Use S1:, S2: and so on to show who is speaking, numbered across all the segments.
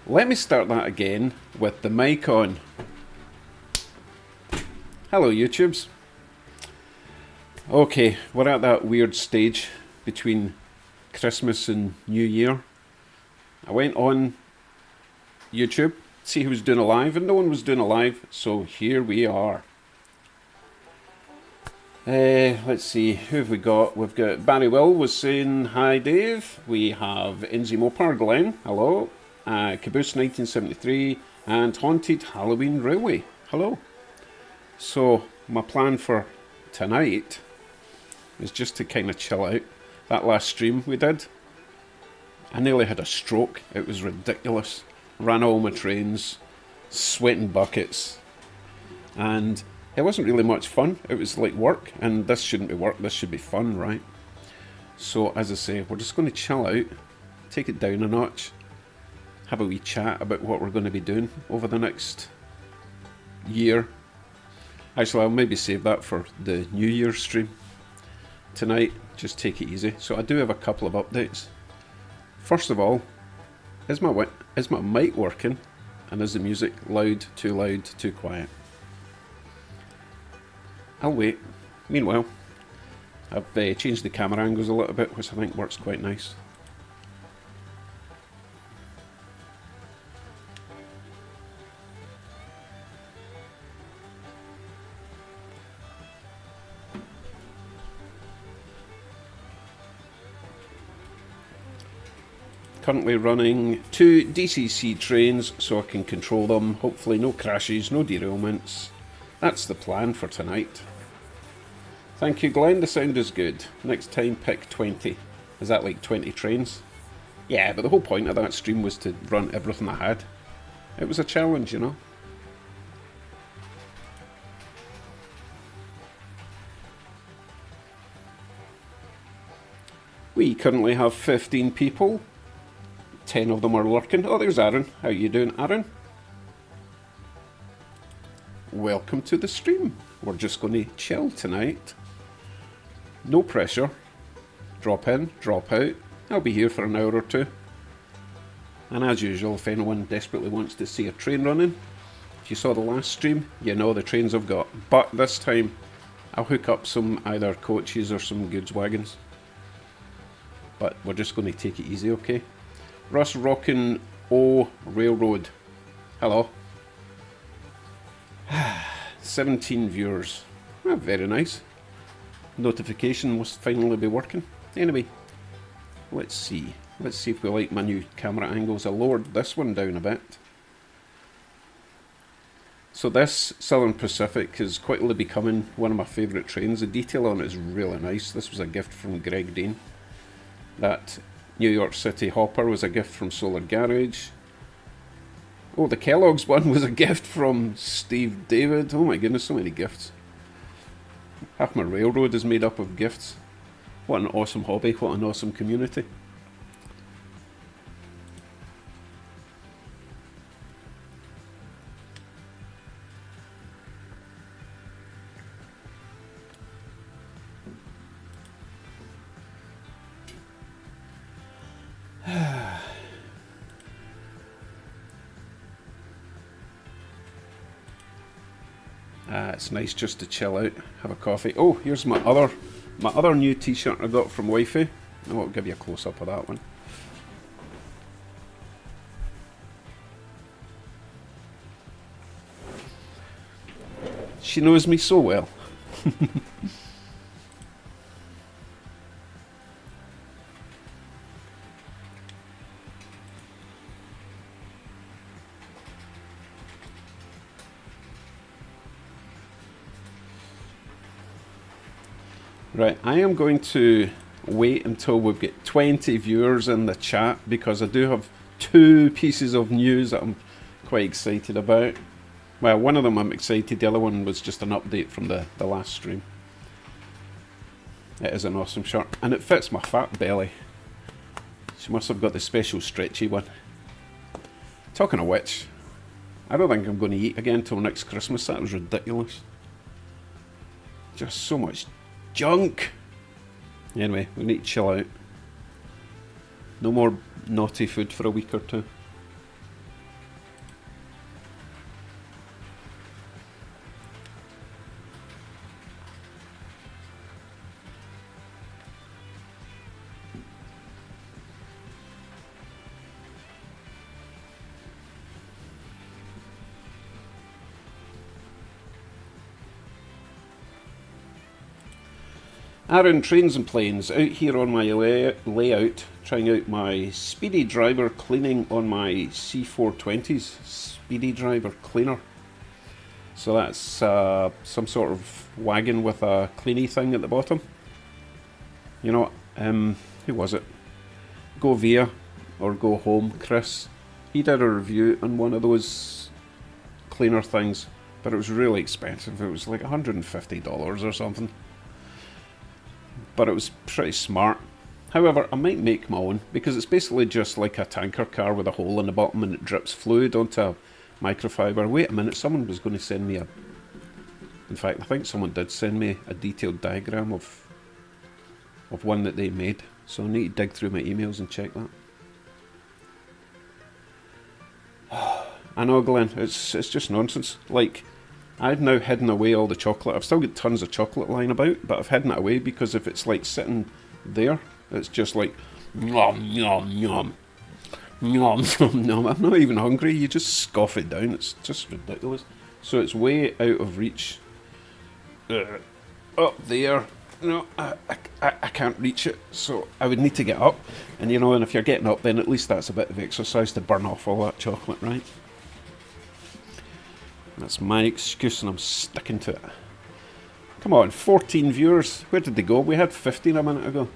S1: Let me start that again with the mic on. Hello YouTubes. Okay, we're at that weird stage between Christmas and New Year. I went on YouTube, see who was doing a live, and no one was doing a live, so here we are. Let's see, who have we got? We've got Barry Will was saying hi Dave. We have Inzy Mopar, Glenn, hello. Caboose 1973 and Haunted Halloween Railway, hello. So my plan for tonight is just to kind of chill out. That last stream we did, I nearly had a stroke. It was ridiculous. Ran all my trains, sweating buckets, and it wasn't really much fun. It was like work, and this shouldn't be work, this should be fun, right? So as I say, we're just going to chill out, take it down a notch, have a wee chat about what we're going to be doing over the next year. Actually, I'll maybe save that for the New Year's stream. Tonight, just take it easy. So I do have a couple of updates. First of all, is my mic working? And is the music loud, too quiet? I'll wait. Meanwhile, I've changed the camera angles a little bit, which I think works quite nice. Currently running 2 DCC trains so I can control them. Hopefully no crashes, no derailments. That's the plan for tonight. Thank you Glenn, the sound is good. Next time pick 20. Is that like 20 trains? Yeah, but the whole point of that stream was to run everything I had. It was a challenge, you know. We currently have 15 people. 10 of them are lurking. Oh, there's Aaron. How you doing, Aaron? Welcome to the stream. We're just going to chill tonight. No pressure. Drop in, drop out. I'll be here for an hour or two. And as usual, if anyone desperately wants to see a train running, if you saw the last stream, you know the trains I've got. But this time, I'll hook up some either coaches or some goods wagons. But we're just going to take it easy, okay? Russ Rockin' O Railroad. Hello. 17 viewers. Oh, very nice. Notification must finally be working. Anyway, let's see. Let's see if we like my new camera angles. I lowered this one down a bit. So this Southern Pacific is quickly becoming one of my favourite trains. The detail on it is really nice. This was a gift from Greg Dean. That New York City Hopper was a gift from Solar Garage. Oh, the Kellogg's one was a gift from Steve David. Oh my goodness, so many gifts. Half my railroad is made up of gifts. What an awesome hobby, what an awesome community. It's nice just to chill out, have a coffee. Oh, here's my other new t-shirt I got from Wifey. I'll give you a close-up of that one. She knows me so well. Right, I am going to wait until we've got 20 viewers in the chat because I do have 2 pieces of news that I'm quite excited about. Well, one of them I'm excited, the other one was just an update from the last stream. It is an awesome shirt, and it fits my fat belly. She must have got the special stretchy one. Talking of which, I don't think I'm going to eat again till next Christmas. That was ridiculous. Just so much junk. Anyway, we need to chill out. No more naughty food for a week or two. Aaron Trains and Planes, out here on my layout, trying out my Speedy Driver cleaning on my C420s. Speedy Driver cleaner. So that's some sort of wagon with a cleany thing at the bottom. You know, who was it? Go Via or Go Home, Chris. He did a review on one of those cleaner things, but it was really expensive. It was like $150 or something. But it was pretty smart. However, I might make my own, because it's basically just like a tanker car with a hole in the bottom and it drips fluid onto a microfiber. Wait a minute, someone was going to send me in fact, I think someone did send me a detailed diagram of one that they made. So I need to dig through my emails and check that. I know, Glenn, it's just nonsense. Like, I've now hidden away all the chocolate. I've still got tons of chocolate lying about, but I've hidden it away because if it's like sitting there, it's just like nom nom nom nom nom nom. I'm not even hungry. You just scoff it down. It's just ridiculous. So it's way out of reach. Up there, no, I can't reach it. So I would need to get up, and you know, and if you're getting up, then at least that's a bit of exercise to burn off all that chocolate, right? That's my excuse and I'm sticking to it. Come on, 14 viewers. Where did they go? We had 15 a minute ago.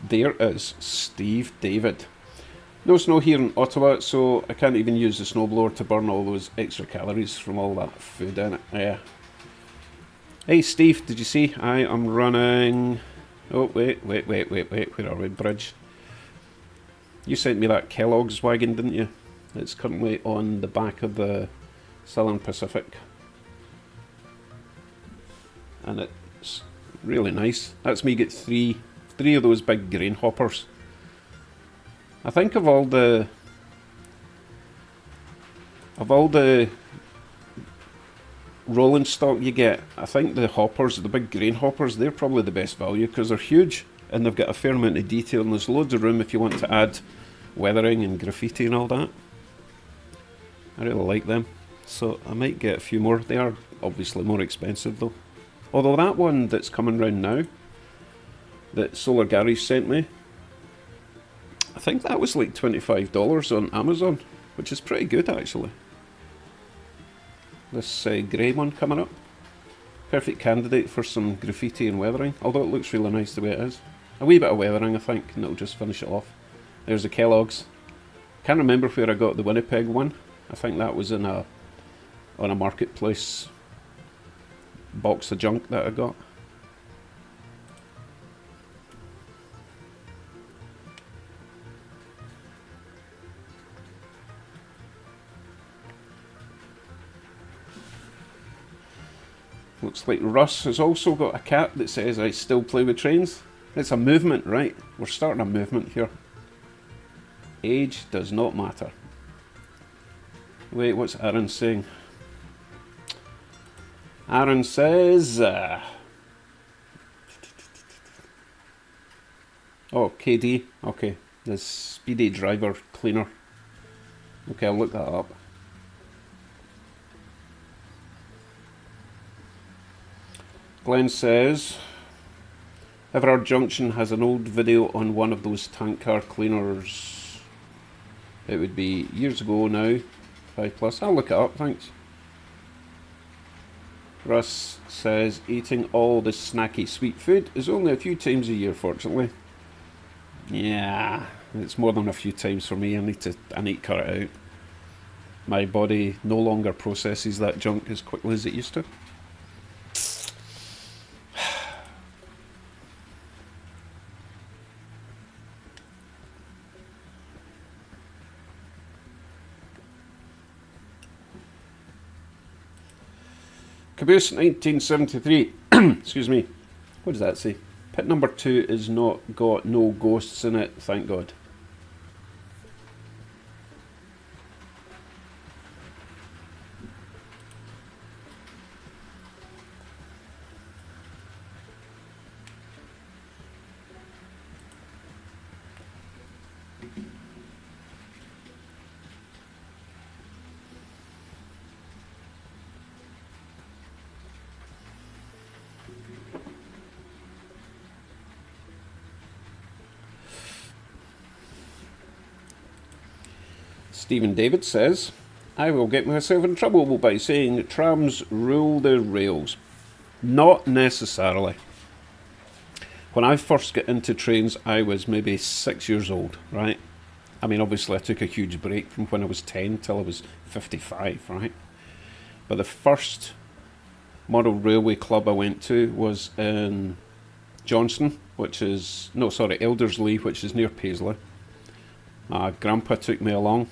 S1: There is Steve David. No snow here in Ottawa, so I can't even use the snowblower to burn all those extra calories from all that food in it. Yeah. Hey Steve, did you see? I am running... Oh, wait. Where are we? Bridge. You sent me that Kellogg's wagon, didn't you? It's currently on the back of the Southern Pacific, and it's really nice. That's me get three of those big grain hoppers. I think of all the rolling stock you get, I think the hoppers, the big grain hoppers, they're probably the best value because they're huge and they've got a fair amount of detail and there's loads of room if you want to add weathering and graffiti and all that. I really like them. So I might get a few more. They are obviously more expensive though. Although that one that's coming round now, that Solar Garage sent me, I think that was like $25 on Amazon, which is pretty good actually. This grey one coming up. Perfect candidate for some graffiti and weathering, although it looks really nice the way it is. A wee bit of weathering I think, and it'll just finish it off. There's the Kellogg's. Can't remember where I got the Winnipeg one. I think that was on a marketplace box of junk that I got. Looks like Russ has also got a cap that says I still play with trains. It's a movement, right? We're starting a movement here. Age does not matter. Wait, what's Aaron saying? Aaron says... oh, KD. Okay, the Speedy Driver Cleaner. Okay, I'll look that up. Glenn says... Everard Junction has an old video on one of those tank car cleaners. It would be years ago now. 5+. I'll look it up, thanks. Russ says, eating all the snacky sweet food is only a few times a year, fortunately. Yeah, it's more than a few times for me. I need to cut it out. My body no longer processes that junk as quickly as it used to. Caboose 1973. Excuse me. What does that say? Pit number 2 is not got no ghosts in it, thank God. Stephen David says, I will get myself in trouble by saying trams rule the rails. Not necessarily. When I first got into trains, I was maybe 6 years old, right? I mean, obviously I took a huge break from when I was 10 till I was 55, right? But the first model railway club I went to was in Elderslie, which is near Paisley. My grandpa took me along,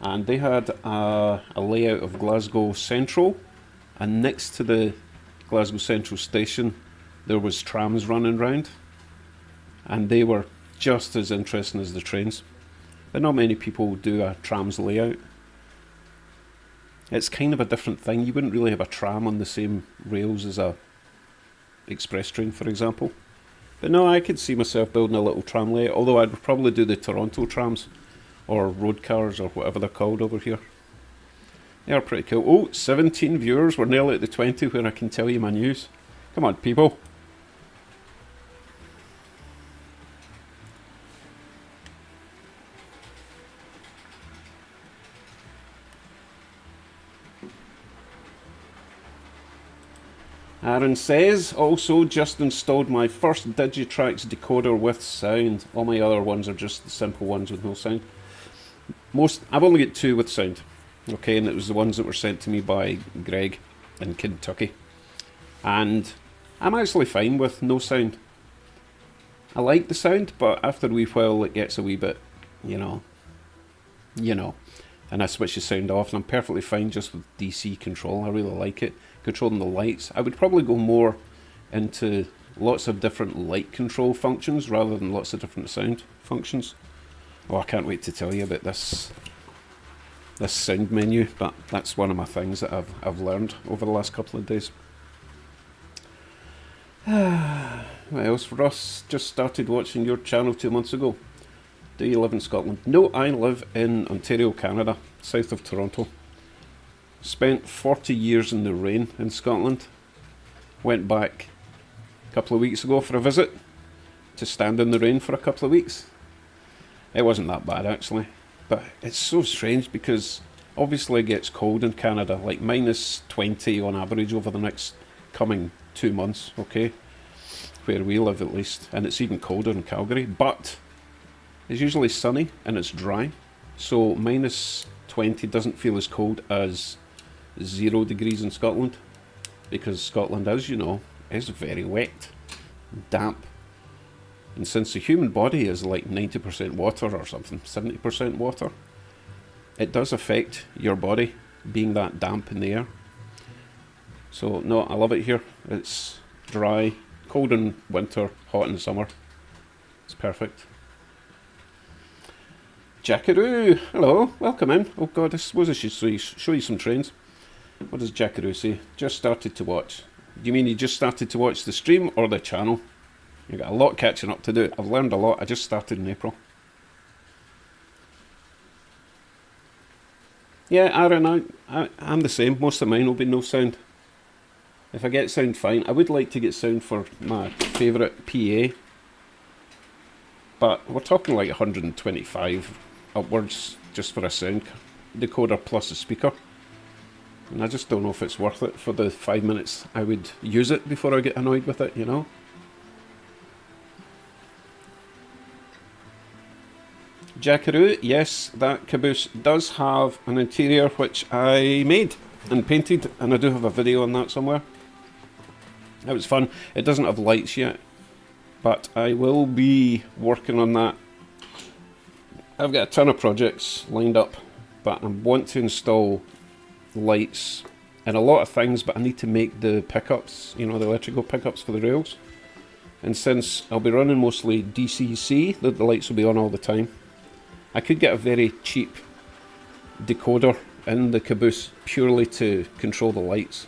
S1: and they had a layout of Glasgow Central, and next to the Glasgow Central station there was trams running round, and they were just as interesting as the trains. But not many people do a trams layout. It's kind of a different thing. You wouldn't really have a tram on the same rails as a express train, for example. But no, I could see myself building a little tram layout, although I'd probably do the Toronto trams, or road cars, or whatever they're called over here. They are pretty cool. Oh, 17 viewers. We're nearly at the 20 where I can tell you my news. Come on, people. Aaron says, also just installed my first Digitrax decoder with sound. All my other ones are just the simple ones with no sound. I've only got 2 with sound. Okay, and it was the ones that were sent to me by Greg in Kentucky. And I'm actually fine with no sound. I like the sound, but after a wee while it gets a wee bit, you know. And I switch the sound off, and I'm perfectly fine just with DC control. I really like it. Controlling the lights. I would probably go more into lots of different light control functions rather than lots of different sound functions. Oh, I can't wait to tell you about this sound menu, but that's one of my things that I've learned over the last couple of days. What else for us? Just started watching your channel 2 months ago. Do you live in Scotland? No, I live in Ontario, Canada, south of Toronto. Spent 40 years in the rain in Scotland. Went back a couple of weeks ago for a visit to stand in the rain for a couple of weeks. It wasn't that bad actually, but it's so strange because obviously it gets cold in Canada, like minus 20 on average over the next coming 2 months, okay? Where we live at least, and it's even colder in Calgary, but it's usually sunny and it's dry, so minus 20 doesn't feel as cold as 0 degrees in Scotland, because Scotland, as you know, is very wet, damp, and since the human body is like 90% water or something, 70% water, it does affect your body being that damp in the air. So no, I love it here. It's dry, cold in winter, hot in summer. It's perfect. Jackaroo, hello, welcome in. Oh god, I suppose I should show you some trains. What does Jackaroo say? Just started to watch. Do you mean you just started to watch the stream or the channel? You've got a lot catching up to do. I've learned a lot. I just started in April. Yeah, Aaron, I'm the same. Most of mine will be no sound. If I get sound, fine. I would like to get sound for my favourite PA, but we're talking like 125 upwards just for a sound decoder plus a speaker. And I just don't know if it's worth it for the 5 minutes I would use it before I get annoyed with it, you know? Jackaroo, yes, that caboose does have an interior which I made and painted, and I do have a video on that somewhere. It was fun. It doesn't have lights yet, but I will be working on that. I've got a ton of projects lined up, but I want to install lights and a lot of things, but I need to make the pickups, you know, the electrical pickups for the rails. And since I'll be running mostly DCC, the lights will be on all the time. I could get a very cheap decoder in the caboose purely to control the lights.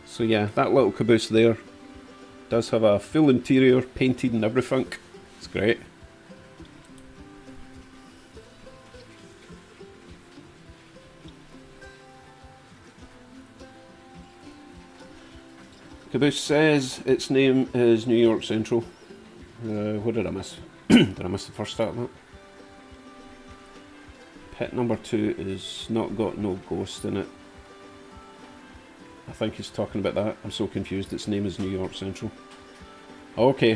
S1: So yeah, that little caboose there does have a full interior, painted and everything. It's great. Caboose says its name is New York Central. What did I miss? Did I miss the first start of that? Pit number 2 is not got no ghost in it. I think he's talking about that. I'm so confused. Its name is New York Central. Okay.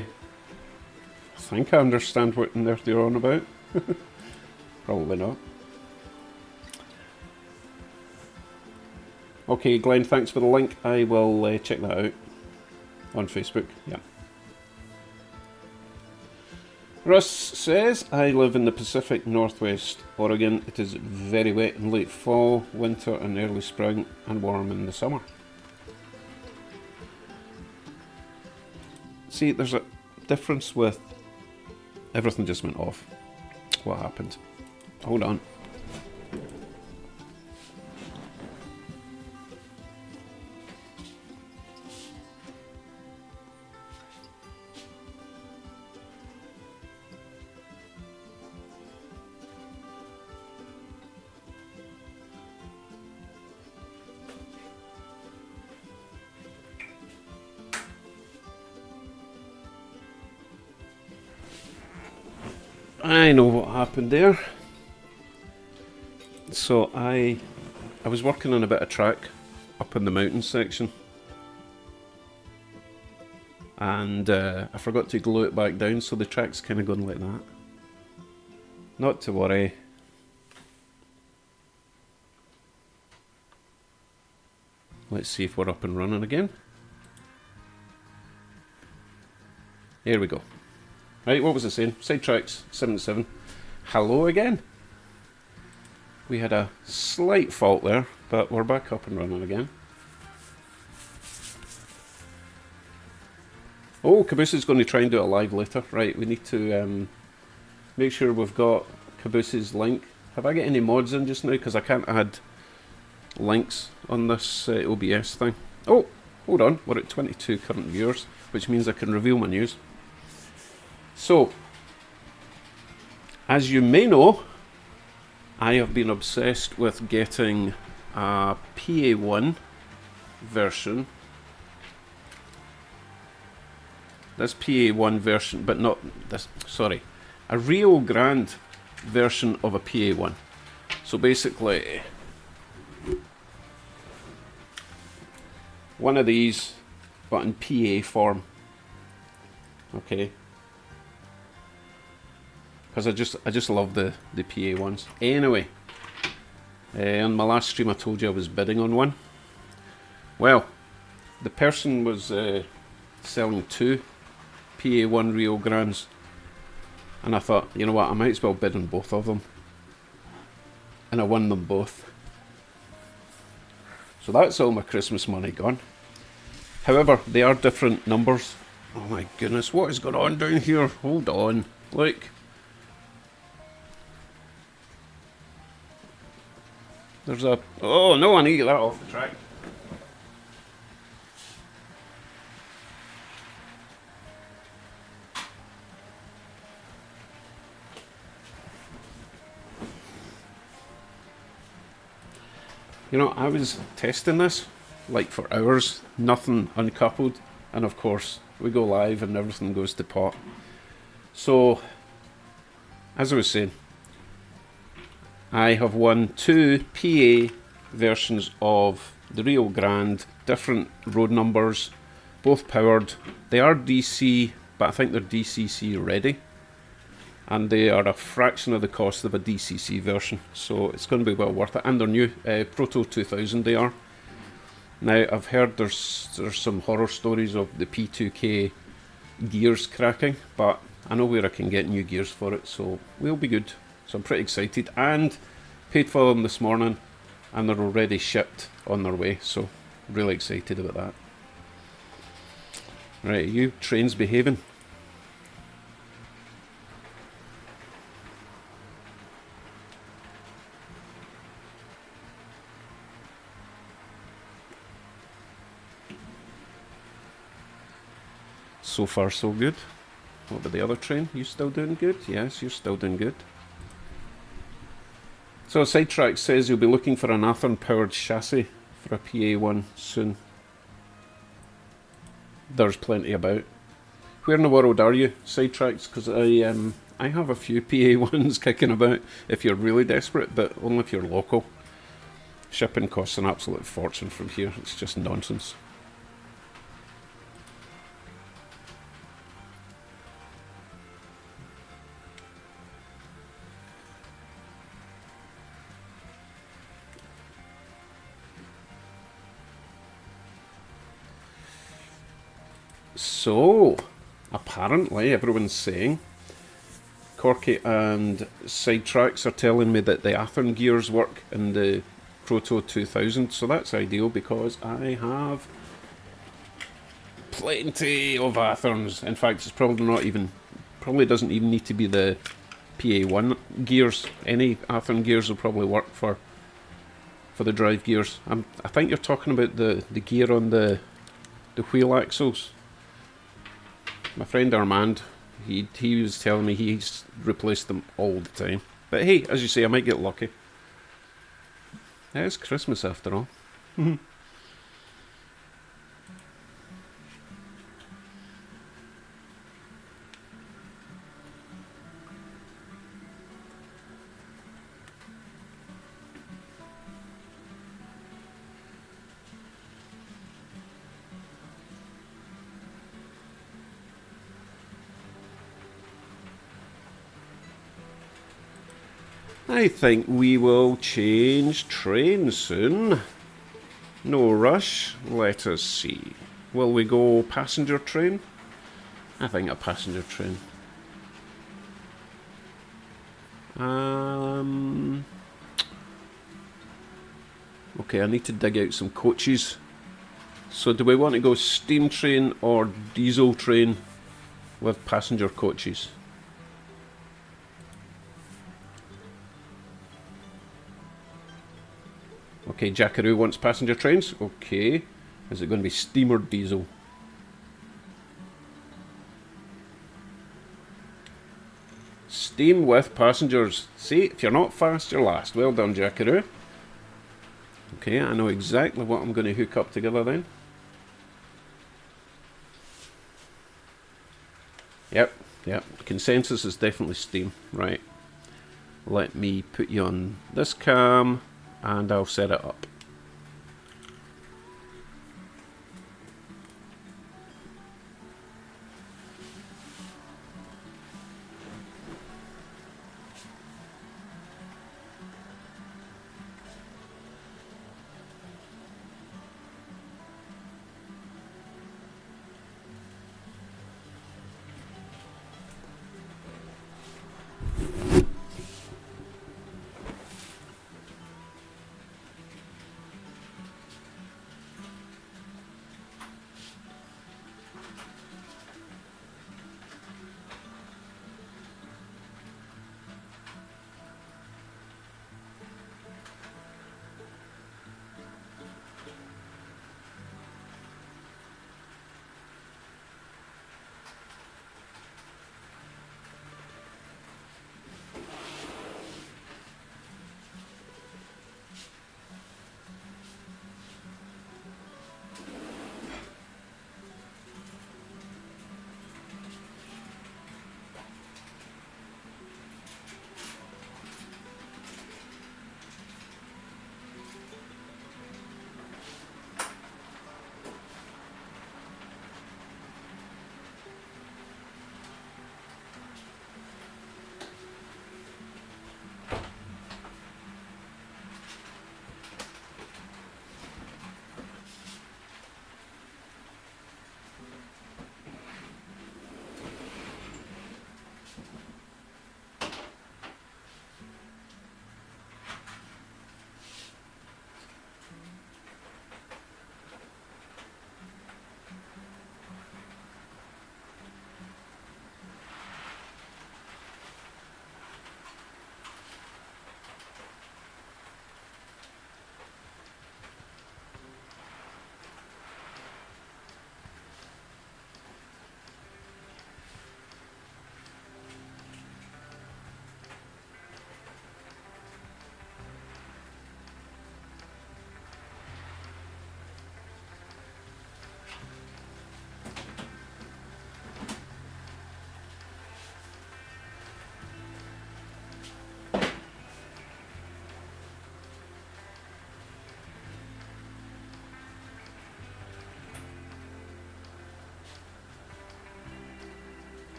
S1: I think I understand what on earth they're on about. Probably not. Okay, Glenn, thanks for the link. I will check that out on Facebook. Yeah. Russ says, I live in the Pacific Northwest, Oregon. It is very wet in late fall, winter and early spring, and warm in the summer. See, there's a difference with... Everything just went off. What happened? Hold on. I know what happened there. So I was working on a bit of track up in the mountain section, and I forgot to glue it back down, so the track's kind of going like that. Not to worry. Let's see if we're up and running again. Here we go. Right, what was I saying? Sidetracks 77. Hello again. We had a slight fault there, but we're back up and running again. Oh, Caboose is going to try and do it live later. Right, we need to make sure we've got Caboose's link. Have I got any mods in just now? Because I can't add links on this OBS thing. Oh, hold on. We're at 22 current viewers, which means I can reveal my news. So, as you may know, I have been obsessed with getting a PA1 version. This PA1 version, but not this, sorry, a Rio Grande version of a PA1. So basically, one of these, but in PA form. Okay. Because I just love the PA ones. Anyway, on my last stream I told you I was bidding on one. Well, the person was selling 2 PA1 Rio Grandes, and I thought, you know what, I might as well bid on both of them. And I won them both. So that's all my Christmas money gone. However, they are different numbers. Oh my goodness, what is going on down here? Hold on, look. There's a... Oh no, I need to get that off the track. You know, I was testing this, like for hours, nothing uncoupled, and of course, we go live and everything goes to pot. So, as I was saying, I have won 2 PA versions of the Rio Grande, different road numbers, both powered. They are DC, but I think they're DCC ready. And they are a fraction of the cost of a DCC version, so it's going to be well worth it. And they're new, Proto 2000 they are. Now, I've heard there's some horror stories of the P2K gears cracking, but I know where I can get new gears for it, so we'll be good. So I'm pretty excited, and paid for them this morning, and they're already shipped on their way, so really excited about that. Right, are you trains behaving? So far so good. What about the other train? You still doing good? Yes, you're still doing good. So Sidetrack says you'll be looking for an Athearn powered chassis for a PA1 soon. There's plenty about. Where in the world are you, Sidetracks? Because I have a few PA ones kicking about if you're really desperate, but only if you're local. Shipping costs an absolute fortune from here. It's just nonsense. So, apparently everyone's saying, Corky and Sidetracks are telling me that the Athern gears work in the Proto 2000, so that's ideal because I have plenty of Atherns. In fact, it's probably doesn't even need to be the PA1 gears. Any Athern gears will probably work for the drive gears. I think you're talking about the gear on the wheel axles. My friend Armand, he was telling me he's replaced them all the time. But hey, as you say, I might get lucky. It's Christmas after all. I think we will change train soon. No rush. Let us see. Will we go passenger train? I think a passenger train. Okay, I need to dig out some coaches. So do we want to go steam train or diesel train with passenger coaches? Okay, Jackaroo wants passenger trains. Okay. Is it going to be steam or diesel? Steam with passengers. See, if you're not fast, you're last. Well done, Jackaroo. Okay, I know exactly what I'm going to hook up together then. Yep. Consensus is definitely steam. Right. Let me put you on this cam. And I'll set it up.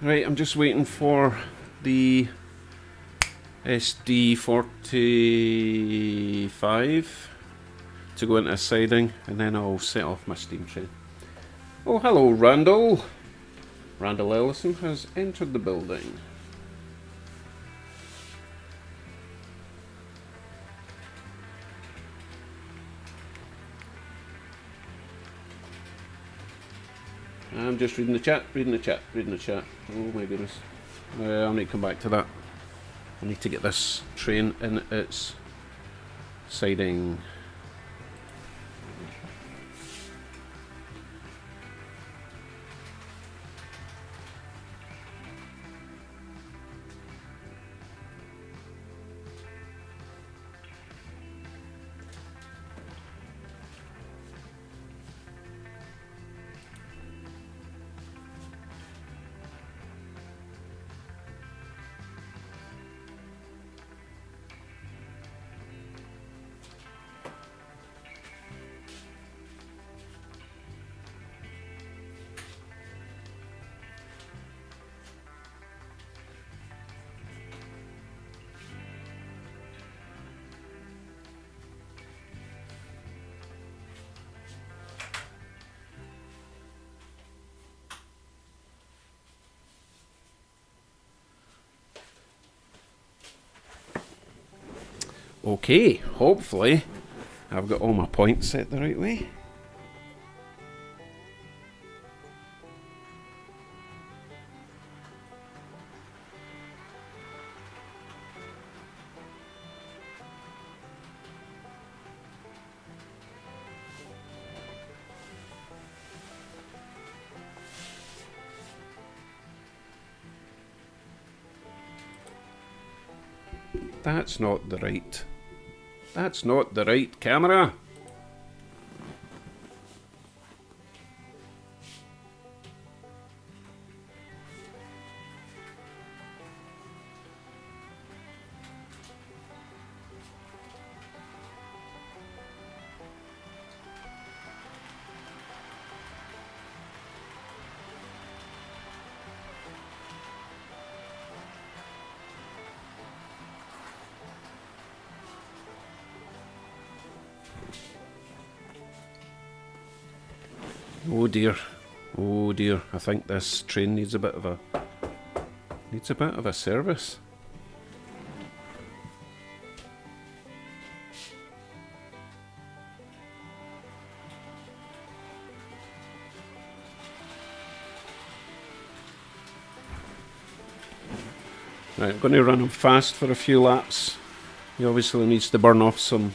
S1: Right, I'm just waiting for the SD45 to go into a siding, and then I'll set off my steam train. Oh, hello, Randall. Randall Ellison has entered the building. I'm just reading the chat. Oh my goodness. I'll need to come back to that. I need to get this train in its siding. Okay, hopefully I've got all my points set the right way. That's not the right camera. Oh dear, I think this train needs a bit of a service. Right, I'm going to run him fast for a few laps. He obviously needs to burn off some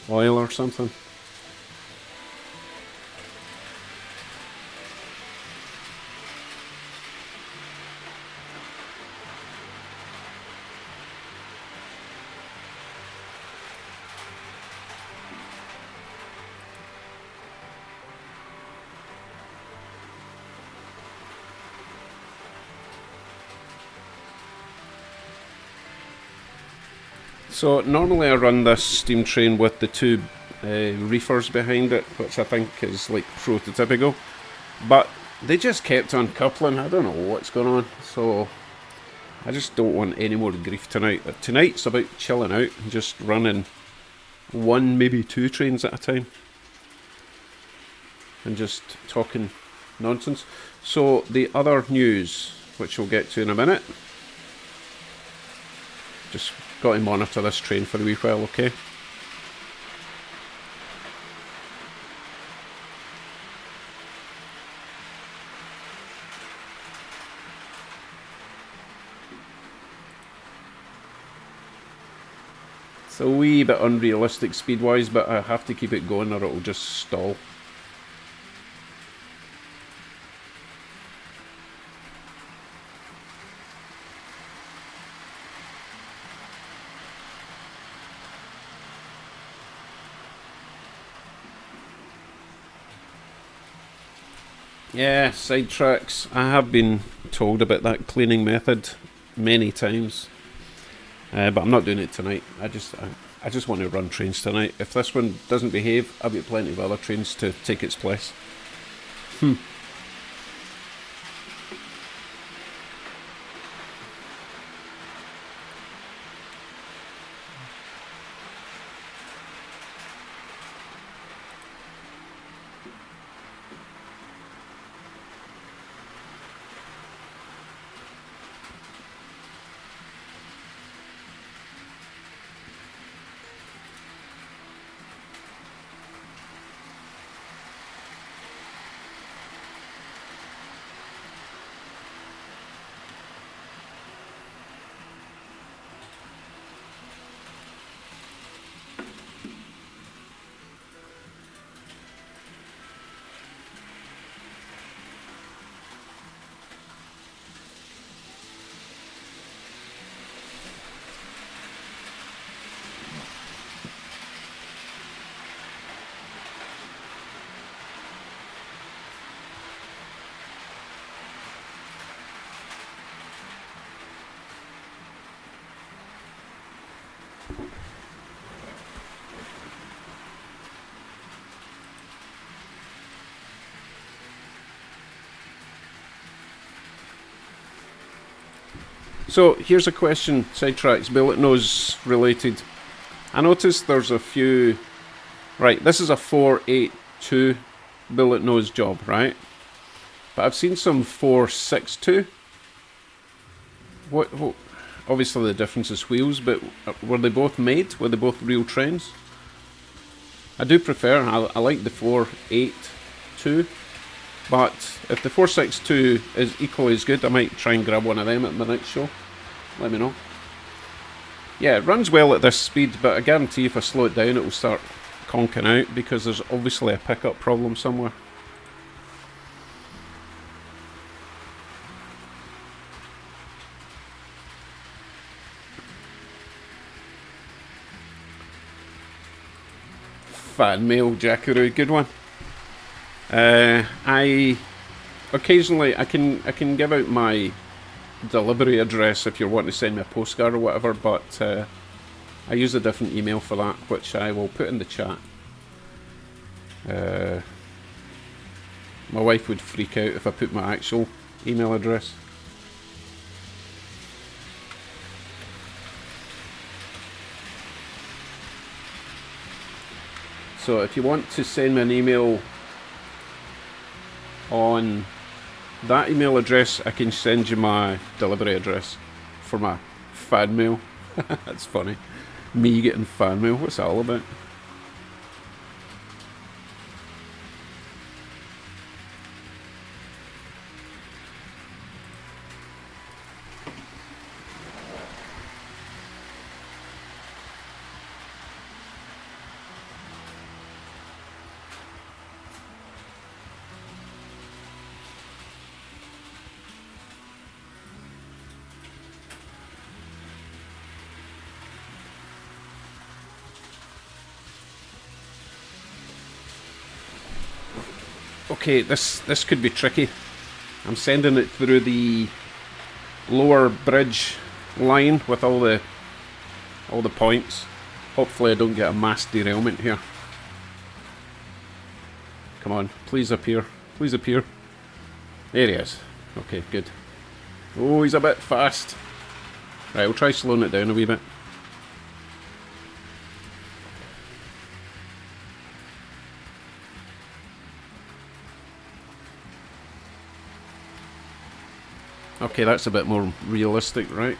S1: oil or something. So normally I run this steam train with the two reefers behind it, which I think is like prototypical, but they just kept on coupling. I don't know what's going on, so I just don't want any more grief tonight. Tonight's about chilling out and just running one, maybe two trains at a time and just talking nonsense. So the other news, which we'll get to in a minute, just got to monitor this train for a wee while, okay? It's a wee bit unrealistic speed-wise, but I have to keep it going or it'll just stall. Yeah, sidetracks. I have been told about that cleaning method many times, but I'm not doing it tonight. I just want to run trains tonight. If this one doesn't behave, I'll get plenty of other trains to take its place. So here's a question, sidetracks, billet nose related. I noticed there's a few... Right, this is a 482 billet nose job, right? But I've seen some 462. What obviously the difference is wheels, but were they both made? Were they both real trains? I do prefer, I like the 482, but if the 462 is equally as good, I might try and grab one of them at my next show. Let me know. Yeah, it runs well at this speed, but I guarantee if I slow it down it will start conking out, because there's obviously a pickup problem somewhere. Fan mail, Jackaroo, good one. I occasionally I can give out my delivery address if you're wanting to send me a postcard or whatever, but I use a different email for that, which I will put in the chat. My wife would freak out if I put my actual email address. So if you want to send me an email on that email address, I can send you my delivery address for my fan mail. That's funny. Me getting fan mail, what's that all about? Okay, this could be tricky. I'm sending it through the lower bridge line with all the points. Hopefully I don't get a mass derailment here. Come on, please appear. Please appear. There he is. Okay, good. Oh, he's a bit fast. Right, we'll try slowing it down a wee bit. Okay, that's a bit more realistic, right?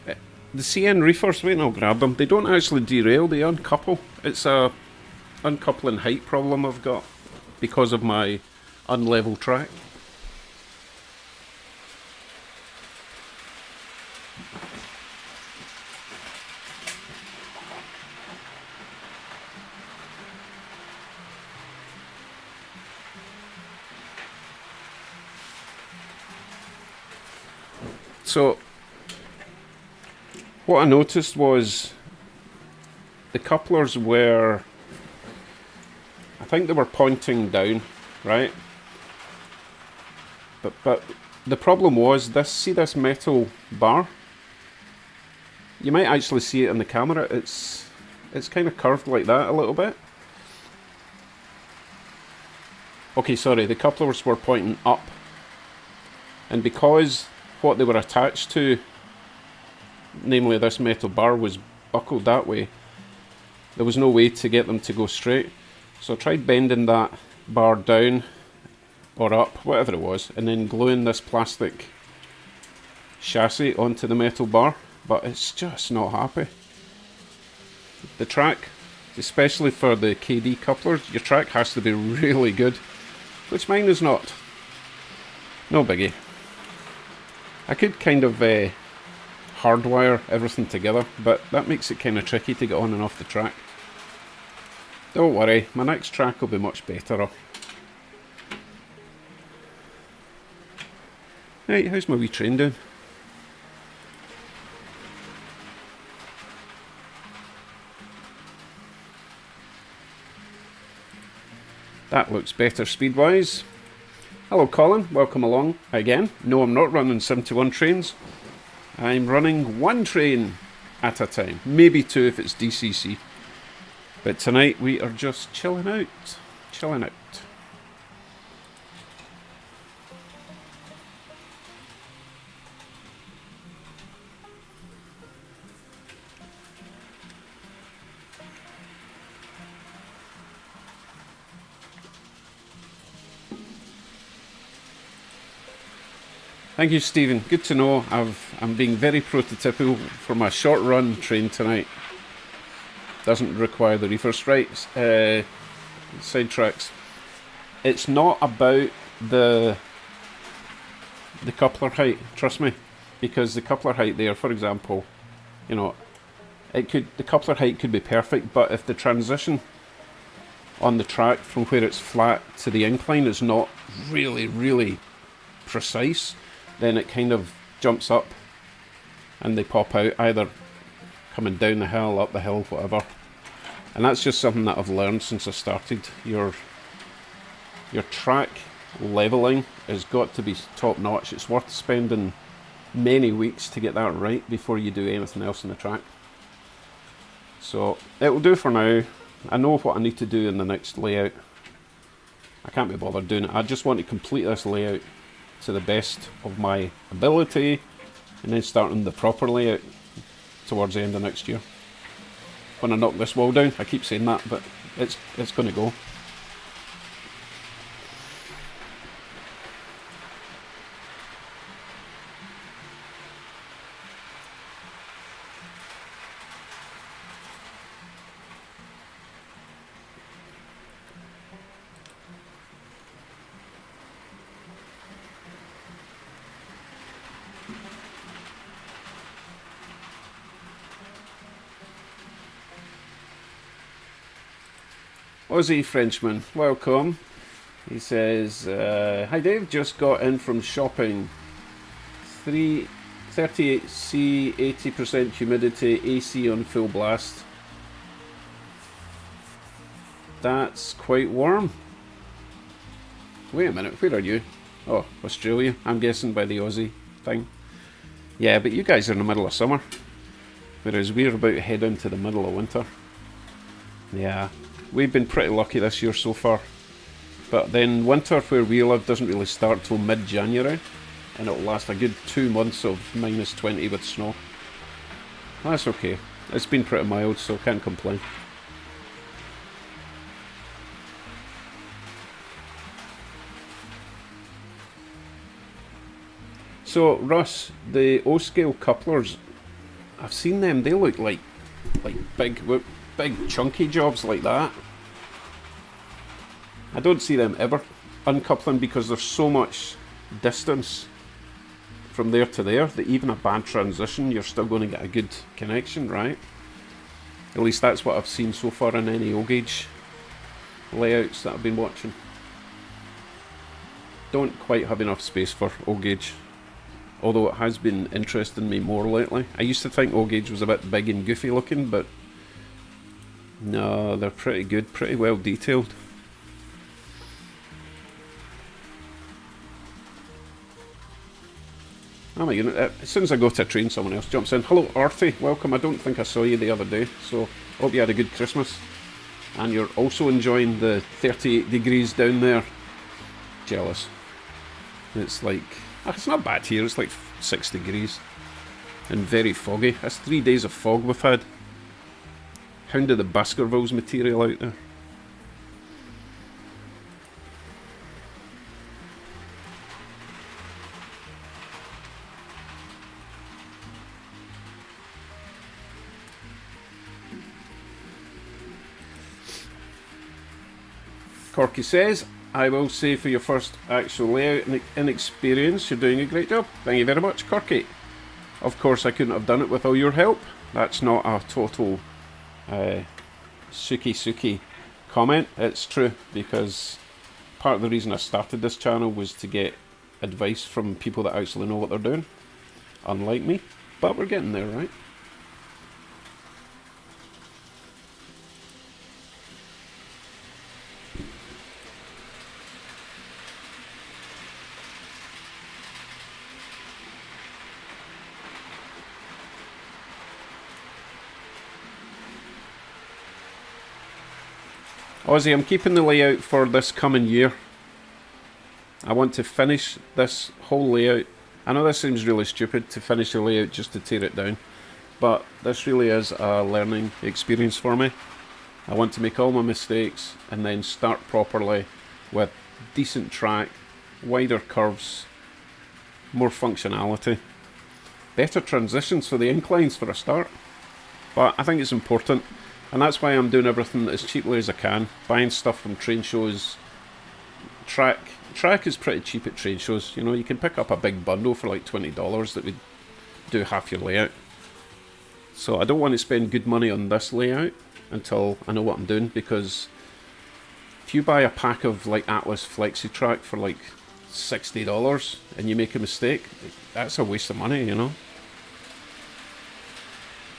S1: The CN reefers, wait, I'll grab them. They don't actually derail, they uncouple. It's a uncoupling height problem I've got because of my unlevel track. So, what I noticed was the couplers were, I think they were pointing down, right? But the problem was this. See this metal bar? You might actually see it in the camera. It's kind of curved like that a little bit. Okay, sorry, the couplers were pointing up, and because what they were attached to, namely this metal bar, was buckled that way, there was no way to get them to go straight. So I tried bending that bar down or up, whatever it was, and then gluing this plastic chassis onto the metal bar, but it's just not happy. The track, especially for the KD couplers, your track has to be really good, which mine is not. No biggie. I could kind of hardwire everything together, but that makes it kind of tricky to get on and off the track. Don't worry, my next track will be much better. Right, how's my wee train doing? That looks better speed-wise. Hello Colin, welcome along again. No, I'm not running 71 trains. I'm running one train. at a time. Maybe 2 if it's DCC. But tonight we are just chilling out. Chilling out. Thank you, Stephen. Good to know. I'm being very prototypical for my short run train tonight. Doesn't require the reefer strikes, sidetracks. It's not about the coupler height, trust me, because the coupler height there, for example, you know, the coupler height could be perfect, but if the transition on the track from where it's flat to the incline is not really precise, then it kind of jumps up and they pop out, either coming down the hill, up the hill, whatever. And that's just something that I've learned since I started. Your track leveling has got to be top notch. It's worth spending many weeks to get that right before you do anything else in the track. So it will do for now. I know what I need to do in the next layout. I can't be bothered doing it. I just want to complete this layout to the best of my ability, and then starting the proper layout towards the end of next year. When I knock this wall down, I keep saying that, but it's going to go. Aussie Frenchman, welcome. He says, hi Dave, just got in from shopping. 38C, 80% humidity, AC on full blast. That's quite warm. Wait a minute, where are you? Oh, Australia, I'm guessing by the Aussie thing. Yeah, but you guys are in the middle of summer, whereas we're about to head into the middle of winter. Yeah. We've been pretty lucky this year so far, but then winter where we live doesn't really start till mid-January, and it'll last a good 2 months of -20 with snow. That's okay. It's been pretty mild, so can't complain. So Russ, the O-scale couplers, I've seen them. They look like big chunky jobs like that. I don't see them ever uncoupling because there's so much distance from there to there that even a bad transition, you're still going to get a good connection, right? At least that's what I've seen so far in any O-gauge layouts that I've been watching. Don't quite have enough space for O-gauge, although it has been interesting me more lately. I used to think O-gauge was a bit big and goofy looking, but no, they're pretty good, pretty well detailed. Oh my goodness, as soon as I go to a train, someone else jumps in. Hello Arthie, welcome. I don't think I saw you the other day, so hope you had a good Christmas. And you're also enjoying the 38 degrees down there. Jealous. It's like, it's not bad here, it's like 6 degrees. And very foggy. That's 3 days of fog we've had. Hound of the Baskervilles material out there. Corky says, I will say for your first actual layout and experience, you're doing a great job. Thank you very much, Corky. Of course, I couldn't have done it with all your help. That's not a total suki comment. It's true, because part of the reason I started this channel was to get advice from people that actually know what they're doing, unlike me. But we're getting there, right? Ozzy, I'm keeping the layout for this coming year. I want to finish this whole layout. I know this seems really stupid to finish the layout just to tear it down, but this really is a learning experience for me. I want to make all my mistakes and then start properly with decent track, wider curves, more functionality, better transitions for the inclines for a start. But I think it's important, and that's why I'm doing everything as cheaply as I can, buying stuff from train shows. Track is pretty cheap at trade shows. You know, you can pick up a big bundle for like $20 that would do half your layout. So I don't want to spend good money on this layout until I know what I'm doing, because if you buy a pack of like Atlas FlexiTrack for like $60 and you make a mistake, that's a waste of money, you know.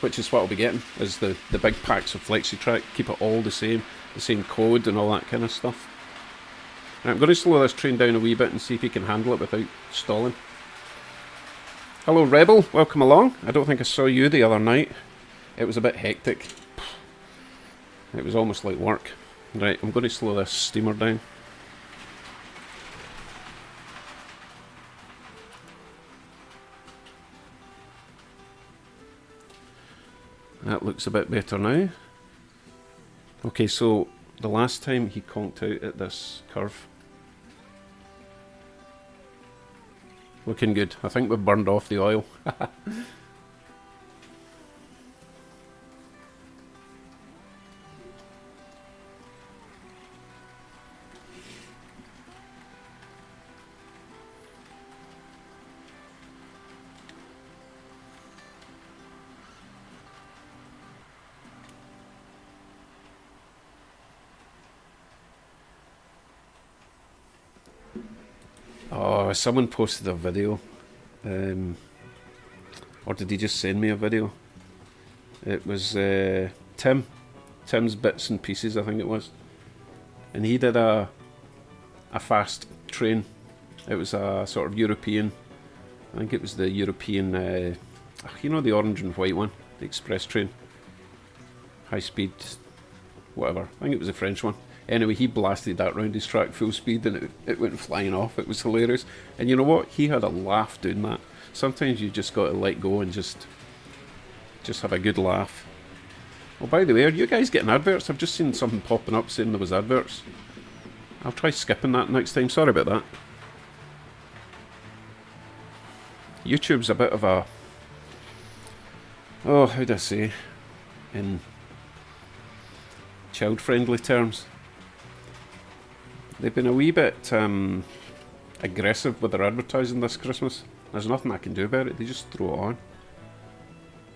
S1: Which is what I'll be getting, is the big packs of FlexiTrack, keep it all the same code and all that kind of stuff. Right, I'm going to slow this train down a wee bit and see if he can handle it without stalling. Hello Rebel, welcome along. I don't think I saw you the other night. It was a bit hectic. It was almost like work. Right, I'm going to slow this steamer down. That looks a bit better now. Okay, so the last time he conked out at this curve. Looking good. I think we've burned off the oil. Oh, someone posted a video. Or did he just send me a video? It was Tim's Bits and Pieces, I think it was. And he did a fast train. It was a sort of European, I think it was the European, you know, the orange and white one, the express train. High speed, whatever. I think it was a French one. Anyway, he blasted that round his track full speed and it went flying off. It was hilarious. And you know what? He had a laugh doing that. Sometimes you just got to let go and just have a good laugh. Oh, by the way, are you guys getting adverts? I've just seen something popping up saying there was adverts. I'll try skipping that next time. Sorry about that. YouTube's a bit of a... Oh, how do I say? In child-friendly terms. They've been a wee bit aggressive with their advertising this Christmas. There's nothing I can do about it. They just throw it on.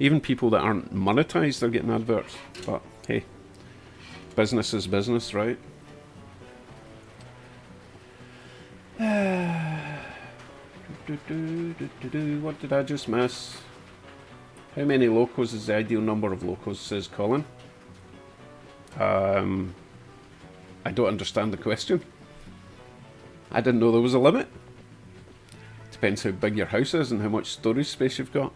S1: Even people that aren't monetized are getting adverts. But hey, business is business, right? What did I just miss? How many locos is the ideal number of locos, says Colin. I don't understand the question. I didn't know there was a limit. Depends how big your house is and how much storage space you've got.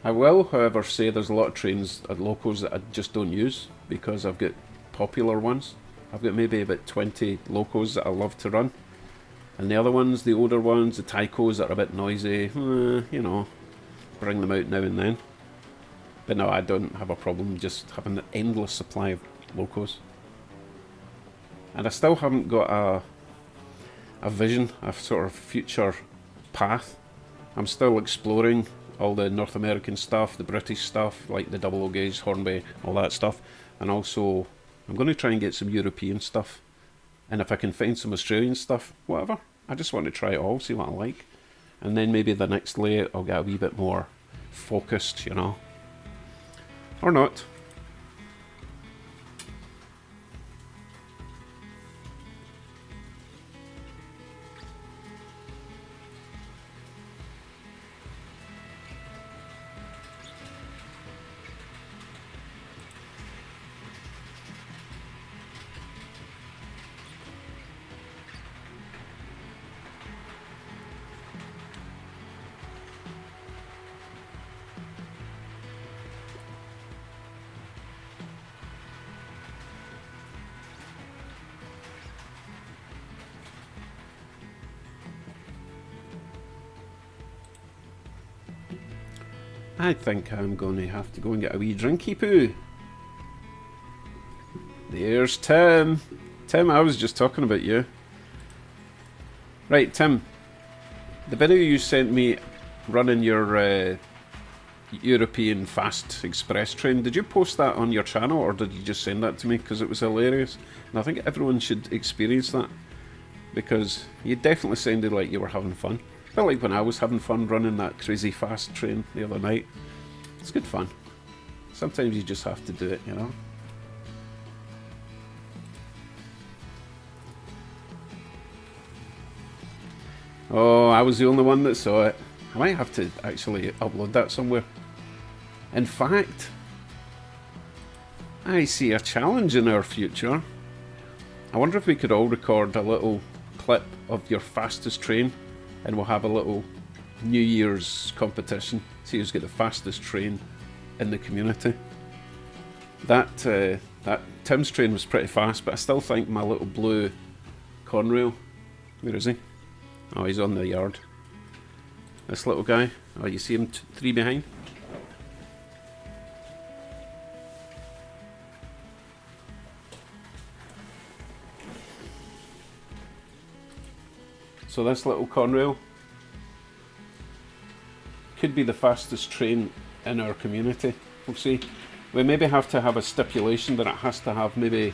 S1: I will, however, say there's a lot of trains at locos that I just don't use because I've got popular ones. I've got maybe about 20 locos that I love to run. And the other ones, the older ones, the Tycos that are a bit noisy, you know, bring them out now and then. But no, I don't have a problem just having an endless supply of locos. And I still haven't got a vision, a sort of future path. I'm still exploring all the North American stuff, the British stuff, like the double O gauge, Hornby, all that stuff. And also, I'm going to try and get some European stuff. And if I can find some Australian stuff, whatever. I just want to try it all, see what I like. And then maybe the next layout I'll get a wee bit more focused, you know. Or not. I think I'm going to have to go and get a wee drinky poo. There's Tim. Tim, I was just talking about you. Right, Tim. The video you sent me running your European fast express train, did you post that on your channel or did you just send that to me? Because it was hilarious. And I think everyone should experience that. Because you definitely sounded like you were having fun. A bit like when I was having fun running that crazy fast train the other night. It's good fun. Sometimes you just have to do it, you know. Oh, I was the only one that saw it. I might have to actually upload that somewhere. In fact, I see a challenge in our future. I wonder if we could all record a little clip of your fastest train and we'll have a little New Year's competition. See who's got the fastest train in the community. That Tim's train was pretty fast, but I still think my little blue Conrail, where is he? Oh, he's on the yard. This little guy. Oh, you see him 3 behind? So this little Conrail could be the fastest train in our community. We'll see. We maybe have to have a stipulation that it has to have maybe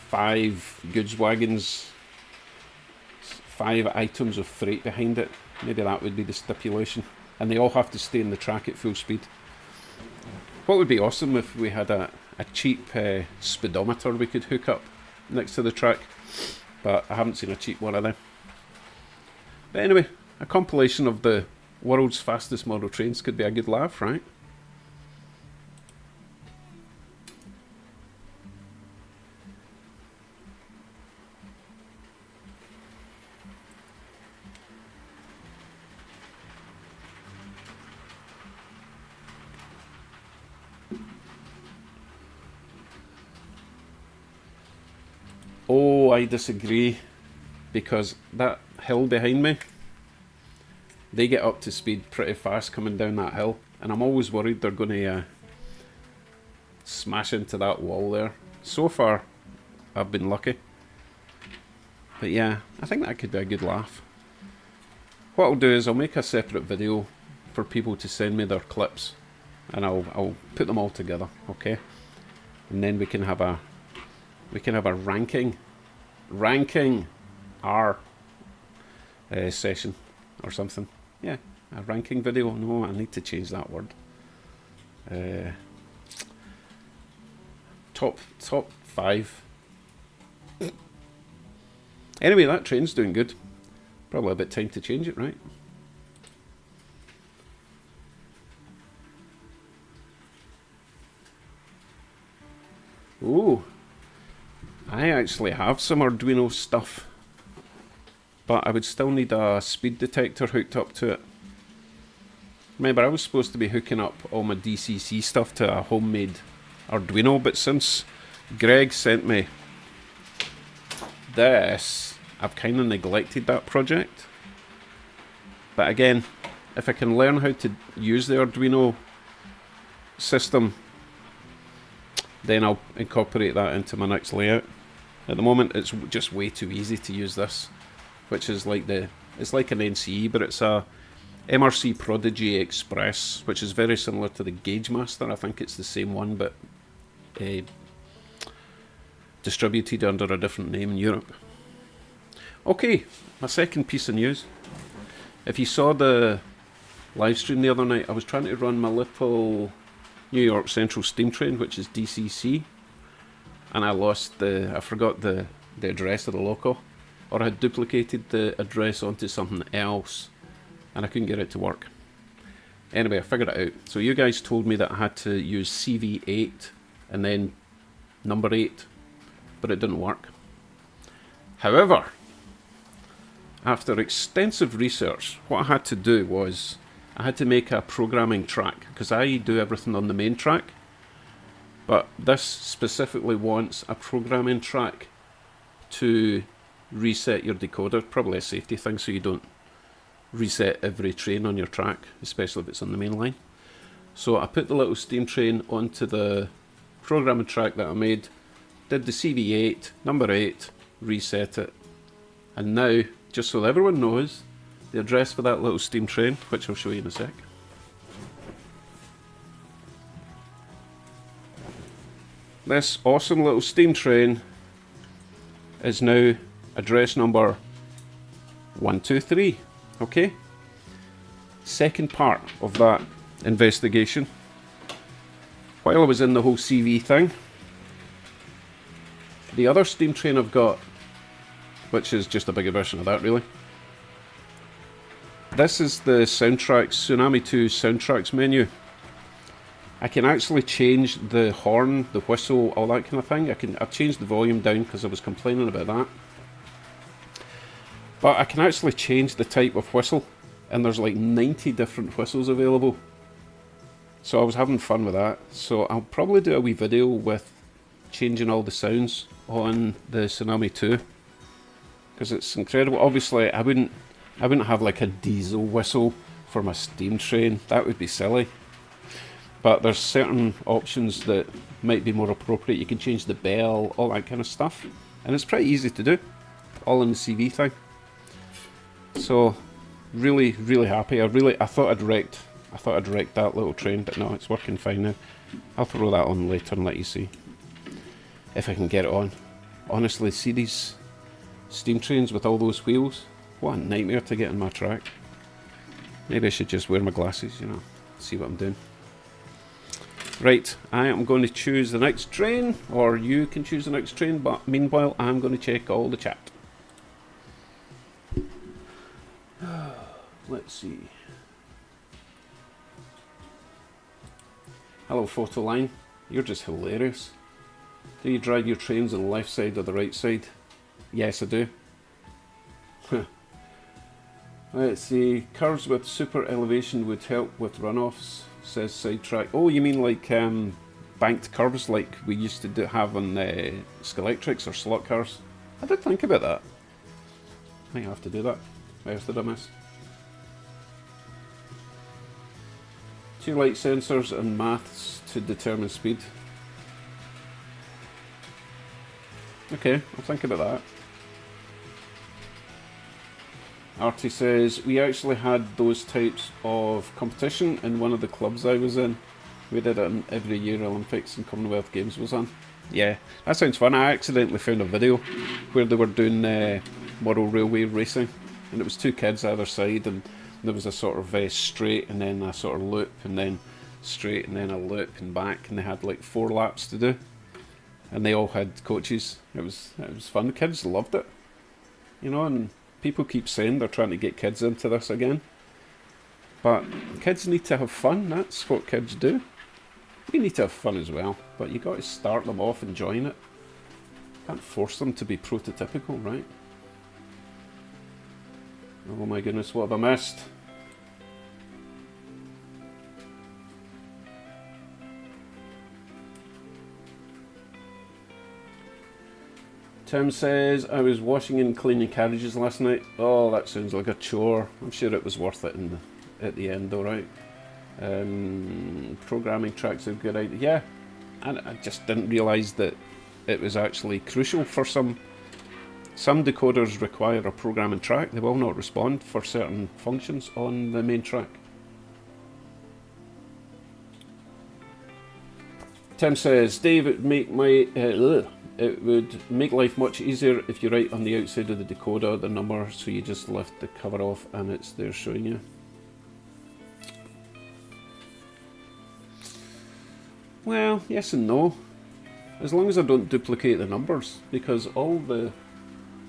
S1: 5 goods wagons, 5 items of freight behind it. Maybe that would be the stipulation. And they all have to stay in the track at full speed. What would be awesome if we had a cheap speedometer we could hook up next to the track. But I haven't seen a cheap one of them. But anyway, a compilation of the world's fastest model trains could be a good laugh, right? Oh, I disagree, because that hill behind me, they get up to speed pretty fast coming down that hill, and I'm always worried they're going to smash into that wall there. So far, I've been lucky. But yeah, I think that could be a good laugh. What I'll do is I'll make a separate video for people to send me their clips, and I'll put them all together, okay? And then we can have a ranking our session or something. Yeah, a ranking video. No, I need to change that word. Top 5. Anyway, that train's doing good. Probably a bit time to change it, right? Ooh, I actually have some Arduino stuff, but I would still need a speed detector hooked up to it. Remember, I was supposed to be hooking up all my DCC stuff to a homemade Arduino, but since Greg sent me this, I've kind of neglected that project. But again, if I can learn how to use the Arduino system, then I'll incorporate that into my next layout. At the moment, it's just way too easy to use this, which is like it's like an NCE, but it's a MRC Prodigy Express, which is very similar to the Gauge Master. I think it's the same one, but distributed under a different name in Europe. Okay, my second piece of news. If you saw the live stream the other night, I was trying to run my little New York Central Steam Train, which is DCC, and I forgot the address of the loco, or I had duplicated the address onto something else, and I couldn't get it to work. Anyway, I figured it out. So you guys told me that I had to use CV8 and then number 8, but it didn't work. However, after extensive research, what I had to do was I had to make a programming track, because I do everything on the main track, but this specifically wants a programming track to reset your decoder. Probably a safety thing, so you don't reset every train on your track, especially if it's on the main line. So I put the little steam train onto the programming track that I made, did the CV8, number 8, reset it, and now, just so everyone knows, the address for that little steam train, which I'll show you in a sec. This awesome little steam train is now address number 123, okay? Second part of that investigation. While I was in the whole CV thing, the other steam train I've got, which is just a bigger version of that really. This is the soundtracks, Tsunami 2 soundtracks menu. I can actually change the horn, the whistle, all that kind of thing. I've changed the volume down because I was complaining about that. But I can actually change the type of whistle, and there's like 90 different whistles available. So I was having fun with that. So I'll probably do a wee video with changing all the sounds on the Tsunami 2, because it's incredible. Obviously, I wouldn't have like a diesel whistle for my steam train. That would be silly. But there's certain options that might be more appropriate. You can change the bell, all that kind of stuff, and it's pretty easy to do, all in the CV thing. So, really, really happy. I thought I'd wrecked that little train, but no, it's working fine now. I'll throw that on later and let you see if I can get it on. Honestly, see these steam trains with all those wheels? What a nightmare to get on my track. Maybe I should just wear my glasses, you know, see what I'm doing. Right, I am going to choose the next train, or you can choose the next train, but meanwhile I'm going to check all the chat. Let's see. Hello Photoline, you're just hilarious. Do you drive your trains on the left side or the right side? Yes, I do. Let's see, curves with super elevation would help with runoffs, says Sidetrack. Oh, you mean like banked curves like we used to have on Skelectrics or slot cars? I did think about that. I think I have to do that. What else did I miss? 2 light sensors and maths to determine speed. Okay, I'll think about that. Artie says, we actually had those types of competition in one of the clubs I was in. We did it in every year Olympics and Commonwealth Games was on. Yeah, that sounds fun. I accidentally found a video where they were doing model railway racing, and it was 2 kids either side, and there was a sort of straight and then a sort of loop and then straight and then a loop and back, and they had like 4 laps to do, and they all had coaches. It was fun. The kids loved it, you know, and people keep saying they're trying to get kids into this again, but kids need to have fun. That's what kids do. We need to have fun as well, but you got to start them off enjoying it. Can't force them to be prototypical, right? Oh my goodness, what have I missed? Tim says, I was washing and cleaning carriages last night. Oh, that sounds like a chore. I'm sure it was worth it at the end though, right? Programming tracks are a good idea. Yeah, and I just didn't realise that it was actually crucial for some decoders require a programming track. They will not respond for certain functions on the main track. Tim says, Dave, it would make life much easier if you write on the outside of the decoder the number, so you just lift the cover off and it's there showing you. Well, yes and no. As long as I don't duplicate the numbers, because all the,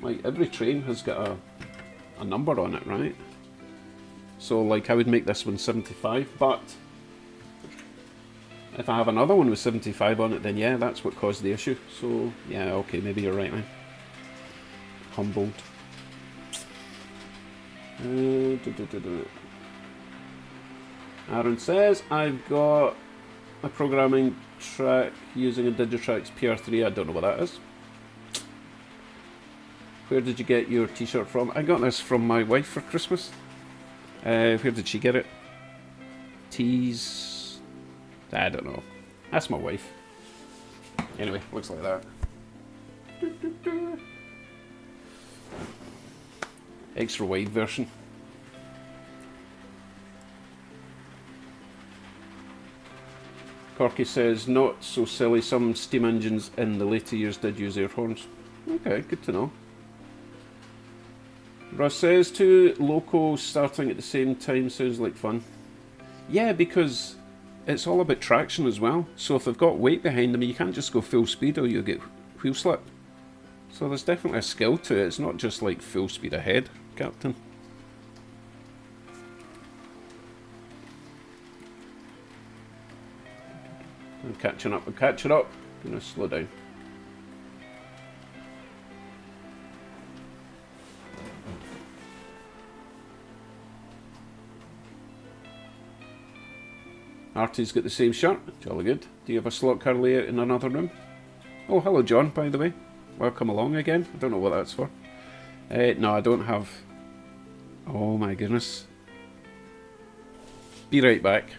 S1: like, every train has got a number on it, right? So, like, I would make this one 75, but if I have another one with 75 on it, then yeah, that's what caused the issue. So, yeah, okay, maybe you're right, man. Humbled. Aaron says, I've got a programming track using a Digitrax PR3. I don't know what that is. Where did you get your t-shirt from? I got this from my wife for Christmas. Where did she get it? Tees. I don't know. That's my wife. Anyway, looks like that. Extra wide version. Corky says, not so silly, some steam engines in the later years did use air horns. Okay, good to know. Russ says, 2 locos starting at the same time sounds like fun. Yeah, because it's all about traction as well. So if they've got weight behind them, you can't just go full speed or you'll get wheel slip. So there's definitely a skill to it. It's not just like full speed ahead, Captain. I'm catching up, I'm catching up. I'm going to slow down. Artie's got the same shirt, jolly good. Do you have a slot car layout in another room? Oh, hello John, by the way. Welcome along again. I don't know what that's for. No, I don't have... Oh my goodness. Be right back.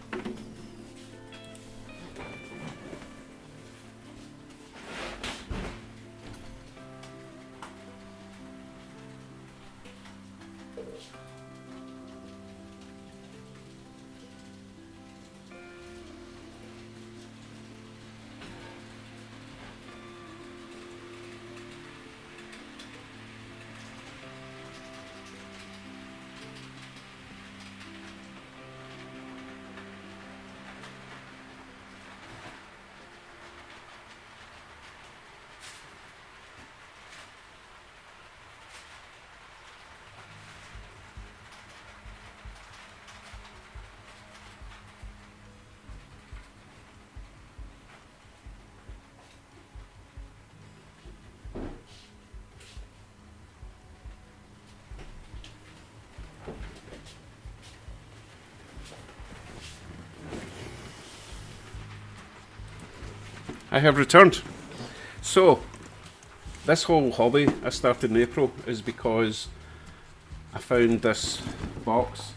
S1: I have returned. So, this whole hobby I started in April is because I found this box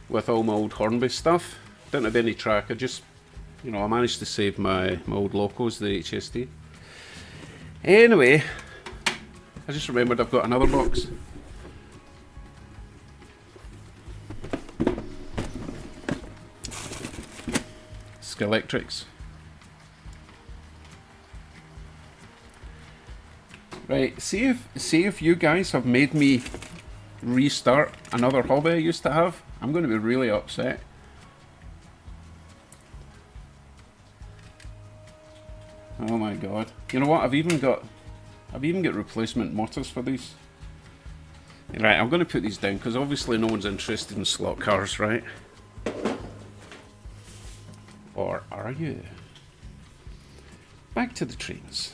S1: with all my old Hornby stuff. Didn't have any track, I just, you know, I managed to save my old locos, the HST. Anyway, I just remembered I've got another box. Skelectrics. Right, see if you guys have made me restart another hobby I used to have. I'm going to be really upset. Oh my god. You know what? I've even got replacement motors for these. Right, I'm going to put these down because obviously no one's interested in slot cars, right? Or are you? Back to the trains.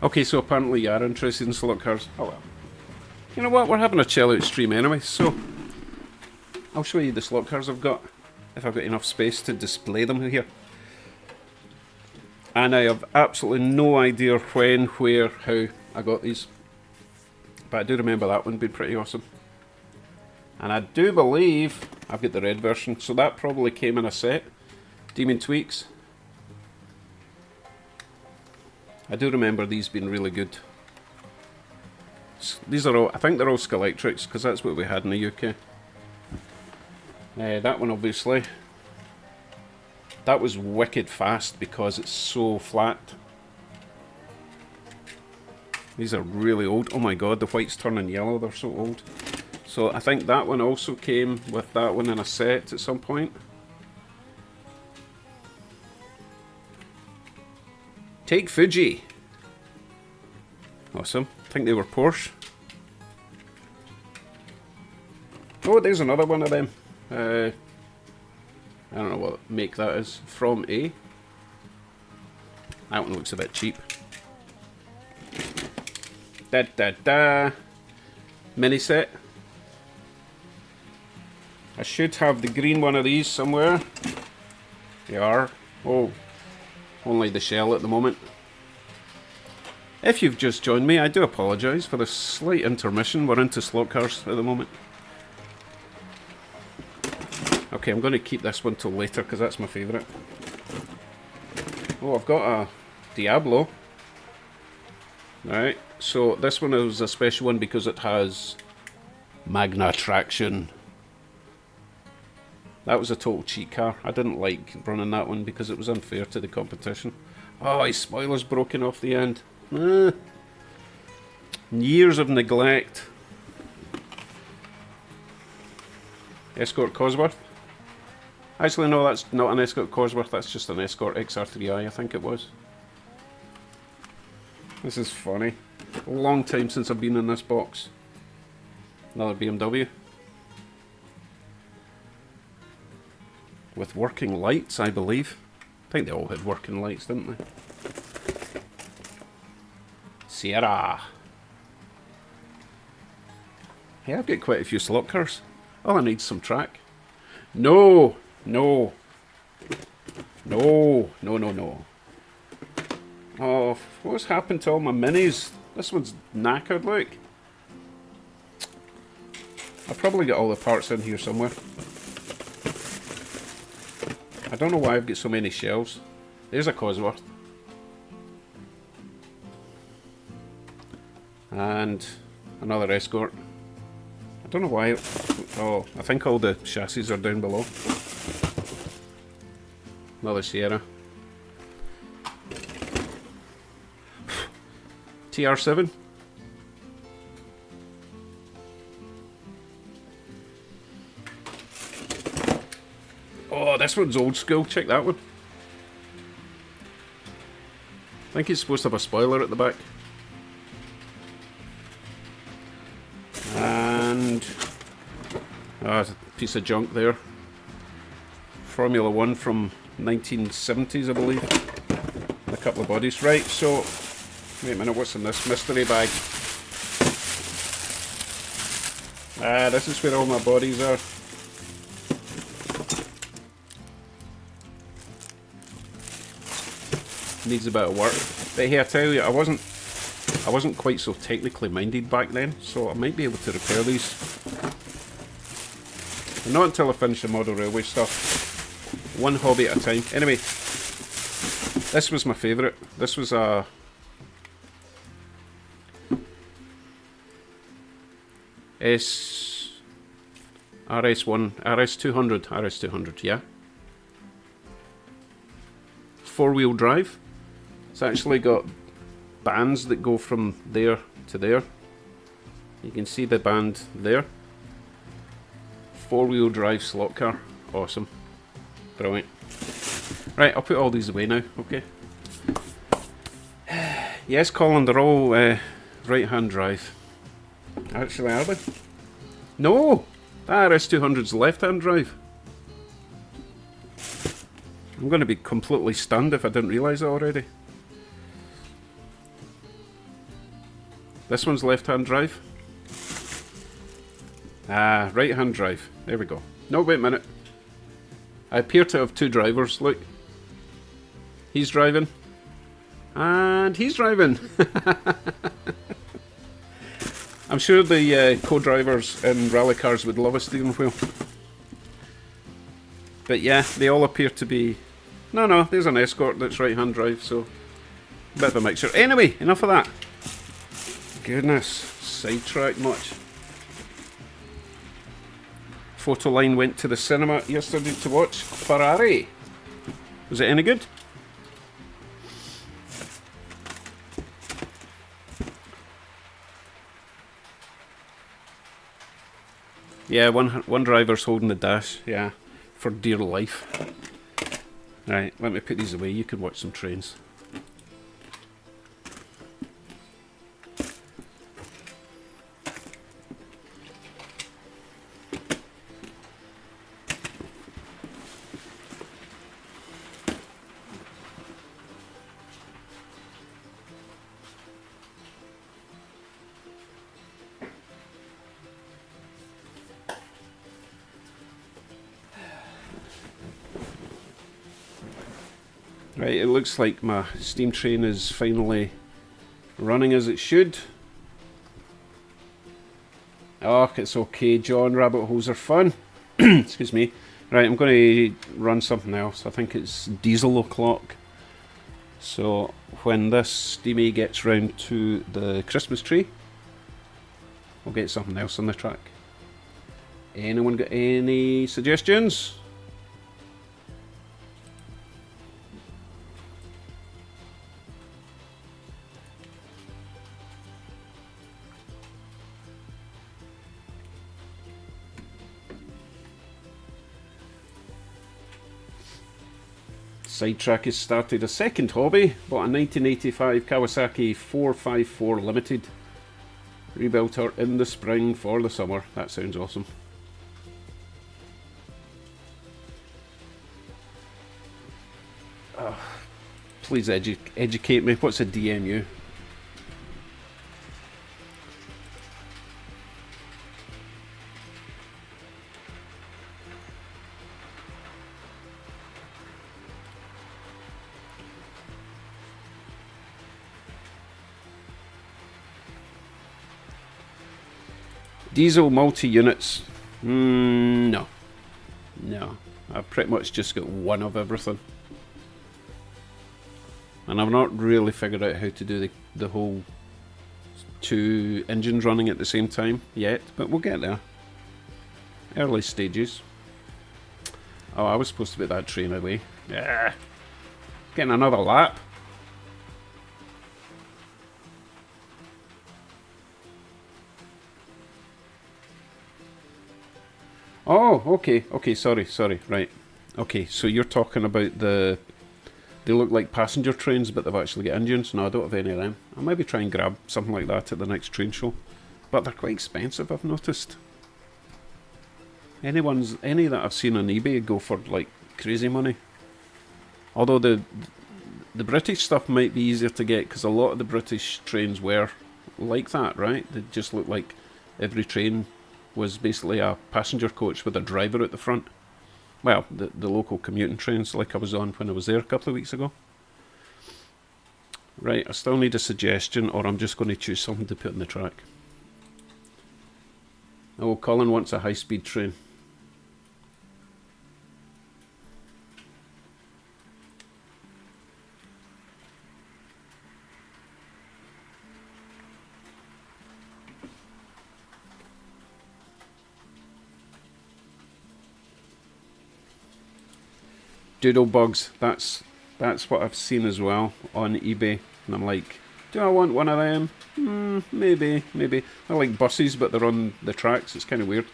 S1: Okay, so apparently you are interested in slot cars. Oh well. You know what, we're having a chill out stream anyway, so I'll show you the slot cars I've got, if I've got enough space to display them here. And I have absolutely no idea when, where, how I got these. But I do remember that one being pretty awesome. And I do believe I've got the red version, so that probably came in a set. Demon Tweaks. I do remember these being really good. These are all, I think they're all Skelectrics, because that's what we had in the UK. That one obviously, that was wicked fast because it's so flat. These are really old. Oh my god, the white's turning yellow, they're so old. So I think that one also came with that one in a set at some point. Take Fuji. Awesome. I think they were Porsche. Oh, there's another one of them. I don't know what make that is. From A. That one looks a bit cheap. Da da da. Mini set. I should have the green one of these somewhere. They are. Oh, only the shell at the moment. If you've just joined me, I do apologise for the slight intermission. We're into slot cars at the moment. Okay, I'm going to keep this one till later because that's my favourite. Oh, I've got a Diablo. Right, so this one is a special one because it has Magna traction. That was a total cheat car. I didn't like running that one because it was unfair to the competition. Oh, his spoiler's broken off the end. Years of neglect. Escort Cosworth. Actually, no, that's not an Escort Cosworth. That's just an Escort XR3i, I think it was. This is funny. A long time since I've been in this box. Another BMW. With working lights, I believe. I think they all had working lights, didn't they? Sierra. Hey, I've got quite a few slot cars. All I need is some track. No! No! No! No, no, no. Oh, what's happened to all my minis? This one's knackered, look. I've probably got all the parts in here somewhere. I don't know why I've got so many shelves. There's a Cosworth. And another Escort. I don't know why. Oh, I think all the chassis are down below. Another Sierra. TR7. Oh, this one's old school. Check that one. I think it's supposed to have a spoiler at the back. And there's a piece of junk there. Formula 1 from 1970s, I believe. And a couple of bodies. Right, so wait a minute, what's in this mystery bag? This is where all my bodies are. Needs a bit of work. But hey, I tell you, I wasn't quite so technically minded back then, so I might be able to repair these. And not until I finish the model railway stuff. One hobby at a time. Anyway, this was my favourite. This was a RS1, RS200, yeah. 4-wheel drive. It's actually got bands that go from there to there. You can see the band there. 4-wheel drive slot car. Awesome. Brilliant. Right, I'll put all these away now, okay? Yes, Colin, they're all right-hand drive. Actually, are they? No! That RS200's left-hand drive. I'm going to be completely stunned if I didn't realise it already. This one's left-hand drive. Right-hand drive. There we go. No, wait a minute. I appear to have two drivers, look. He's driving. And he's driving. I'm sure the co-drivers in rally cars would love a steering wheel. But yeah, they all appear to be... No, there's an Escort that's right-hand drive, so... a bit of a mixture. Anyway, enough of that. Goodness, sidetracked much. Photoline went to the cinema yesterday to watch Ferrari. Was it any good? Yeah, one driver's holding the dash, yeah, for dear life. Right, let me put these away, you can watch some trains. Right, it looks like my steam train is finally running as it should. Oh, it's okay, John. Rabbit holes are fun. Excuse me. Right, I'm going to run something else. I think it's diesel o'clock. So when this steamy gets round to the Christmas tree, we'll get something else on the track. Anyone got any suggestions? Sidetrack has started a second hobby. Bought a 1985 Kawasaki 454 Limited. Rebuilt her in the spring for the summer. That sounds awesome. Please educate me. What's a DMU? Diesel multi-units. No. No. I've pretty much just got one of everything. And I've not really figured out how to do the whole two engines running at the same time yet, but we'll get there. Early stages. Oh, I was supposed to put that train away. Yeah. Getting another lap. Oh, okay, sorry, right. Okay, so you're talking about they look like passenger trains, but they've actually got engines. No, I don't have any of them. I'll maybe try and grab something like that at the next train show. But they're quite expensive, I've noticed. Any that I've seen on eBay go for, like, crazy money. Although the British stuff might be easier to get, because a lot of the British trains were like that, right? They just looked like every train was basically a passenger coach with a driver at the front. Well, the local commuting trains like I was on when I was there a couple of weeks ago. Right, I still need a suggestion, or I'm just going to choose something to put on the track. Oh, Colin wants a high-speed train. Doodle bugs, that's what I've seen as well on eBay, and I'm like, do I want one of them? Maybe. I like buses, but they're on the tracks. It's kind of weird.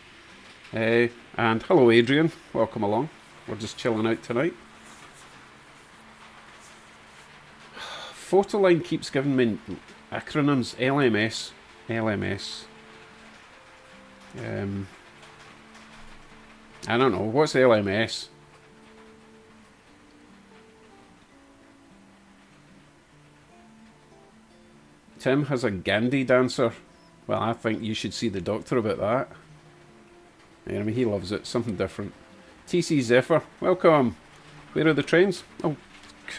S1: And hello, Adrian. Welcome along. We're just chilling out tonight. Photoline keeps giving me acronyms. LMS. I don't know. What's LMS? Tim has a Gandhi dancer. Well, I think you should see the doctor about that. Yeah, I mean, he loves it. Something different. TC Zephyr, welcome. Where are the trains? Oh,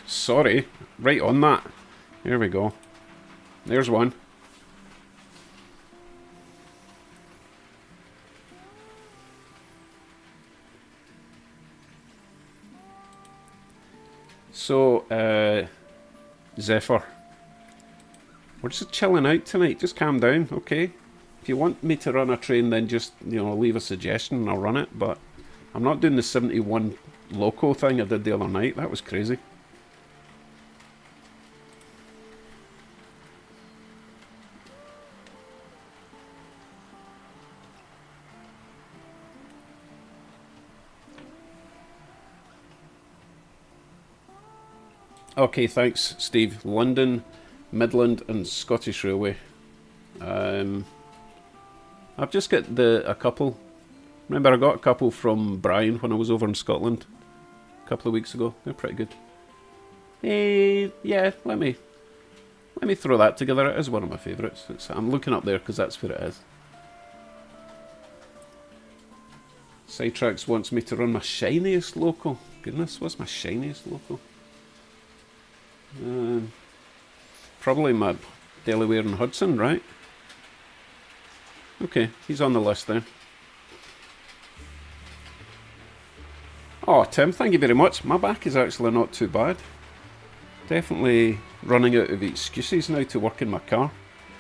S1: sorry. Right on that. Here we go. There's one. So, Zephyr. We're just chilling out tonight. Just calm down, okay? If you want me to run a train, then just, leave a suggestion and I'll run it. But I'm not doing the 71 loco thing I did the other night. That was crazy. Okay, thanks, Steve. London, Midland, and Scottish Railway. I've just got a couple. Remember, I got a couple from Brian when I was over in Scotland a couple of weeks ago. They're pretty good. Yeah, let me throw that together. It is one of my favourites. I'm looking up there because that's where it is. Sidetracks wants me to run my shiniest local. Goodness, what's my shiniest local? Probably my Delaware and Hudson, right? Okay, he's on the list then. Oh, Tim, thank you very much. My back is actually not too bad. Definitely running out of excuses now to work in my car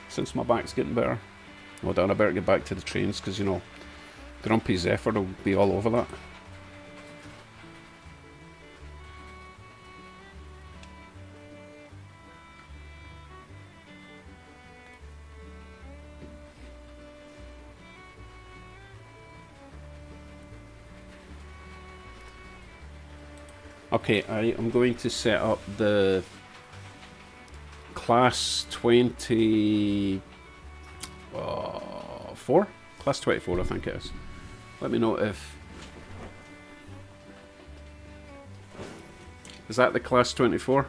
S1: since my back's getting better. Hold on, I better get back to the trains because, you know, Grumpy Zephyr will be all over that. Okay, I am going to set up the class 24? Class 24, I think it is. Let me know if... Is that the class 24?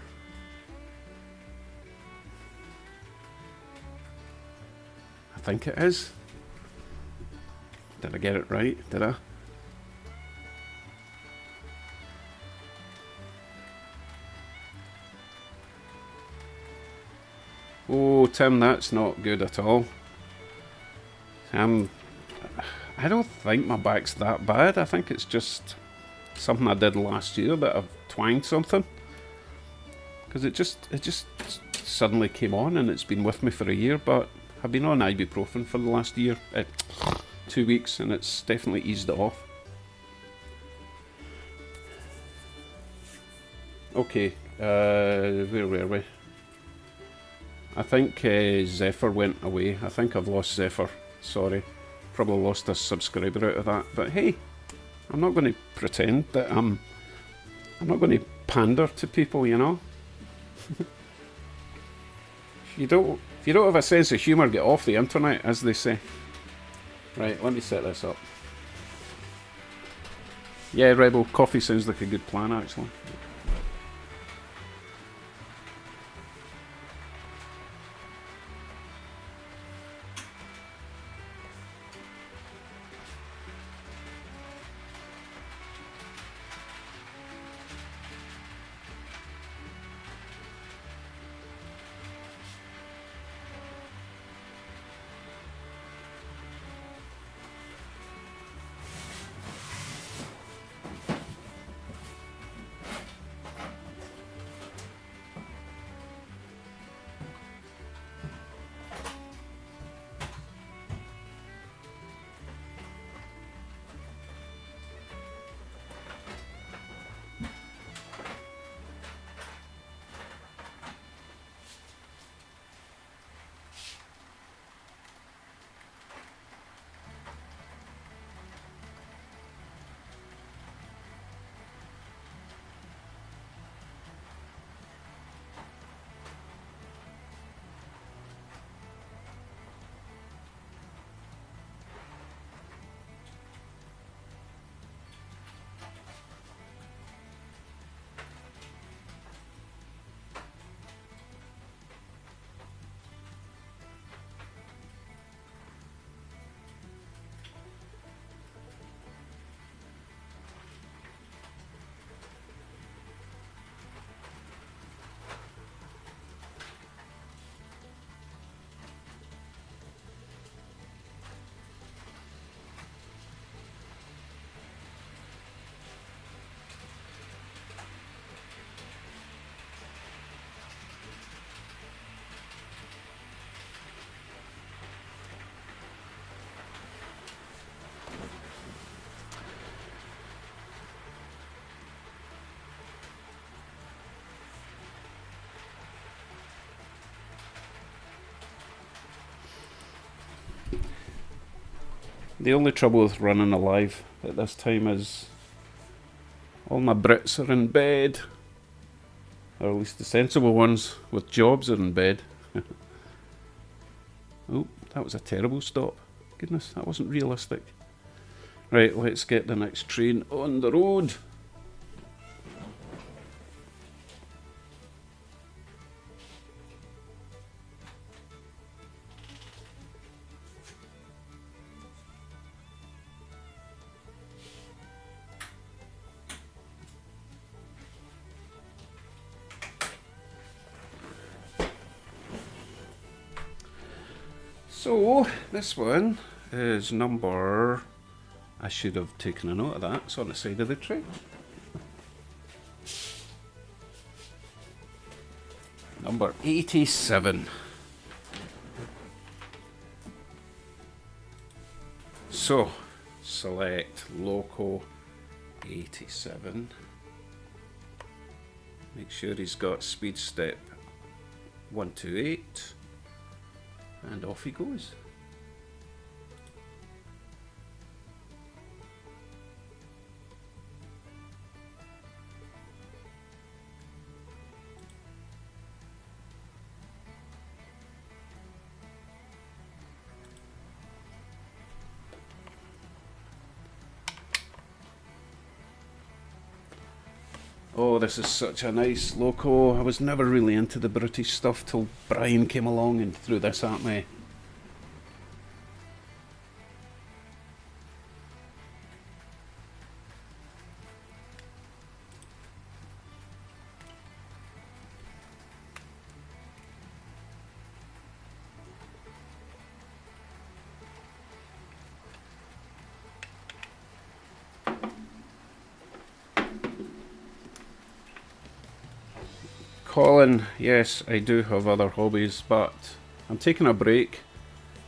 S1: I think it is. Did I get it right? Did I? Oh, Tim, that's not good at all. I don't think my back's that bad. I think it's just something I did last year that I've twanged something. Because it just suddenly came on and it's been with me for a year, but I've been on ibuprofen for the last year, 2 weeks, and it's definitely eased it off. Okay, where were we? I think Zephyr went away. I think I've lost Zephyr. Sorry. Probably lost a subscriber out of that. But hey, I'm not going to pretend that I'm not going to pander to people, you know? If you don't have a sense of humour, get off the internet, as they say. Right, let me set this up. Yeah, Rebel, coffee sounds like a good plan, actually. The only trouble with running a live at this time is all my Brits are in bed. Or at least the sensible ones with jobs are in bed. Oh, that was a terrible stop. Goodness, that wasn't realistic. Right, let's get the next train on the road. So, this one is number... I should have taken a note of that. It's on the side of the train. Number 87. So, select Loco 87. Make sure he's got speed step 128. And off he goes. Oh, this is such a nice loco. I was never really into the British stuff till Brian came along and threw this at me. Colin, yes, I do have other hobbies, but I'm taking a break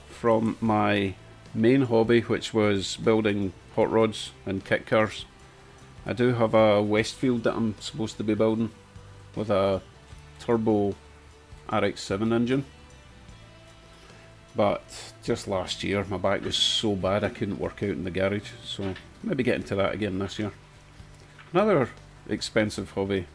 S1: from my main hobby, which was building hot rods and kit cars. I do have a Westfield that I'm supposed to be building with a turbo RX-7 engine, but just last year my back was so bad I couldn't work out in the garage, so maybe get into that again this year. Another expensive hobby.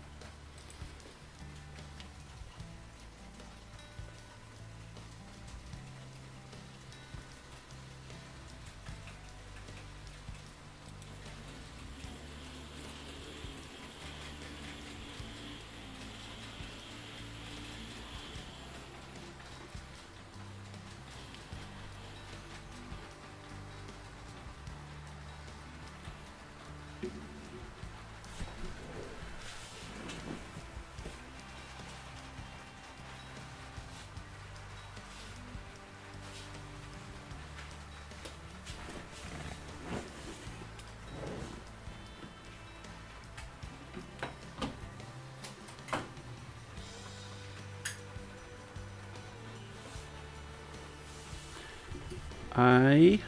S1: I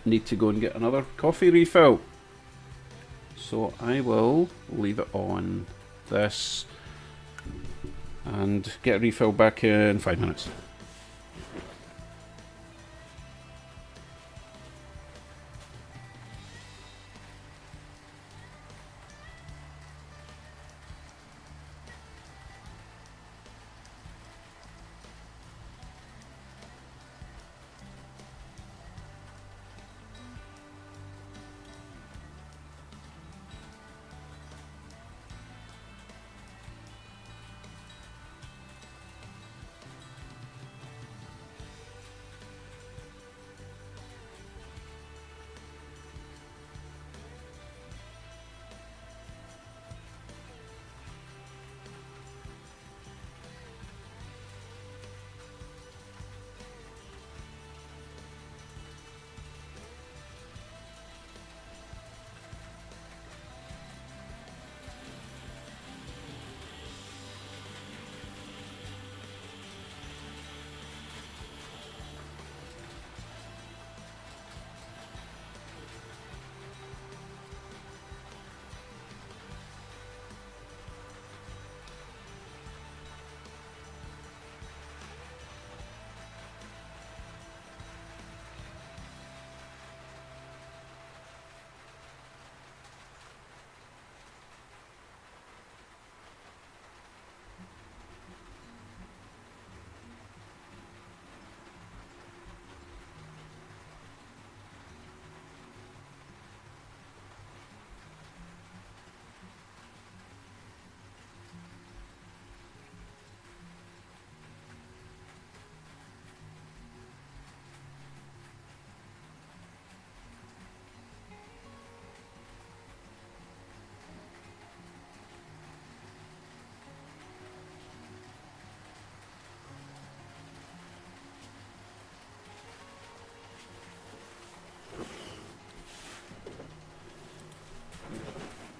S1: need to go and get another coffee refill, so I will leave it on this and get a refill back in 5 minutes.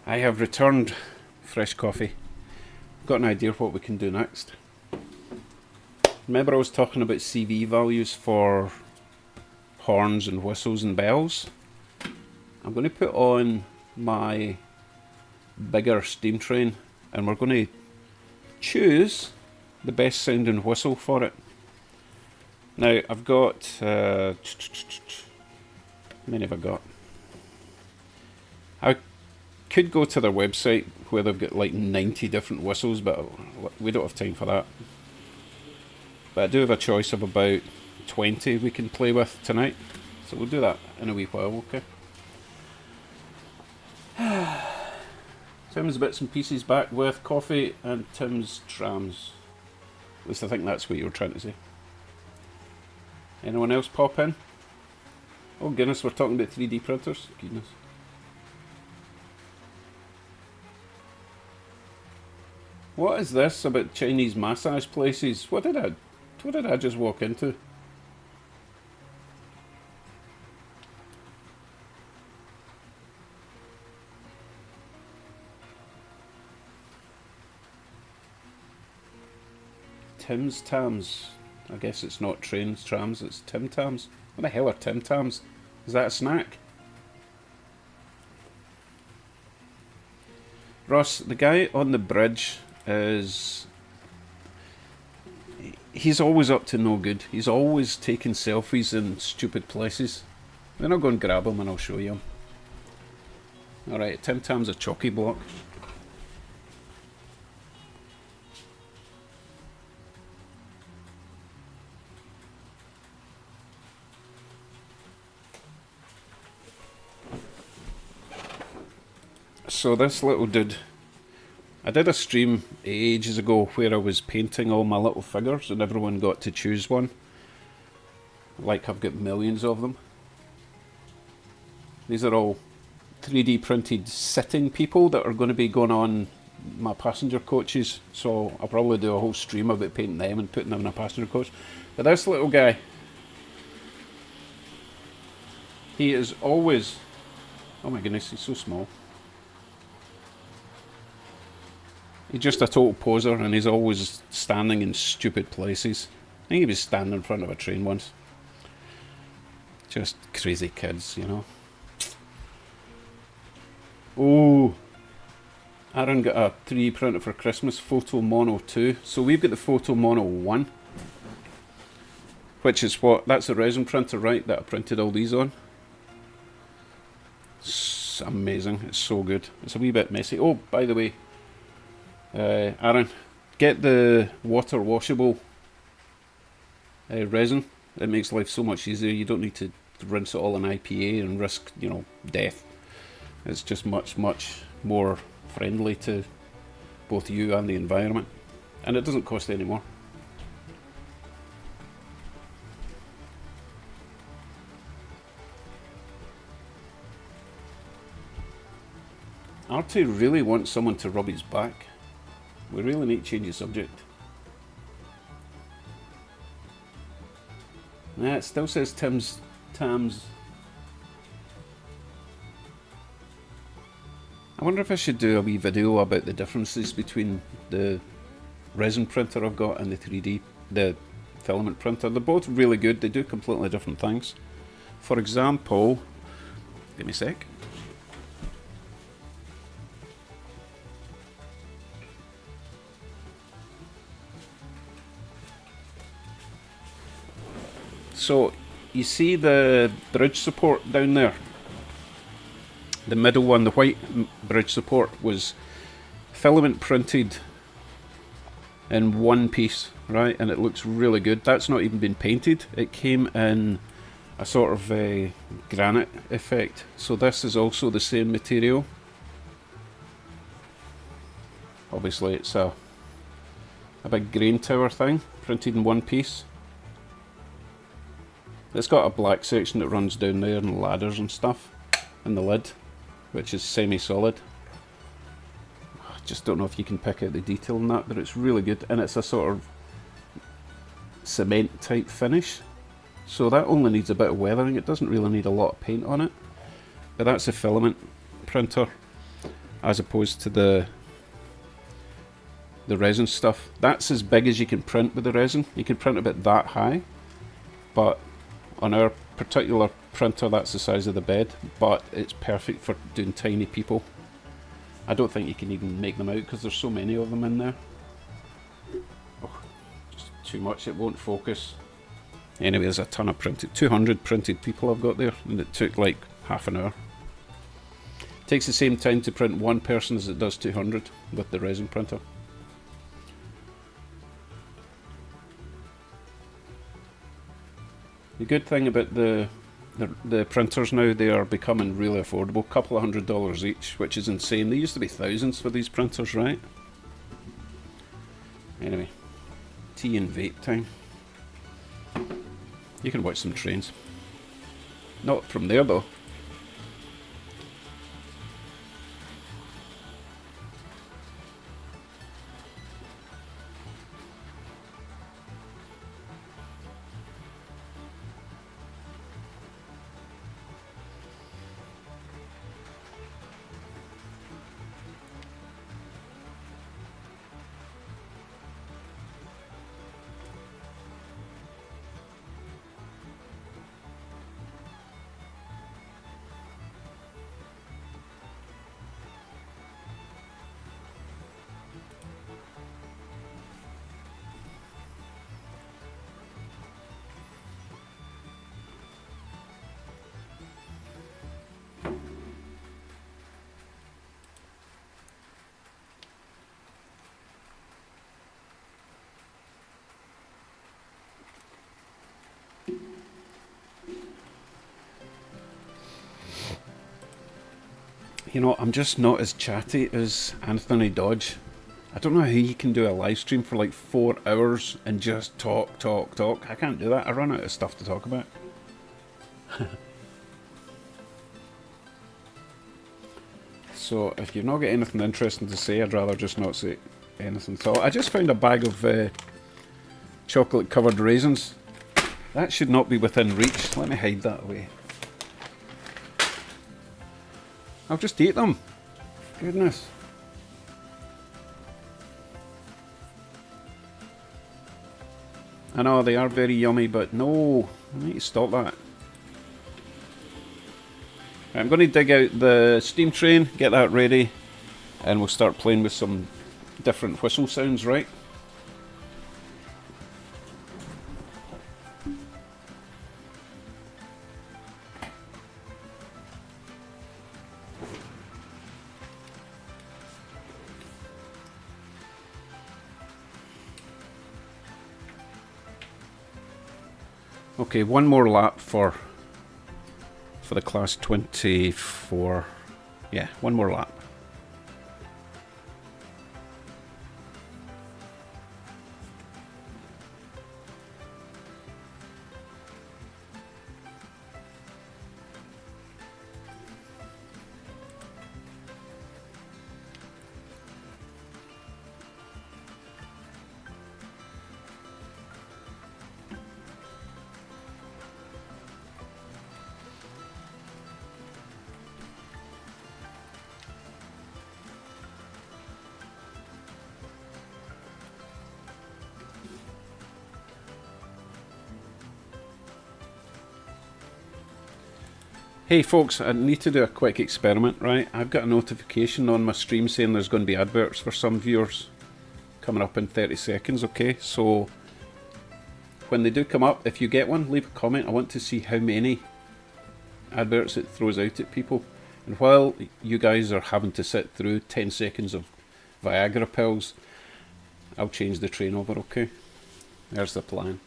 S1: I have returned fresh coffee. Got an idea of what we can do next. Remember I was talking about CV values for horns and whistles and bells? I'm going to put on my bigger steam train and we're going to choose the best sounding whistle for it. Now I've got, how many have I got? I could go to their website where they've got like 90 different whistles, but we don't have time for that. But I do have a choice of about 20 we can play with tonight, so we'll do that in a wee while, okay? Tim's bits and pieces back with coffee and Tim's trams. At least I think that's what you were trying to say. Anyone else pop in? Oh goodness, we're talking about 3D printers. Goodness. What is this about Chinese massage places? What did I just walk into? Tim's Tams. I guess it's not trains, trams, it's Tim Tams. What the hell are Tim Tams? Is that a snack? Ross, the guy on the bridge is... he's always up to no good. He's always taking selfies in stupid places. Then I'll go and grab him and I'll show you him. Alright, Tim Tam's a chalky block. So this little dude, I did a stream ages ago where I was painting all my little figures and everyone got to choose one. Like I've got millions of them. These are all 3D printed sitting people that are going to be going on my passenger coaches, so I'll probably do a whole stream about painting them and putting them in a passenger coach. But this little guy, he is always, oh my goodness, he's so small. He's just a total poser and he's always standing in stupid places. I think he was standing in front of a train once. Just crazy kids, you know. Oh, Aaron got a 3D printer for Christmas, Photo Mono 2. So we've got the Photo Mono 1. Which is what, that's a resin printer, right, that I printed all these on. It's amazing, it's so good. It's a wee bit messy. Oh, by the way, Aaron, get the water washable resin. It makes life so much easier. You don't need to rinse it all in IPA and risk, you know, death. It's just much more friendly to both you and the environment, and it doesn't cost any more. Artie really wants someone to rub his back. We really need to change the subject. Yeah, it still says Tim's Tams. I wonder if I should do a wee video about the differences between the resin printer I've got and the filament printer. They're both really good, they do completely different things. For example, give me a sec. So, you see the bridge support down there? The middle one, the white bridge support, was filament printed in one piece, right? And it looks really good. That's not even been painted. It came in a sort of a granite effect. So this is also the same material. Obviously it's a big grain tower thing, printed in one piece. It's got a black section that runs down there and ladders and stuff, and the lid, which is semi-solid. I just don't know if you can pick out the detail in that, but it's really good, and it's a sort of cement type finish, so that only needs a bit of weathering. It doesn't really need a lot of paint on it. But that's a filament printer. as opposed to the resin stuff. That's as big as you can print with the resin. You can print about that high, but on our particular printer that's the size of the bed, but it's perfect for doing tiny people. I don't think you can even make them out because there's so many of them in there. Oh, just too much, it won't focus. Anyway, there's a ton of 200 printed people I've got there, and it took like half an hour. It takes the same time to print one person as it does 200 with the resin printer. The good thing about the printers now, they are becoming really affordable. A couple of $100 each, which is insane. They used to be thousands for these printers, right? Anyway, tea and vape time. You can watch some trains. Not from there though. You know, I'm just not as chatty as Anthony Dodge. I don't know how he can do a live stream for like 4 hours and just talk. I can't do that. I run out of stuff to talk about. So if you've not got anything interesting to say, I'd rather just not say anything at all. I just found a bag of chocolate covered raisins. That should not be within reach. Let me hide that away. I'll just eat them. Goodness. I know they are very yummy, but no, I need to stop that. I'm going to dig out the steam train, get that ready, and we'll start playing with some different whistle sounds, right? Okay, one more lap for the class 24. Yeah, one more lap. Hey folks, I need to do a quick experiment, right? I've got a notification on my stream saying there's going to be adverts for some viewers coming up in 30 seconds, okay? So when they do come up, if you get one, leave a comment. I want to see how many adverts it throws out at people. And while you guys are having to sit through 10 seconds of Viagra pills, I'll change the train over, okay? There's the plan.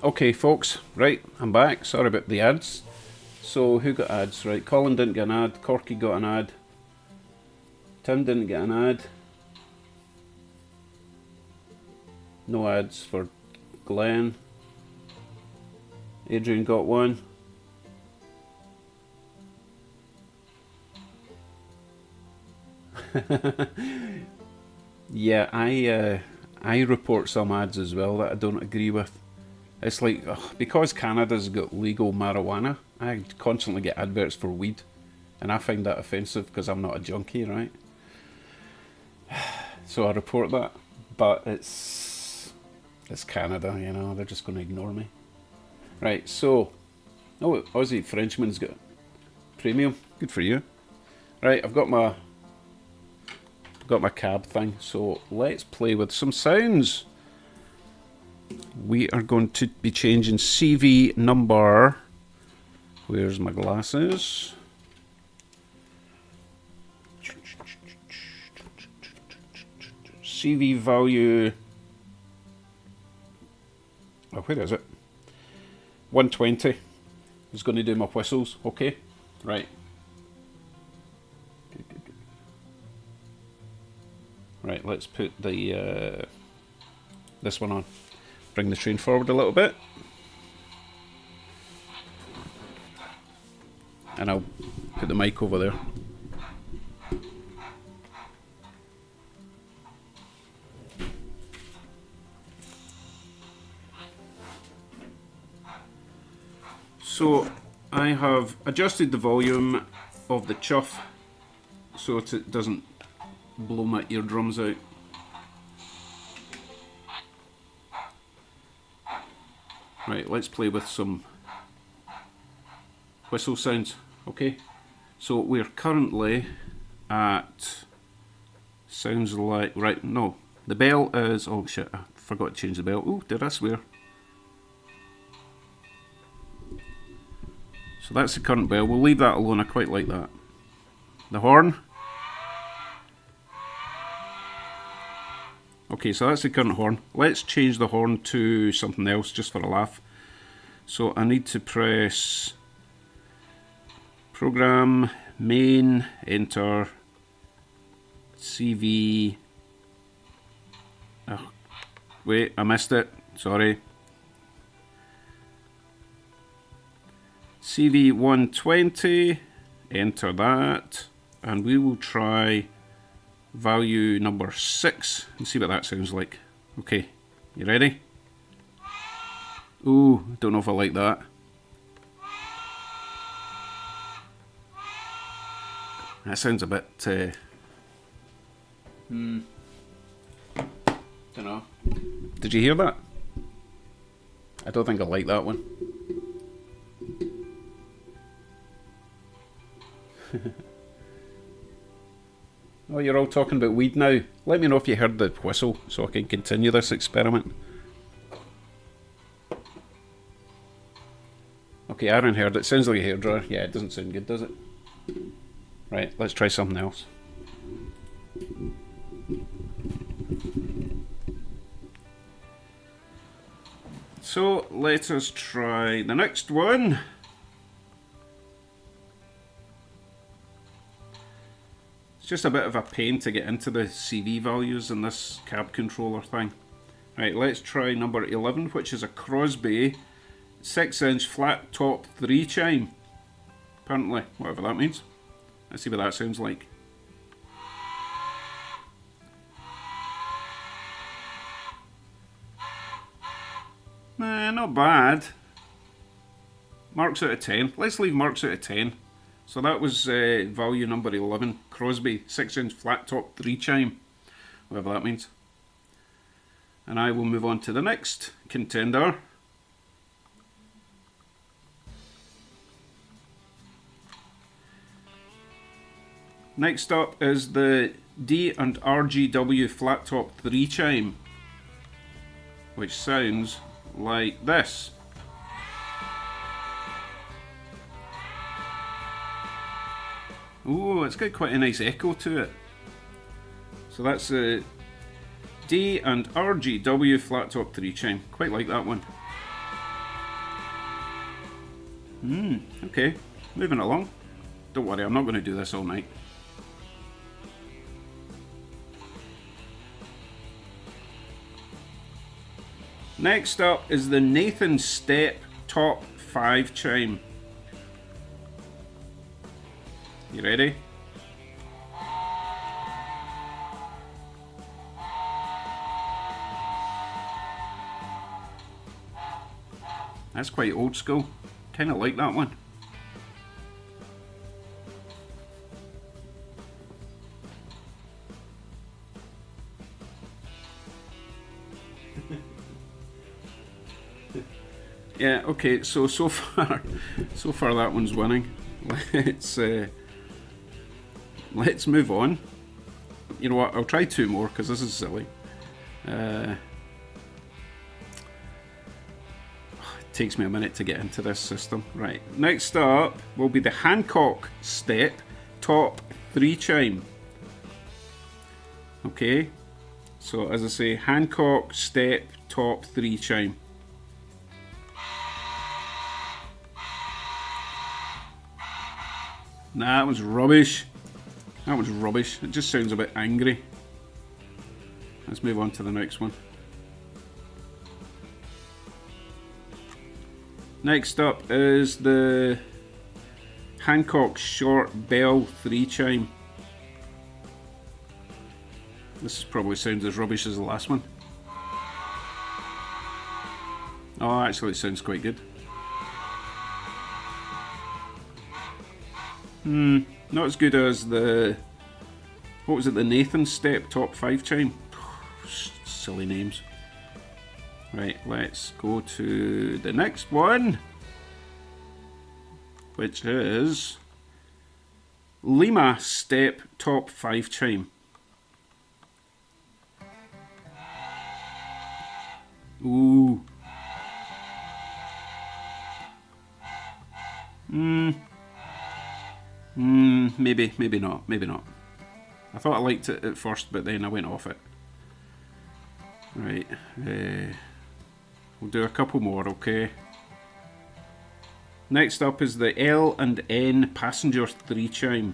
S1: Okay, folks, right, I'm back. Sorry about the ads. So, who got ads? Right, Colin didn't get an ad, Corky got an ad, Tim didn't get an ad. No ads for Glenn. Adrian got one. Yeah, I report some ads as well that I don't agree with. It's like, because Canada's got legal marijuana, I constantly get adverts for weed. And I find that offensive because I'm not a junkie, right? So I report that. But it's Canada, you know, they're just going to ignore me. Right, so, oh, Aussie Frenchman's got premium. Good for you. Right, I've got my cab thing, so let's play with some sounds. We are going to be changing CV number. Where's my glasses? CV value. Oh, where is it? 120 is going to do my whistles. Okay, right. Good. Right, let's put the this one on. Bring the train forward a little bit. And I'll put the mic over there. So I have adjusted the volume of the chuff so it doesn't blow my eardrums out. Right, let's play with some whistle sounds, okay? So we're currently at, sounds like, right, no, the bell is, oh shit, I forgot to change the bell. Oh, did I swear? So that's the current bell, we'll leave that alone, I quite like that. The horn. Okay, so that's the current horn. Let's change the horn to something else just for a laugh. So I need to press program, main, enter, CV. Oh, wait, I missed it. Sorry. CV 120, enter that, and we will try value number 6 and see what that sounds like. Okay, you ready? Ooh, don't know if I like that. That sounds a bit don't know. Did you hear that? I don't think I like that one. Oh, you're all talking about weed now. Let me know if you heard the whistle so I can continue this experiment. Okay, Aaron heard it. Sounds like a hairdryer. Yeah, it doesn't sound good, does it? Right, let's try something else. So, let us try the next one. It's just a bit of a pain to get into the CV values in this cab controller thing. Right, let's try number 11, which is a Crosby 6-inch flat top 3 chime. Apparently, whatever that means. Let's see what that sounds like. Nah, not bad. Marks out of 10. Let's leave marks out of 10. So that was value number 11, Crosby 6-inch flat top 3 chime, whatever that means. And I will move on to the next contender. Next up is the D and RGW flat top 3 chime, which sounds like this. Ooh, it's got quite a nice echo to it. So that's a D and RGW flat top 3 chime. Quite like that one. Okay, moving along. Don't worry, I'm not going to do this all night. Next up is the Nathan Step Top 5 chime. You ready? That's quite old school. Kind of like that one. Yeah, okay, so far that one's winning. Let's move on. You know what, I'll try two more because this is silly. It takes me a minute to get into this system. Right, next up will be the Hancock Step Top 3 chime. Okay, so as I say, Hancock Step Top 3 chime. Nah, that was rubbish. That was rubbish. It just sounds a bit angry. Let's move on to the next one. Next up is the Hancock Short Bell 3 chime. This probably sounds as rubbish as the last one. Oh, actually it sounds quite good. Not as good as the, what was it, the Nathan Step Top 5 chime? Silly names. Right, let's go to the next one, which is Lima Step Top 5 chime. Ooh. Maybe not, maybe not. I thought I liked it at first, but then I went off it. Right, we'll do a couple more, okay? Next up is the L and N Passenger 3 chime.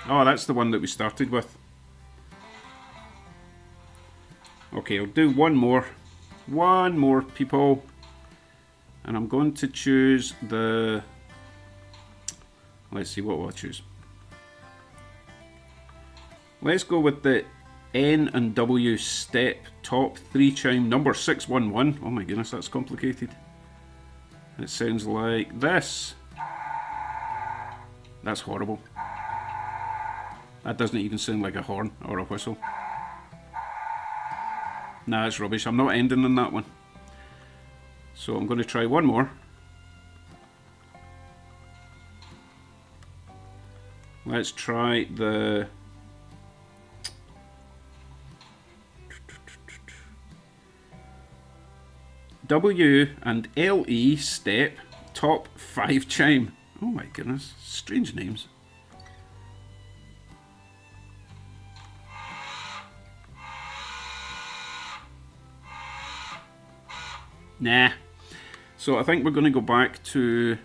S1: Oh, that's the one that we started with. Okay, I'll do one more. One more, people. And I'm going to choose the... Let's see, what will I choose? Let's go with the N and W Step Top 3 chime number 611. Oh my goodness, that's complicated. It sounds like this. That's horrible. That doesn't even sound like a horn or a whistle. Nah, it's rubbish. I'm not ending on that one. So I'm going to try one more. Let's try the W and LE Step Top 5 chime. Oh my goodness, strange names. Nah. So I think we're going to go back to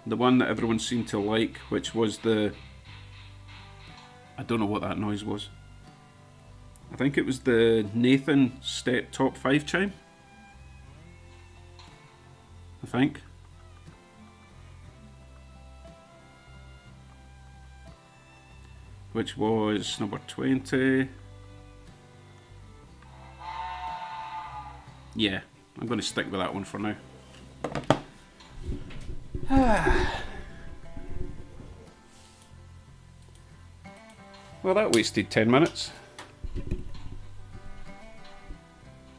S1: the one that everyone seemed to like, which was the... I don't know what that noise was. I think it was the Nathan Step Top 5 chime. I think. Which was number 20. Yeah, I'm going to stick with that one for now. Well, that wasted 10 minutes.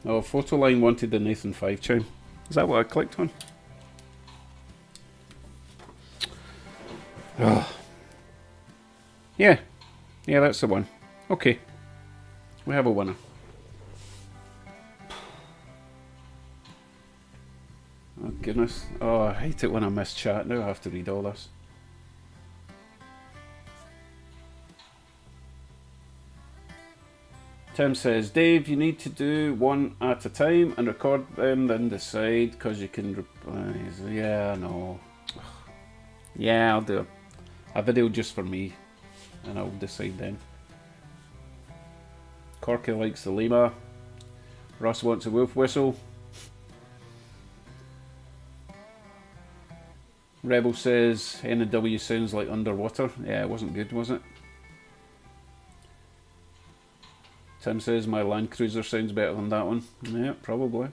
S1: Oh, Photoline wanted the Nathan 5 chime. Is that what I clicked on? Oh. Yeah, that's the one. Okay, we have a winner. Oh goodness. Oh, I hate it when I miss chat. Now I have to read all this. Tim says, Dave, you need to do one at a time and record them, then decide, because you can reply. Yeah, no. Yeah, I'll do a video just for me, and I'll decide then. Corky likes the Lima. Ross wants a wolf whistle. Rebel says N&W sounds like underwater. Yeah, it wasn't good, was it? Tim says my Land Cruiser sounds better than that one. Yeah, probably.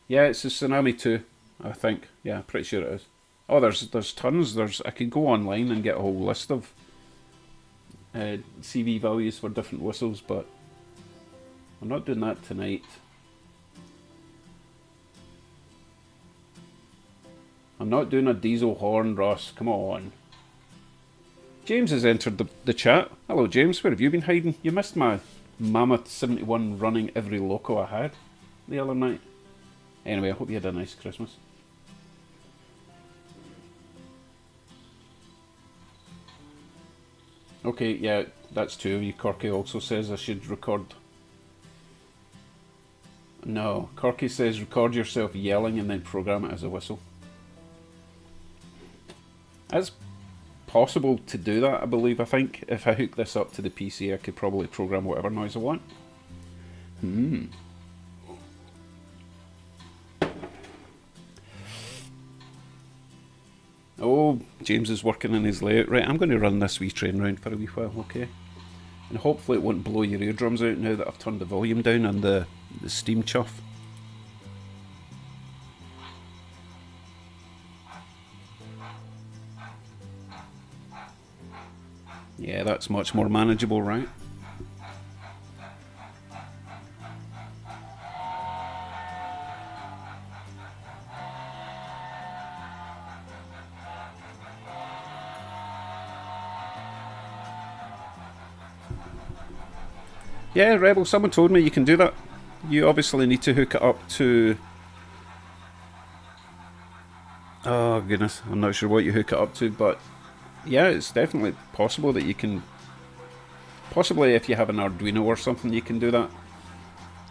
S1: Yeah, it's a Tsunami 2, I think. Yeah, pretty sure it is. Oh, there's tons. I could go online and get a whole list of CV values for different whistles, but I'm not doing that tonight. I'm not doing a diesel horn, Ross. Come on. James has entered the chat. Hello, James. Where have you been hiding? You missed my Mammoth 71 running every loco I had the other night. Anyway, I hope you had a nice Christmas. Okay, yeah, that's two of you. Corky also says I should record. No, Corky says record yourself yelling and then program it as a whistle. It's possible to do that, I believe. I think if I hook this up to the PC, I could probably program whatever noise I want. Oh, James is working on his layout. Right, I'm going to run this wee train round for a wee while, okay? And hopefully it won't blow your eardrums out now that I've turned the volume down on the steam chuff. Yeah, that's much more manageable, right? Yeah, Rebel, someone told me you can do that. You obviously need to hook it up to... Oh, goodness, I'm not sure what you hook it up to, but... Yeah, it's definitely possible that you can... Possibly if you have an Arduino or something, you can do that.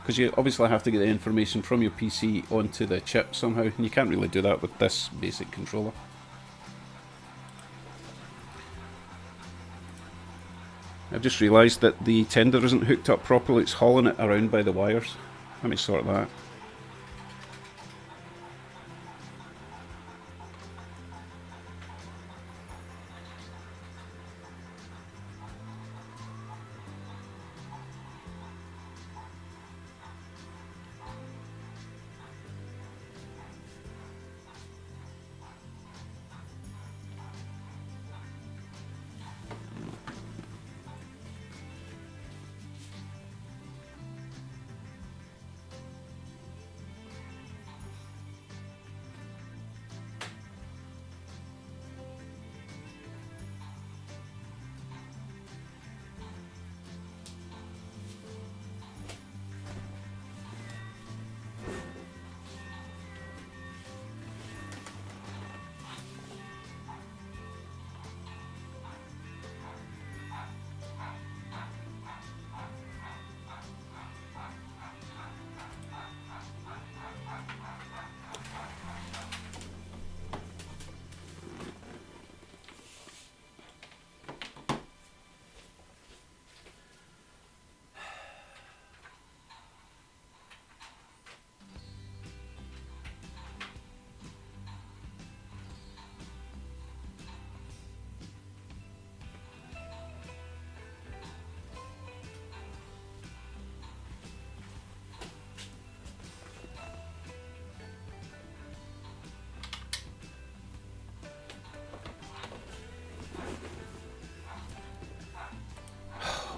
S1: Because you obviously have to get the information from your PC onto the chip somehow, and you can't really do that with this basic controller. I've just realised that the tender isn't hooked up properly, it's hauling it around by the wires. Let me sort that.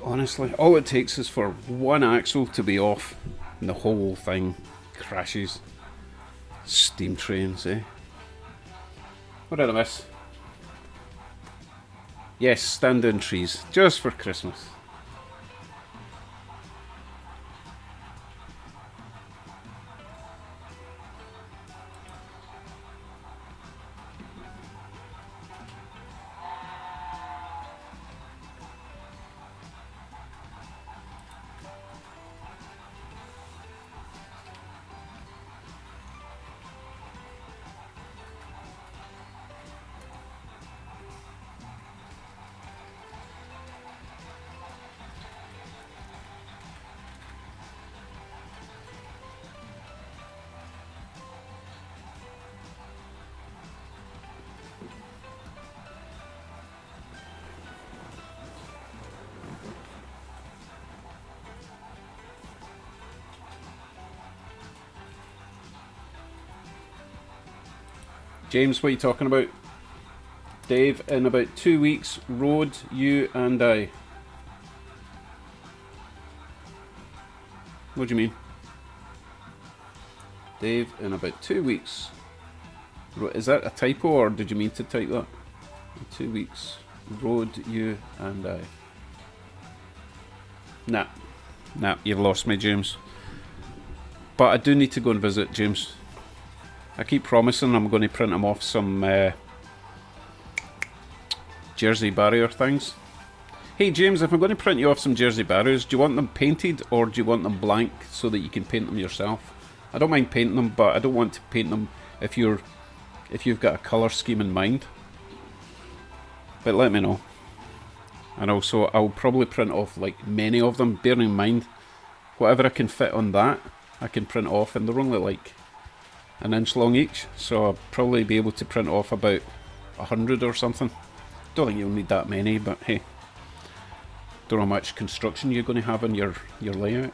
S1: Honestly, all it takes is for one axle to be off and the whole thing crashes. Steam trains, eh? What did I miss? Yes, stand down trees, just for Christmas. James, what are you talking about? Dave, in about 2 weeks, road, you and I. What do you mean? Dave, in about 2 weeks. Is that a typo or did you mean to type that? In 2 weeks, road, you and I. Nah, you've lost me, James. But I do need to go and visit, James. I keep promising I'm going to print them off some jersey barrier things. Hey James, if I'm going to print you off some jersey barriers, do you want them painted or do you want them blank so that you can paint them yourself? I don't mind painting them, but I don't want to paint them if you've got a colour scheme in mind. But let me know. And also, I'll probably print off like many of them, bearing in mind, whatever I can fit on that, I can print off, and they're only like an inch long each, so I'll probably be able to print off about 100 or something. Don't think you'll need that many, but hey, don't know how much construction you're going to have in your layout.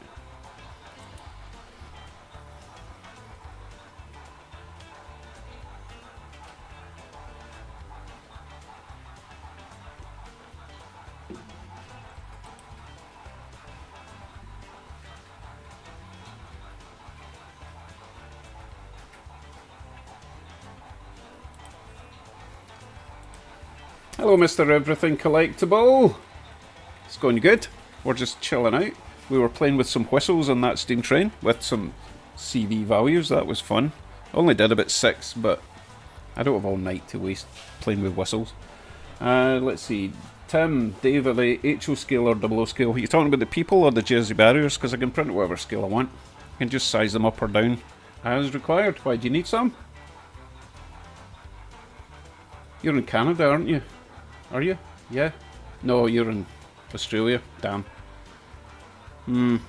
S1: Hello, Mr. Everything Collectible. It's going good. We're just chilling out. We were playing with some whistles on that steam train with some CV values. That was fun. Only did about 6, but I don't have all night to waste playing with whistles. Let's see. Tim, Dave, are they HO scale or 00 scale? Are you talking about the people or the jersey barriers? Because I can print whatever scale I want. I can just size them up or down as required. Why, do you need some? You're in Canada, aren't you? Are you? Yeah? No, you're in Australia. Damn. I've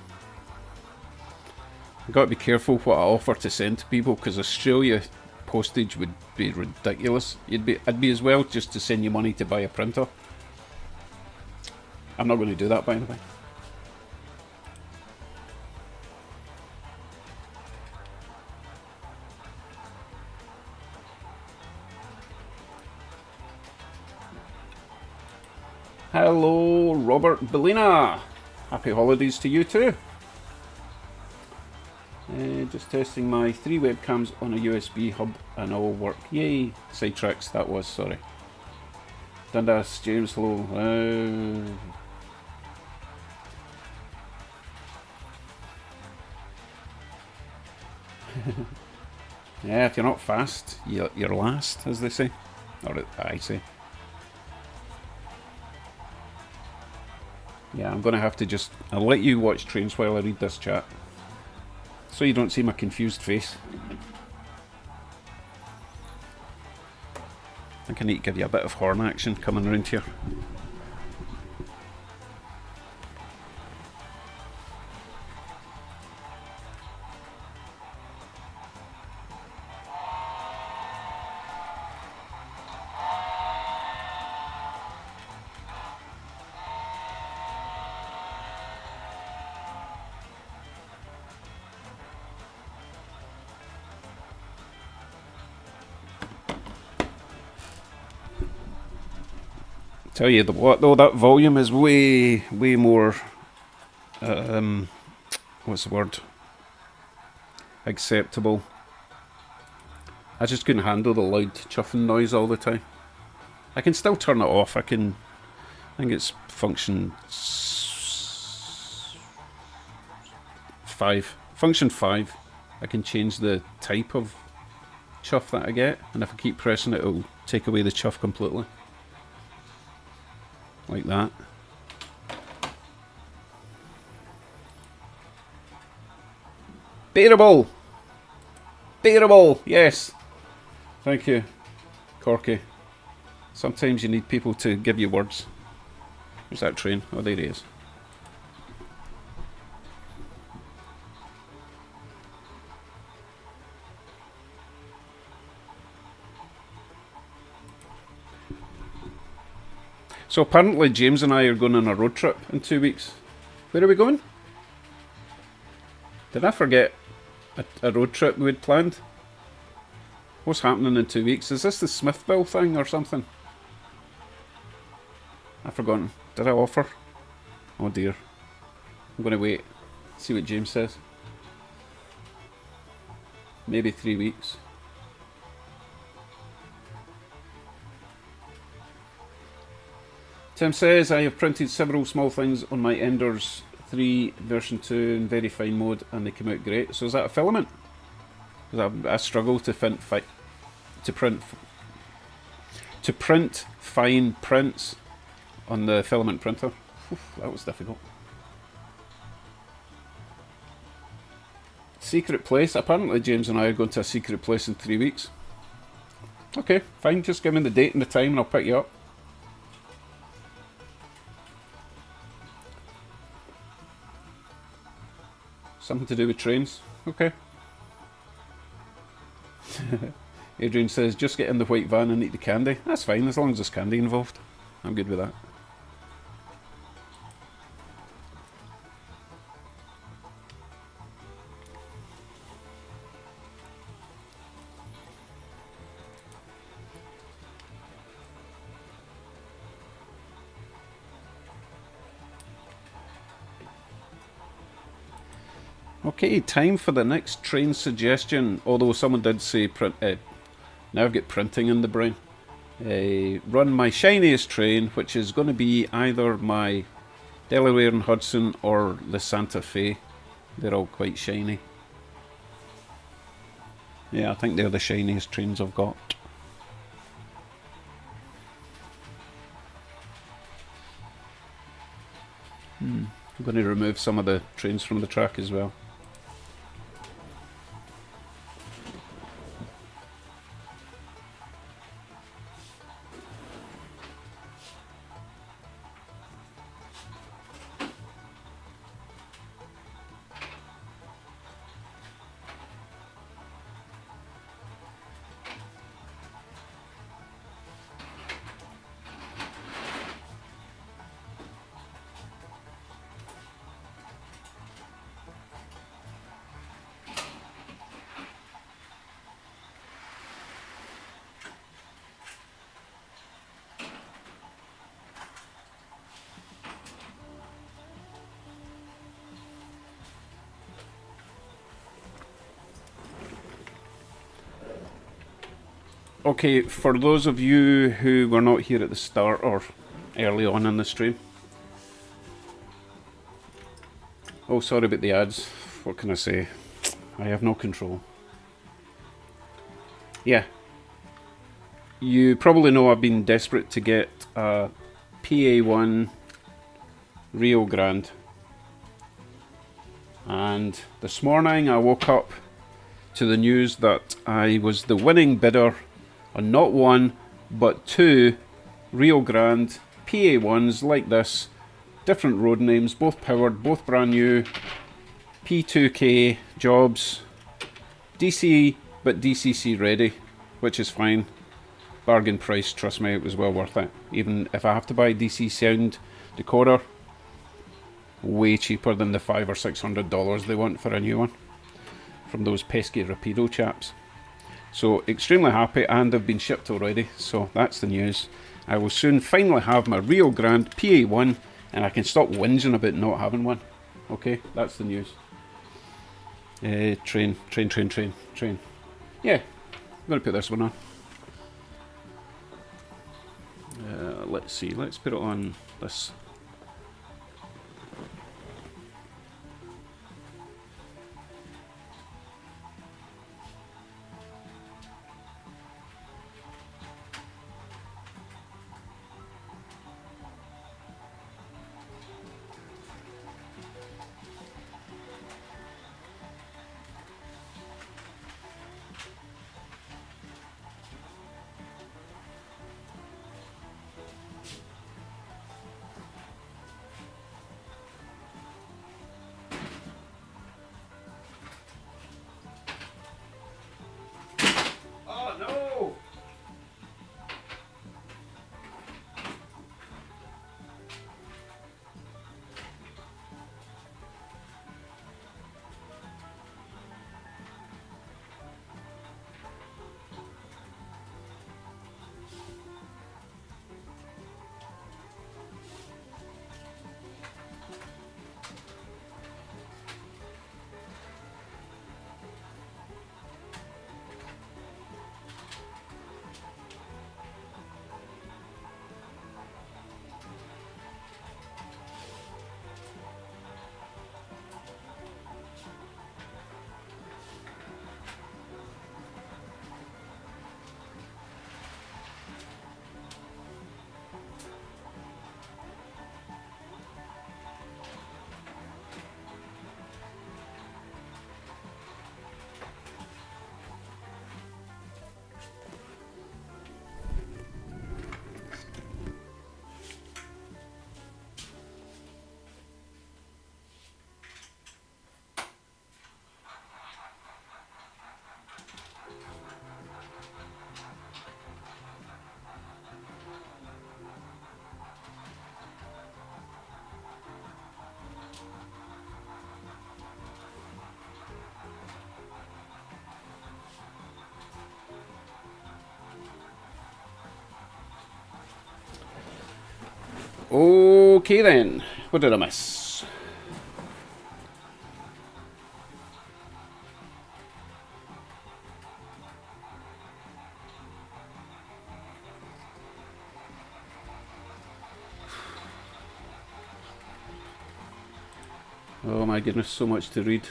S1: got to be careful what I offer to send to people, because Australia postage would be ridiculous. I'd be as well just to send you money to buy a printer. I'm not going to do that, by the way. Hello, Robert Bellina. Happy holidays to you too. Just testing my 3 webcams on a USB hub and all work. Yay! Sidetracks, that was, sorry. Dundas, James, hello. Yeah, if you're not fast, you're last, as they say. Or I say. Yeah, I'm going to have to I'll let you watch trains while I read this chat, so you don't see my confused face. I think I need to give you a bit of horn action coming around here. Tell you what though, that volume is way more what's the word, acceptable. I just couldn't handle the loud chuffing noise all the time. I can still turn it off. I think it's function 5. Function 5. I can change the type of chuff that I get, and if I keep pressing it, it'll take away the chuff completely. Like that. Bearable! Bearable! Yes! Thank you, Corky. Sometimes you need people to give you words. Where's that train? Oh, there he is. So apparently James and I are going on a road trip in 2 weeks. Where are we going? Did I forget a road trip we had planned? What's happening in 2 weeks? Is this the Smithville thing or something? I've forgotten. Did I offer? Oh dear. I'm going to wait. See what James says. Maybe 3 weeks. Tim says, I have printed several small things on my Enders 3 version 2 in very fine mode and they come out great. So is that a filament? I struggle to print fine prints on the filament printer. Oof, that was difficult. Secret place. Apparently James and I are going to a secret place in 3 weeks. Okay, fine. Just give me the date and the time and I'll pick you up. Something to do with trains. Okay. Adrian says, just get in the white van and eat the candy. That's fine, as long as there's candy involved. I'm good with that. Okay, time for the next train suggestion. Although someone did say print. Now I've got printing in the brain. Run my shiniest train, which is going to be either my Delaware and Hudson or the Santa Fe. They're all quite shiny. Yeah, I think they're the shiniest trains I've got. I'm going to remove some of the trains from the track as well. Okay, for those of you who were not here at the start or early on in the stream. Oh, sorry about the ads. What can I say? I have no control. Yeah. You probably know I've been desperate to get a PA1 Rio Grande. And this morning I woke up to the news that I was the winning bidder on not one, but two Rio Grande PA1s like this. Different road names, both powered, both brand new. P2K jobs. DC, but DCC ready, which is fine. Bargain price, trust me, it was well worth it. Even if I have to buy DC sound decoder, way cheaper than the $500 or $600 they want for a new one from those pesky Rapido chaps. So extremely happy, and they've been shipped already, so that's the news. I will soon finally have my Rio Grande PA1 and I can stop whinging about not having one. Okay, that's the news. Train. Yeah, I'm going to put this one on. Let's see, let's put it on this. Okay then, what did I miss? Oh my goodness, so much to read.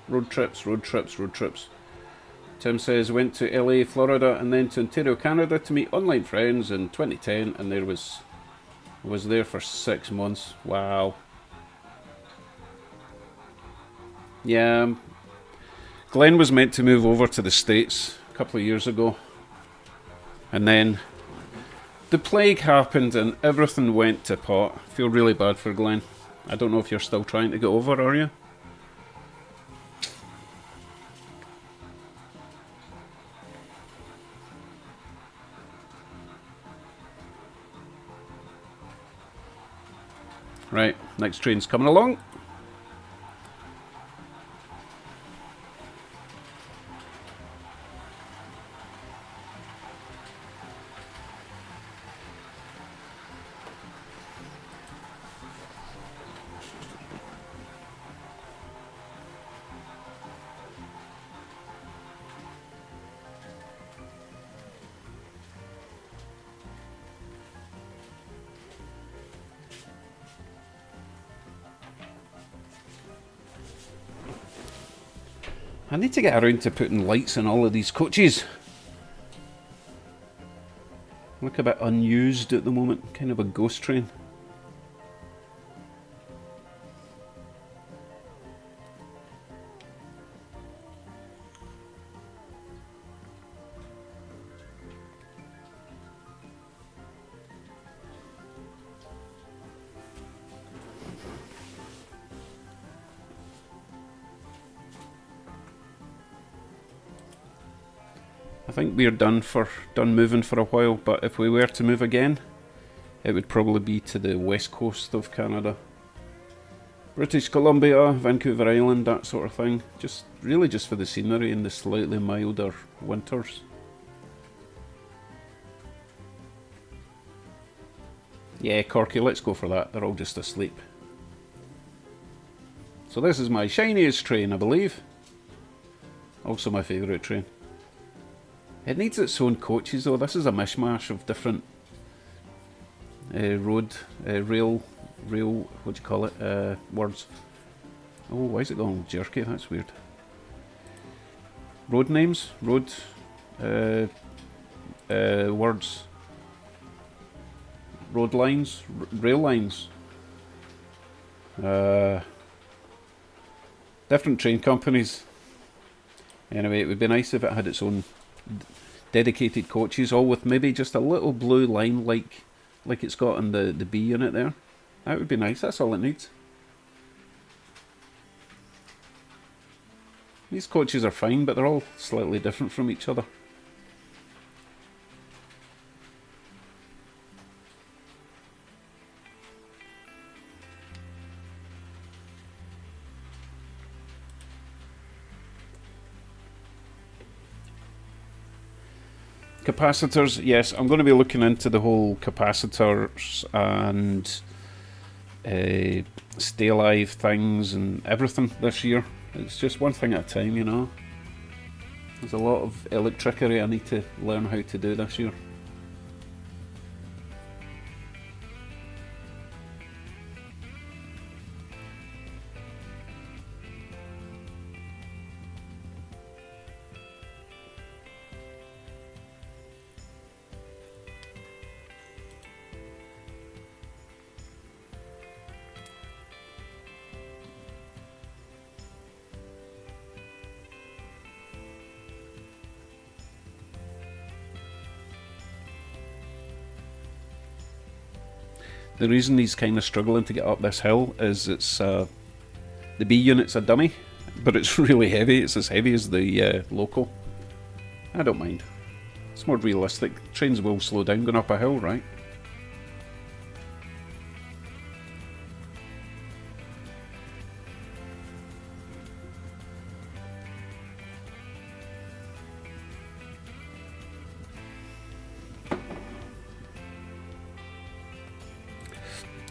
S1: Road trips, road trips, road trips. Tim says, went to LA, Florida, and then to Ontario, Canada to meet online friends in 2010, and was there for 6 months. Wow. Yeah, Glenn was meant to move over to the States a couple of years ago, and then the plague happened and everything went to pot. I feel really bad for Glenn. I don't know if you're still trying to get over, are you? Right, next train's coming along. I need to get around to putting lights in all of these coaches. Look a bit unused at the moment, kind of a ghost train. I think we're done moving for a while, but if we were to move again, it would probably be to the west coast of Canada. British Columbia, Vancouver Island, that sort of thing. Just really just for the scenery and the slightly milder winters. Yeah, Corky, let's go for that. They're all just asleep. So this is my shiniest train, I believe. Also my favourite train. It needs its own coaches though. This is a mishmash of different rail, what do you call it, words. Oh, why is it going jerky? That's weird. Road names, road words. Road lines, rail lines. Different train companies. Anyway, it would be nice if it had its own dedicated coaches, all with maybe just a little blue line like it's got in the B unit there. That would be nice, that's all it needs. These coaches are fine, but they're all slightly different from each other. Capacitors, yes, I'm going to be looking into the whole capacitors and stay alive things and everything this year. It's just one thing at a time, you know. There's a lot of electricity I need to learn how to do this year. The reason he's kind of struggling to get up this hill is it's the B unit's a dummy, but it's really heavy. It's as heavy as the local. I don't mind. It's more realistic. Trains will slow down going up a hill, right?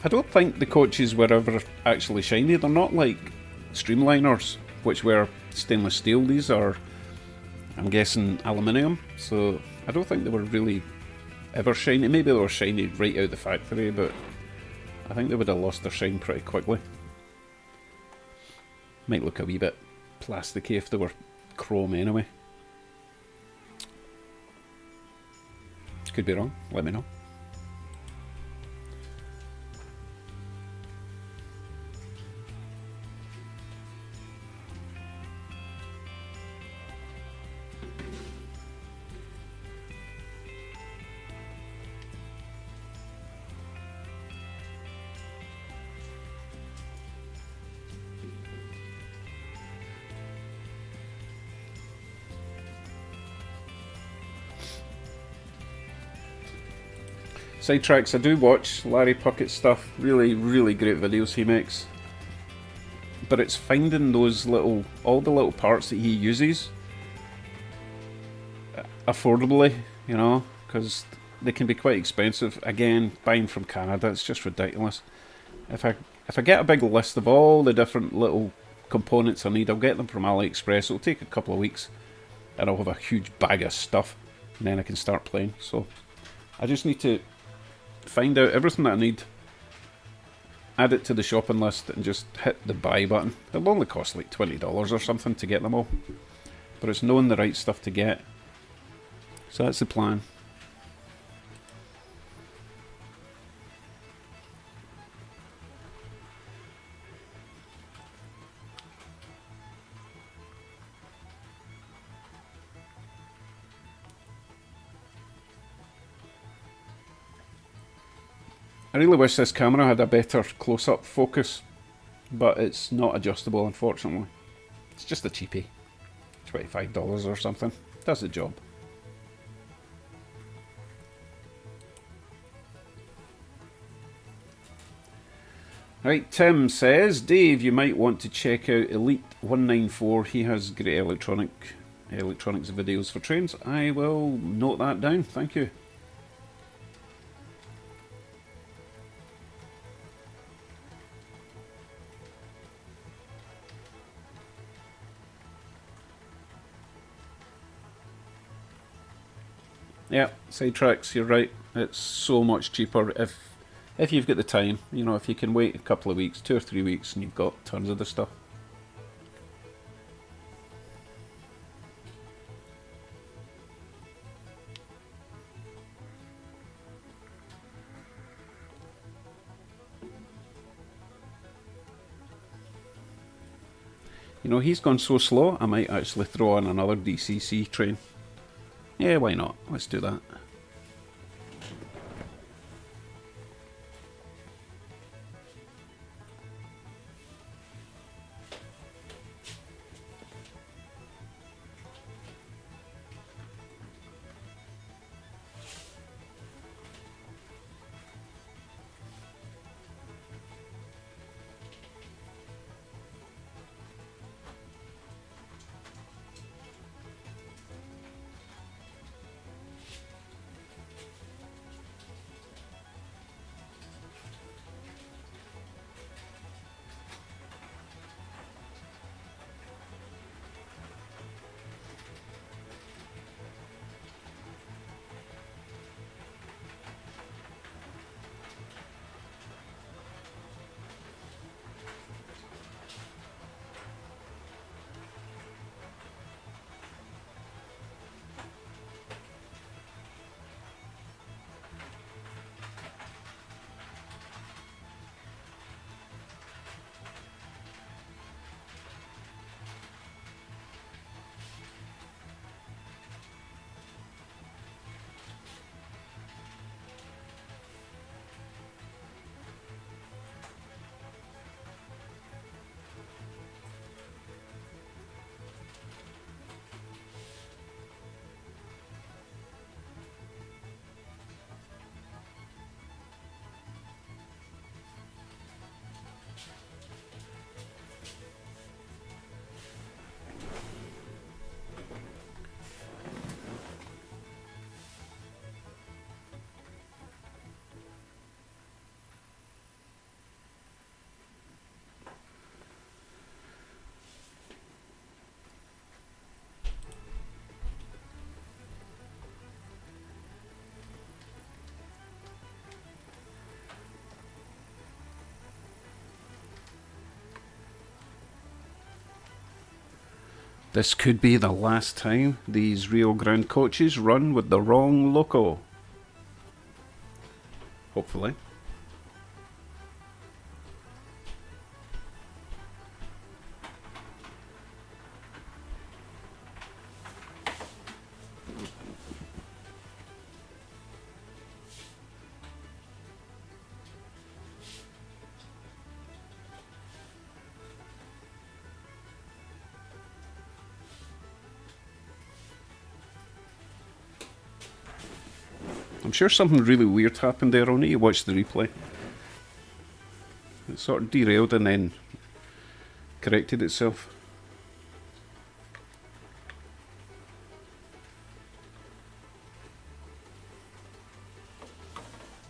S1: I don't think the coaches were ever actually shiny. They're not like streamliners, which were stainless steel. These are, I'm guessing, aluminium. So I don't think they were really ever shiny. Maybe they were shiny right out the factory, but I think they would have lost their shine pretty quickly. Might look a wee bit plasticky if they were chrome anyway. Could be wrong, let me know. Sidetracks, I do watch Larry Puckett's stuff. Really, really great videos he makes. But it's finding those little, all the little parts that he uses affordably, you know, because they can be quite expensive. Again, buying from Canada, it's just ridiculous. If I get a big list of all the different little components I need, I'll get them from AliExpress. It'll take a couple of weeks, and I'll have a huge bag of stuff, and then I can start playing. So I just need to find out everything that I need, add it to the shopping list, and just hit the buy button. It'll only cost like $20 or something to get them all, but it's knowing the right stuff to get. So that's the plan. I really wish this camera had a better close-up focus, but it's not adjustable, unfortunately. It's just a cheapie. $25 or something. Does the job. Right, Tim says, Dave, you might want to check out Elite 194. He has great electronics videos for trains. I will note that down. Thank you. Yeah, Sidetracks, you're right. It's so much cheaper if you've got the time. You know, if you can wait a couple of weeks, 2 or 3 weeks, and you've got tons of the stuff. You know, he's gone so slow, I might actually throw on another DCC train. Yeah, why not? Let's do that. This could be the last time these Rio Grande coaches run with the wrong loco. Hopefully. I'm sure something really weird happened there. I'll need to watch the replay. It sort of derailed and then corrected itself.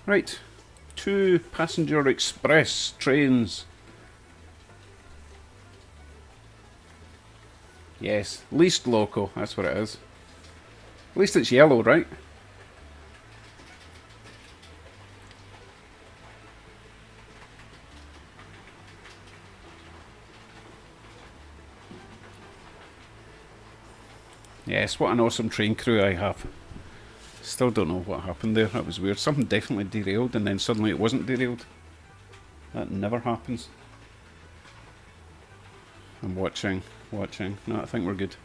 S1: Right, 2 passenger express trains. Yes, least loco, that's what it is. At least it's yellow, right? Yes, what an awesome train crew I have. Still don't know what happened there, that was weird. Something definitely derailed and then suddenly it wasn't derailed. That never happens. I'm watching. No, I think we're good.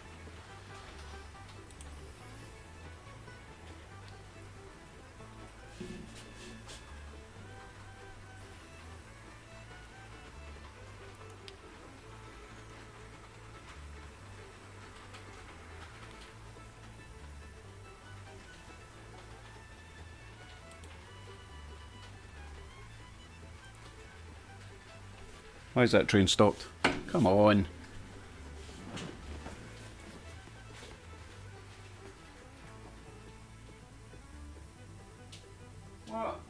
S1: Why is that train stopped? Come on. What?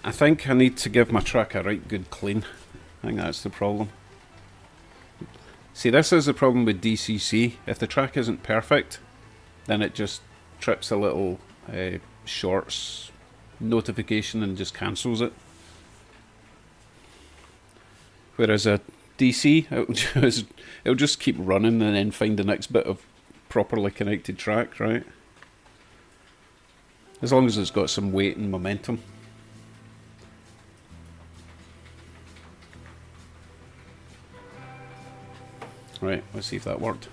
S1: I think I need to give my track a right good clean. I think that's the problem. See, this is the problem with DCC. If the track isn't perfect, then it just trips a little shorts notification and just cancels it. Whereas a DC, it'll just keep running and then find the next bit of properly connected track, right? As long as it's got some weight and momentum. Right, let's see if that worked.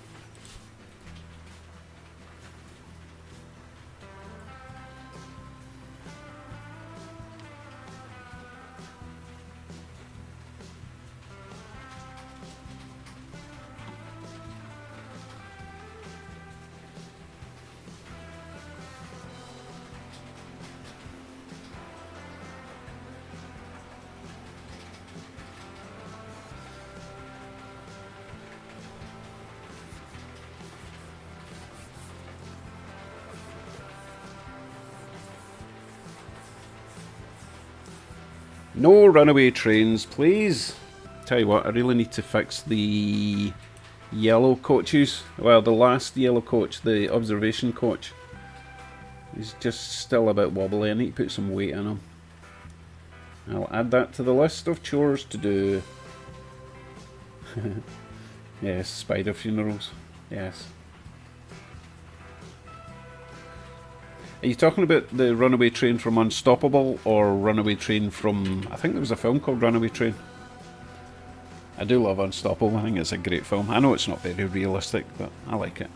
S1: No runaway trains, please. Tell you what, I really need to fix the yellow coaches. Well, the last yellow coach, the observation coach, is just still a bit wobbly. I need to put some weight in him. I'll add that to the list of chores to do. Yes, spider funerals. Yes. Are you talking about the runaway train from Unstoppable or runaway train from... I think there was a film called Runaway Train. I do love Unstoppable. I think it's a great film. I know it's not very realistic, but I like it.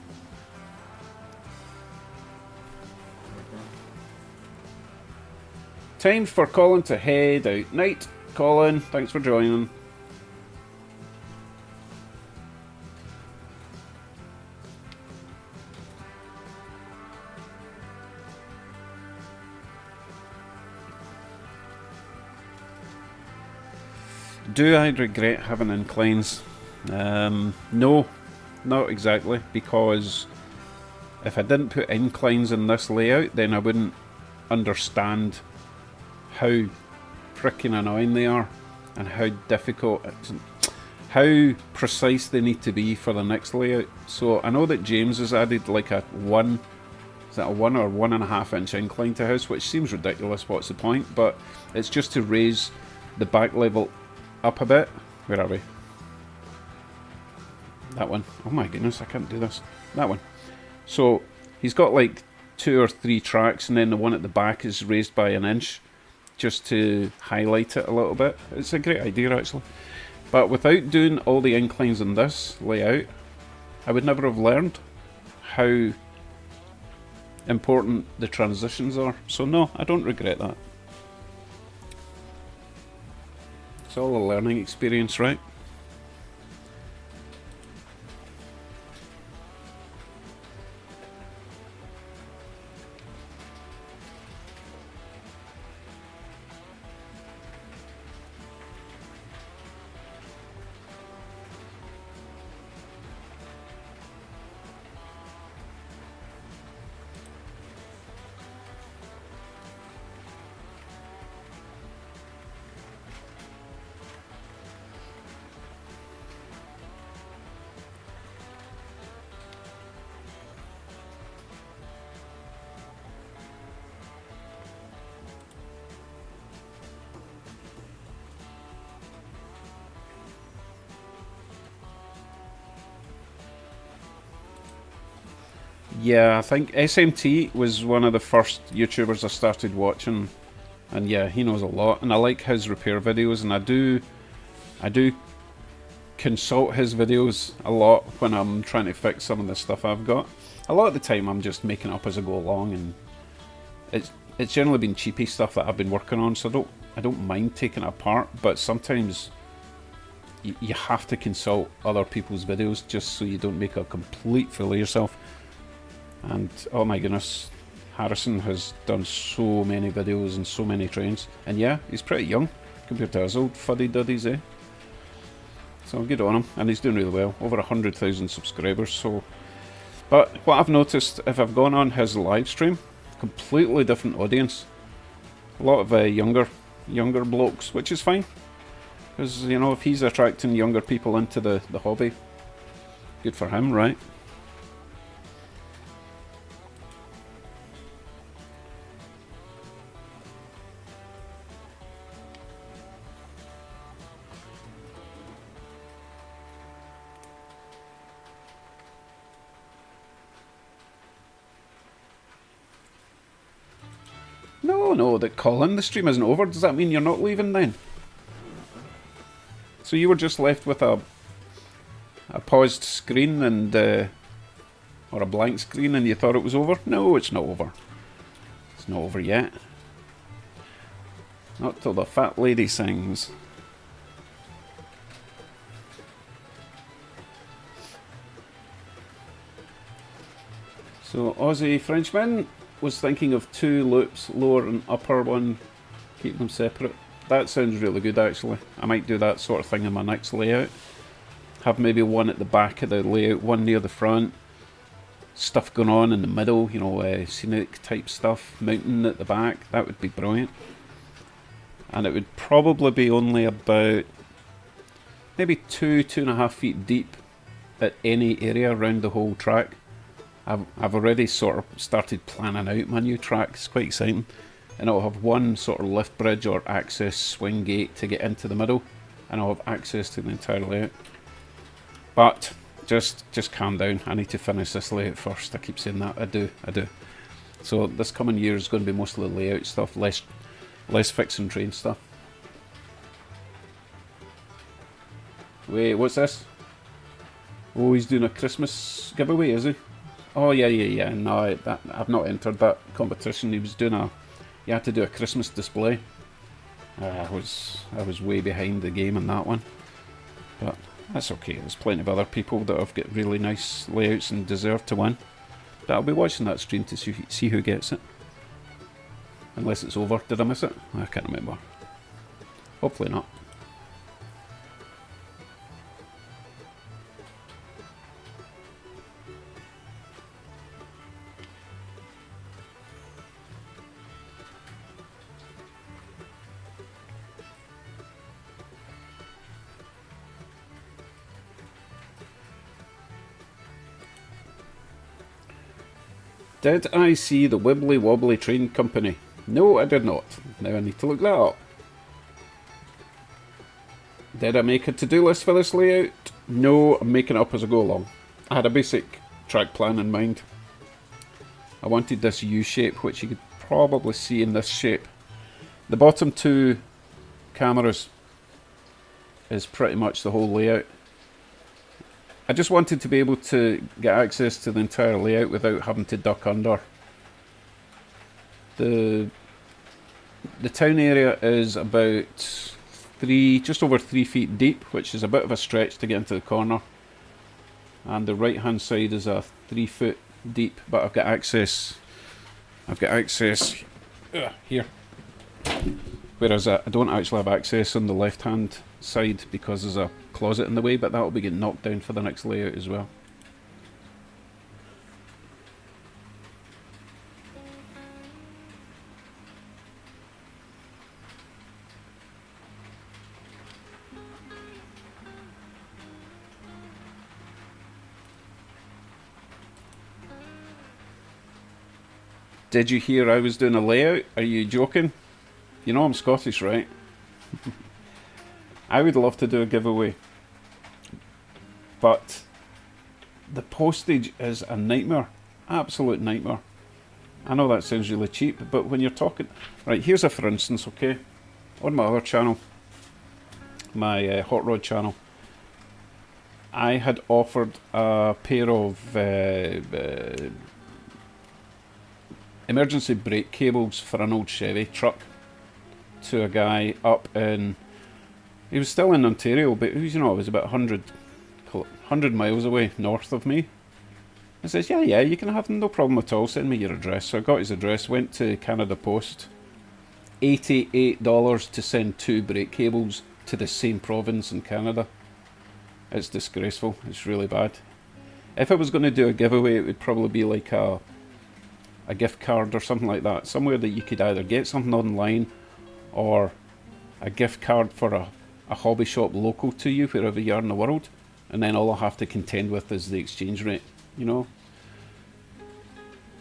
S1: Time for Colin to head out. Night, Colin. Thanks for joining. Do I regret having inclines? No, not exactly, because if I didn't put inclines in this layout, then I wouldn't understand how freaking annoying they are and how difficult, how precise they need to be for the next layout. So I know that James has added like a 1 is that a 1 or 1.5 inch incline to house, which seems ridiculous. What's the point? But it's just to raise the back level up a bit. Where are we? That one. Oh my goodness, I can't do this. That one. So he's got like 2 or 3 tracks, and then the one at the back is raised by 1 inch, just to highlight it a little bit. It's a great idea actually. But without doing all the inclines in this layout, I would never have learned how important the transitions are. So no, I don't regret that. It's all a learning experience, right? Yeah, I think SMT was one of the first YouTubers I started watching, and yeah, he knows a lot, and I like his repair videos, and I do consult his videos a lot when I'm trying to fix some of the stuff I've got. A lot of the time I'm just making up as I go along, and it's generally been cheapy stuff that I've been working on, so I don't mind taking it apart, but sometimes you have to consult other people's videos just so you don't make a complete fool of yourself. And oh my goodness, Harrison has done so many videos and so many trains, and yeah, he's pretty young compared to us old fuddy duddies, eh? So good on him, and he's doing really well, over 100,000 subscribers. So, but what I've noticed, if I've gone on his live stream, completely different audience, a lot of younger blokes, which is fine, because you know, if he's attracting younger people into the hobby, good for him, right? No, that Colin, the stream isn't over. Does that mean you're not leaving then? So you were just left with a paused screen and or a blank screen, and you thought it was over? No, it's not over. It's not over yet. Not till the fat lady sings. So Aussie Frenchman was thinking of 2 loops, lower and upper one, keep them separate. That sounds really good actually. I might do that sort of thing in my next layout. Have maybe one at the back of the layout, one near the front, stuff going on in the middle, you know, scenic type stuff, mountain at the back. That would be brilliant. And it would probably be only about maybe 2.5 feet deep at any area around the whole track. I've already sort of started planning out my new track. It's quite exciting, and I'll have one sort of lift bridge or access swing gate to get into the middle, and I'll have access to the entire layout. But just calm down. I need to finish this layout first. I keep saying that. I do. So this coming year is going to be mostly layout stuff, less fixing train stuff. Wait, what's this? Oh, he's doing a Christmas giveaway, is he? Oh yeah. No, I've not entered that competition. He was doing you had to do a Christmas display. I was way behind the game on that one, but that's okay. There's plenty of other people that have got really nice layouts and deserve to win. But I'll be watching that stream to see who gets it. Unless it's over. Did I miss it? I can't remember. Hopefully not. Did I see the Wibbly Wobbly Train Company? No, I did not. Now I need to look that up. Did I make a to-do list for this layout? No, I'm making it up as I go along. I had a basic track plan in mind. I wanted this U shape, which you could probably see in this shape. The bottom two cameras is pretty much the whole layout. I just wanted to be able to get access to the entire layout without having to duck under. The town area is about just over 3 feet deep, which is a bit of a stretch to get into the corner. And the right hand side is a 3 foot deep, but I've got access here. Whereas I don't actually have access on the left hand side because there's a closet in the way, but that will be getting knocked down for the next layout as well. Did you hear I was doing a layout? Are you joking? You know I'm Scottish, right? I would love to do a giveaway, but the postage is a nightmare. Absolute nightmare. I know that sounds really cheap, but when you're talking... Right, here's a for instance, okay? On my other channel, my Hot Rod channel, I had offered a pair of emergency brake cables for an old Chevy truck to a guy up in... He was still in Ontario, but you know, it was about 100 miles away north of me. I says, yeah, you can have them, no problem at all, send me your address. So I got his address, went to Canada Post. $88 to send 2 brake cables to the same province in Canada. It's disgraceful, it's really bad. If I was going to do a giveaway, it would probably be like a gift card or something like that. Somewhere that you could either get something online or a gift card for a hobby shop local to you, wherever you are in the world. And then all I'll have to contend with is the exchange rate, you know.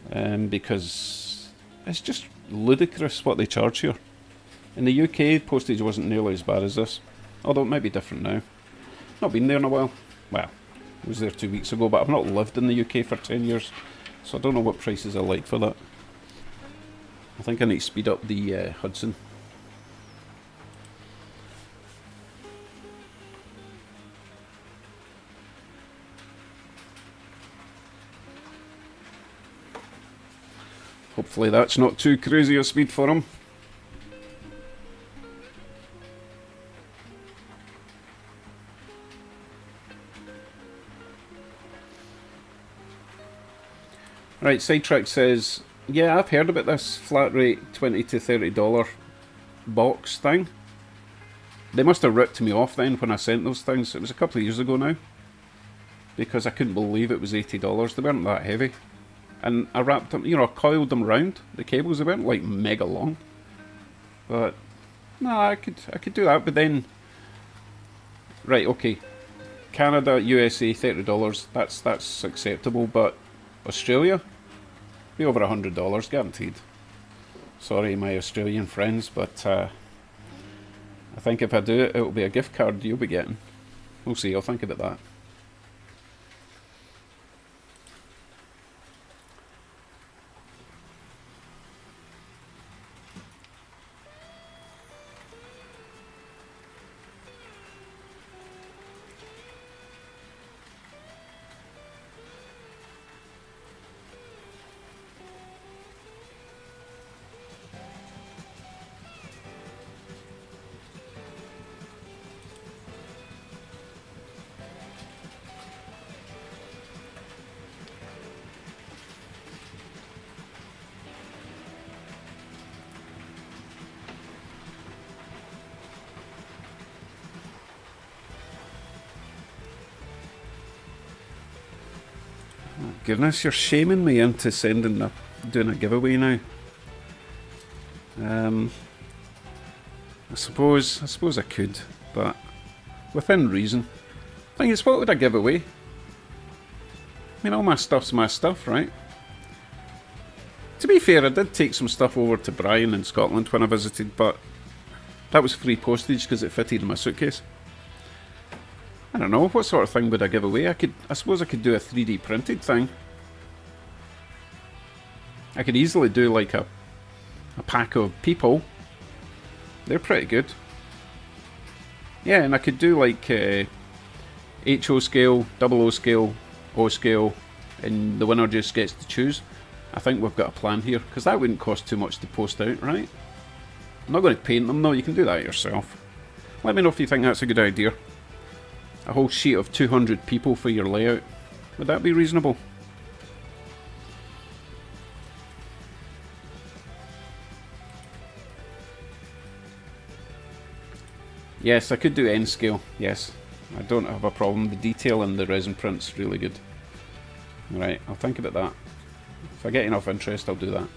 S1: Because it's just ludicrous what they charge here. In the UK, postage wasn't nearly as bad as this. Although it might be different now. Not been there in a while. Well, I was there 2 weeks ago, but I've not lived in the UK for 10 years. So I don't know what prices are like for that. I think I need to speed up the Hudson. Hopefully that's not too crazy a speed for him. Right, Sidetrack says, yeah, I've heard about this flat rate $20 to $30 box thing. They must have ripped me off then when I sent those things. It was a couple of years ago now. Because I couldn't believe it was $80. They weren't that heavy. And I wrapped them, you know, I coiled them round the cables. They weren't like mega long. But, no, I could do that. But then, right, okay. Canada, USA, $30. That's acceptable. But Australia, be over $100 guaranteed. Sorry, my Australian friends, but I think if I do it, it'll be a gift card you'll be getting. We'll see. I'll think about that. Goodness, you're shaming me into doing a giveaway now. I suppose I could, but within reason. Thing is, what would I give away? I mean, all my stuff's my stuff, right? To be fair, I did take some stuff over to Brian in Scotland when I visited, but that was free postage because it fitted in my suitcase. I don't know, what sort of thing would I give away? I suppose I could do a 3D printed thing. I could easily do like a pack of people. They're pretty good. Yeah, and I could do like HO scale, 00 scale, O scale, and the winner just gets to choose. I think we've got a plan here, because that wouldn't cost too much to post out, right? I'm not going to paint them though, you can do that yourself. Let me know if you think that's a good idea. A whole sheet of 200 people for your layout. Would that be reasonable? Yes, I could do N scale, yes. I don't have a problem. The detail in the resin print's really good. Right, I'll think about that. If I get enough interest, I'll do that.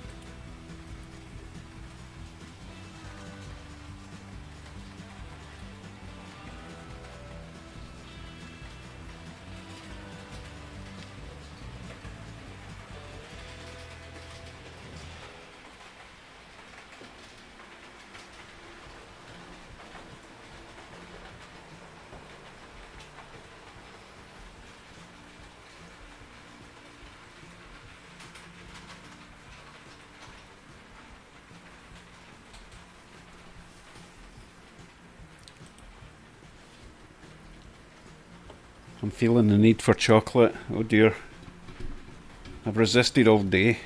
S1: I'm feeling the need for chocolate. Oh dear. I've resisted all day.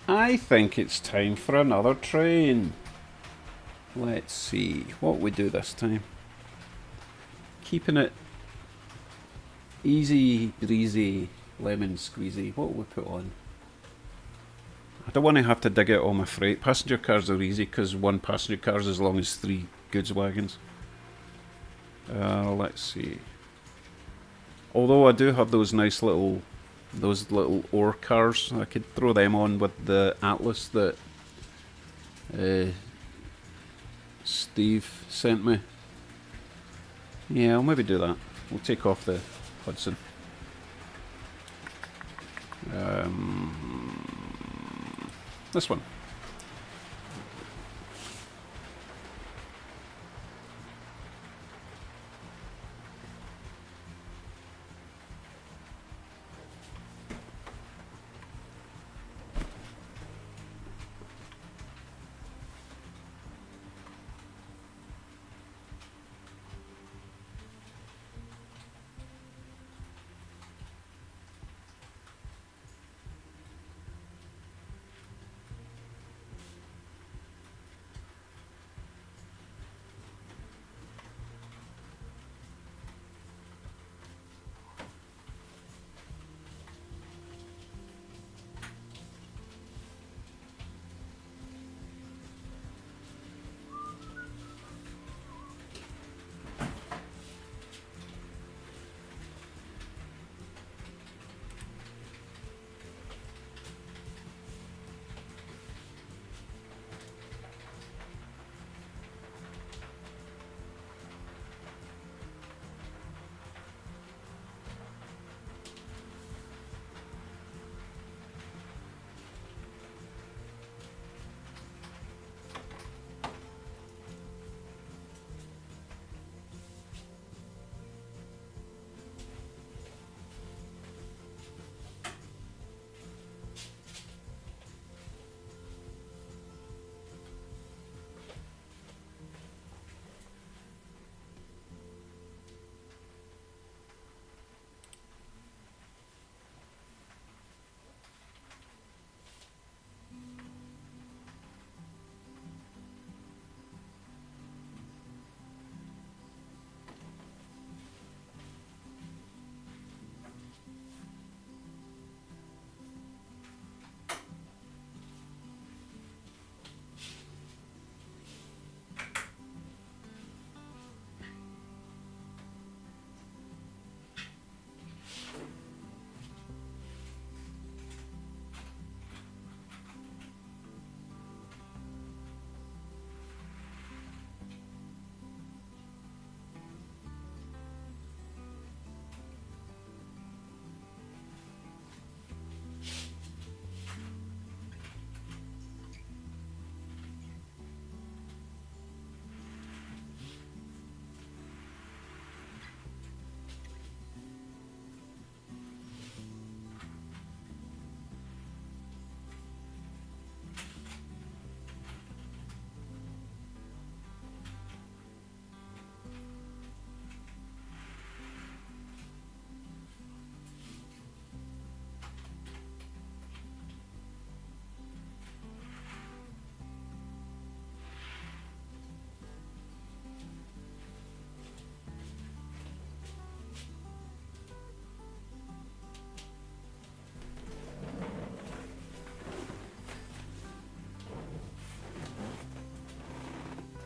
S1: I think it's time for another train. Let's see what we do this time. Keeping it easy breezy, lemon squeezy. What will we put on? I don't want to have to dig out all my freight. Passenger cars are easy because one passenger car is as long as 3 goods wagons. Let's see. Although I do have those nice little ore cars, I could throw them on with the Atlas that Steve sent me. Yeah, I'll maybe do that. We'll take off the Hudson. This one.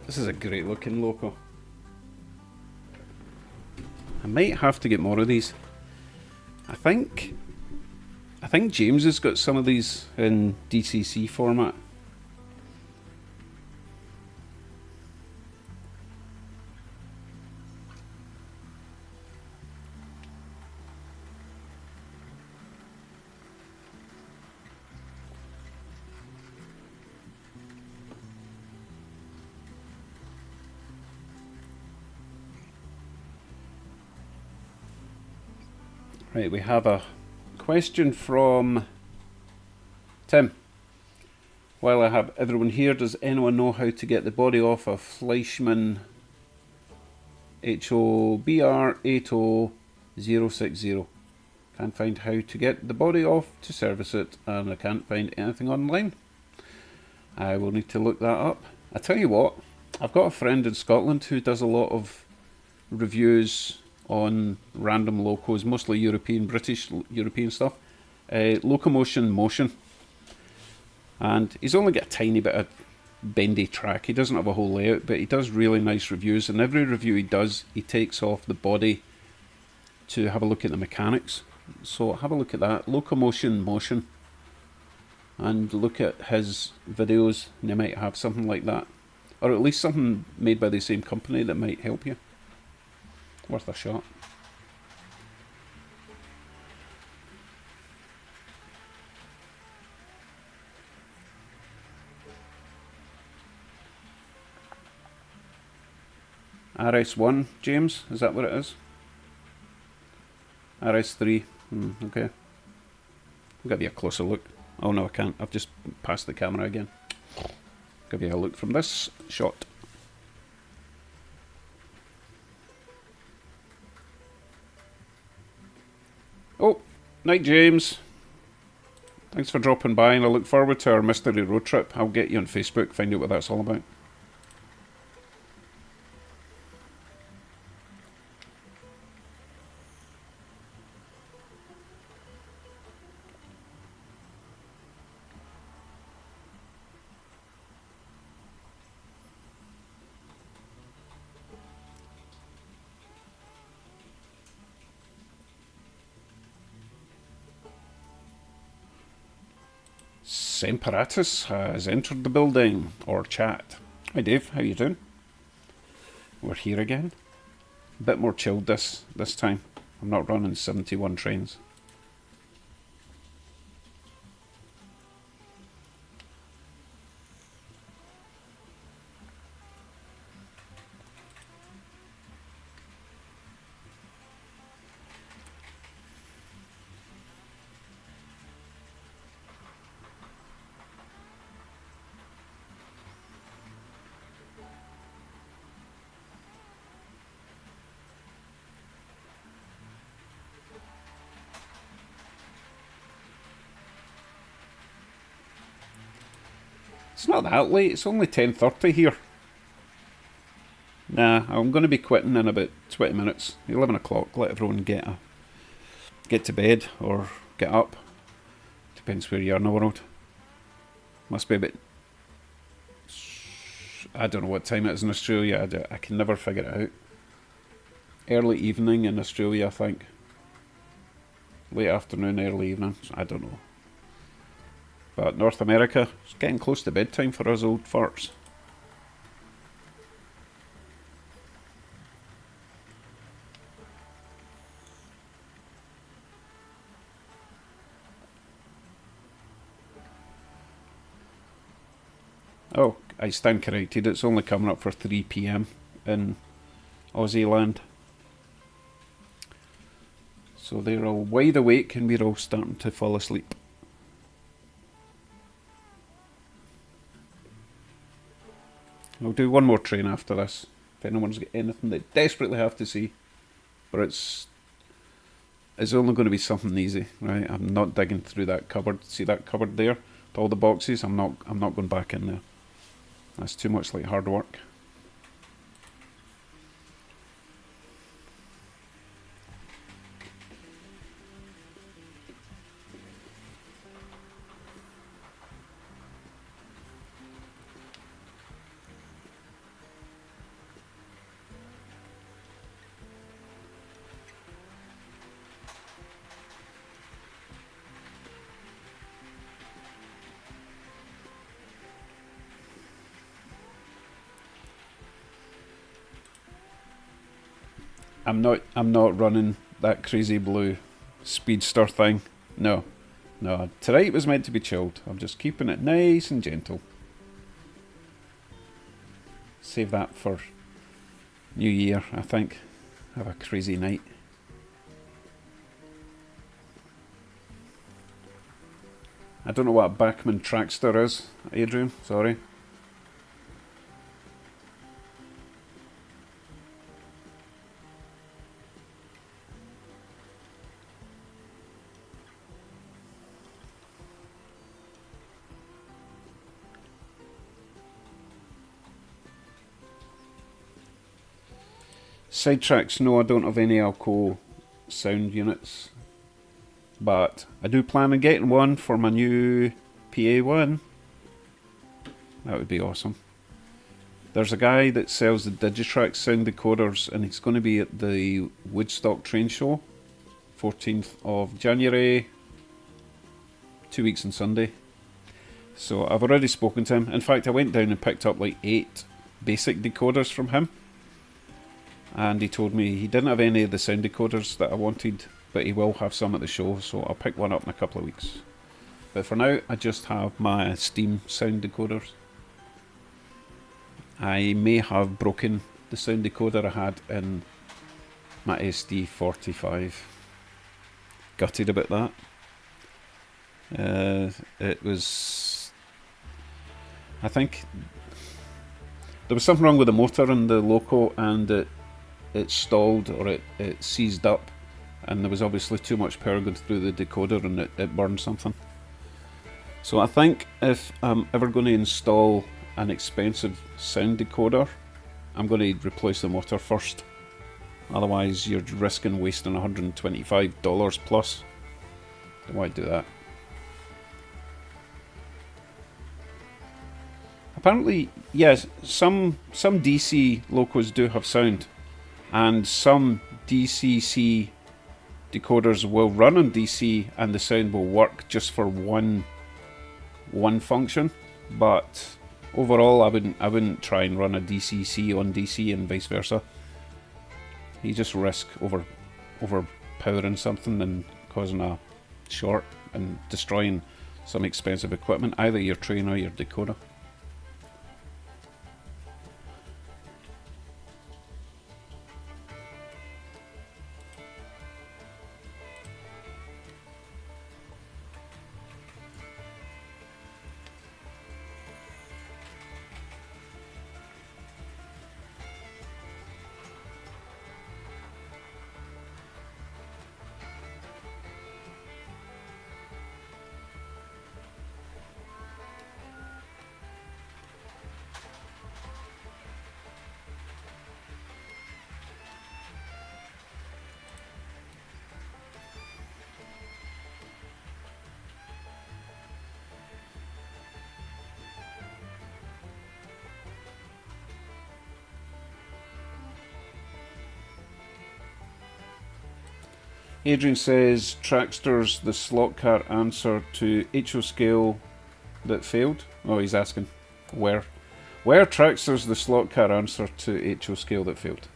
S1: This is a great looking loco. I might have to get more of these. I think James has got some of these in DCC format. Right, we have a question from Tim. While I have everyone here, does anyone know how to get the body off a Fleischmann HOBR 80060? Can't find how to get the body off to service it, and I can't find anything online. I will need to look that up. I tell you what, I've got a friend in Scotland who does a lot of reviews on random locos, mostly British European stuff. Locomotion Motion. And he's only got a tiny bit of bendy track. He doesn't have a whole layout, but he does really nice reviews. And every review he does, he takes off the body to have a look at the mechanics. So have a look at that, Locomotion Motion. And look at his videos, and they might have something like that. Or at least something made by the same company that might help you. Worth a shot. RS1, James, is that what it is? RS3, okay. I'll give you a closer look. Oh no, I can't, I've just passed the camera again. Give you a look from this shot. Oh, night James. Thanks for dropping by, and I look forward to our mystery road trip. I'll get you on Facebook, find out what that's all about. Semperatus has entered the building, or chat. Hi Dave, how you doing? We're here again. A bit more chilled this time. I'm not running 71 trains. It's not that late, it's only 10:30 here. Nah, I'm going to be quitting in about 20 minutes. 11 o'clock, let everyone get to bed or get up. Depends where you are in the world. Must be about... I don't know what time it is in Australia, I can never figure it out. Early evening in Australia, I think. Late afternoon, early evening, I don't know. But North America, it's getting close to bedtime for us old farts. Oh, I stand corrected, it's only coming up for 3 PM in Aussie land. So they're all wide awake and we're all starting to fall asleep. I'll do one more train after this, if anyone's got anything they desperately have to see. But it's only going to be something easy, right? I'm not digging through that cupboard. See that cupboard there? With all the boxes? I'm not going back in there. That's too much like hard work. I'm not running that crazy blue speedster thing. No. No. Tonight was meant to be chilled. I'm just keeping it nice and gentle. Save that for New Year, I think. Have a crazy night. I don't know what a Bachmann Trackster is, Adrian, sorry. Sidetracks, no, I don't have any Alco sound units. But I do plan on getting one for my new PA1. That would be awesome. There's a guy that sells the Digitrax sound decoders, and he's going to be at the Woodstock Train Show, 14th of January, 2 weeks on Sunday. So I've already spoken to him. In fact, I went down and picked up like 8 basic decoders from him. And he told me he didn't have any of the sound decoders that I wanted, but he will have some at the show, so I'll pick one up in a couple of weeks. But for now, I just have my Steam sound decoders. I may have broken the sound decoder I had in my SD45. Gutted about that. It was... I think there was something wrong with the motor in the loco, and it stalled, or it seized up, and there was obviously too much power going through the decoder, and it burned something. So I think if I'm ever going to install an expensive sound decoder, I'm going to replace the motor first. Otherwise you're risking wasting $125 plus. Don't want to do that. Apparently, yes, some DC locos do have sound, and some DCC decoders will run on DC and the sound will work just for one function, but overall I wouldn't try and run a DCC on DC and vice versa. You just risk overpowering something and causing a short and destroying some expensive equipment, either your train or your decoder. Adrian says, Trackster's the slot car answer to HO scale that failed. Oh, he's asking, where Trackster's the slot car answer to HO scale that failed?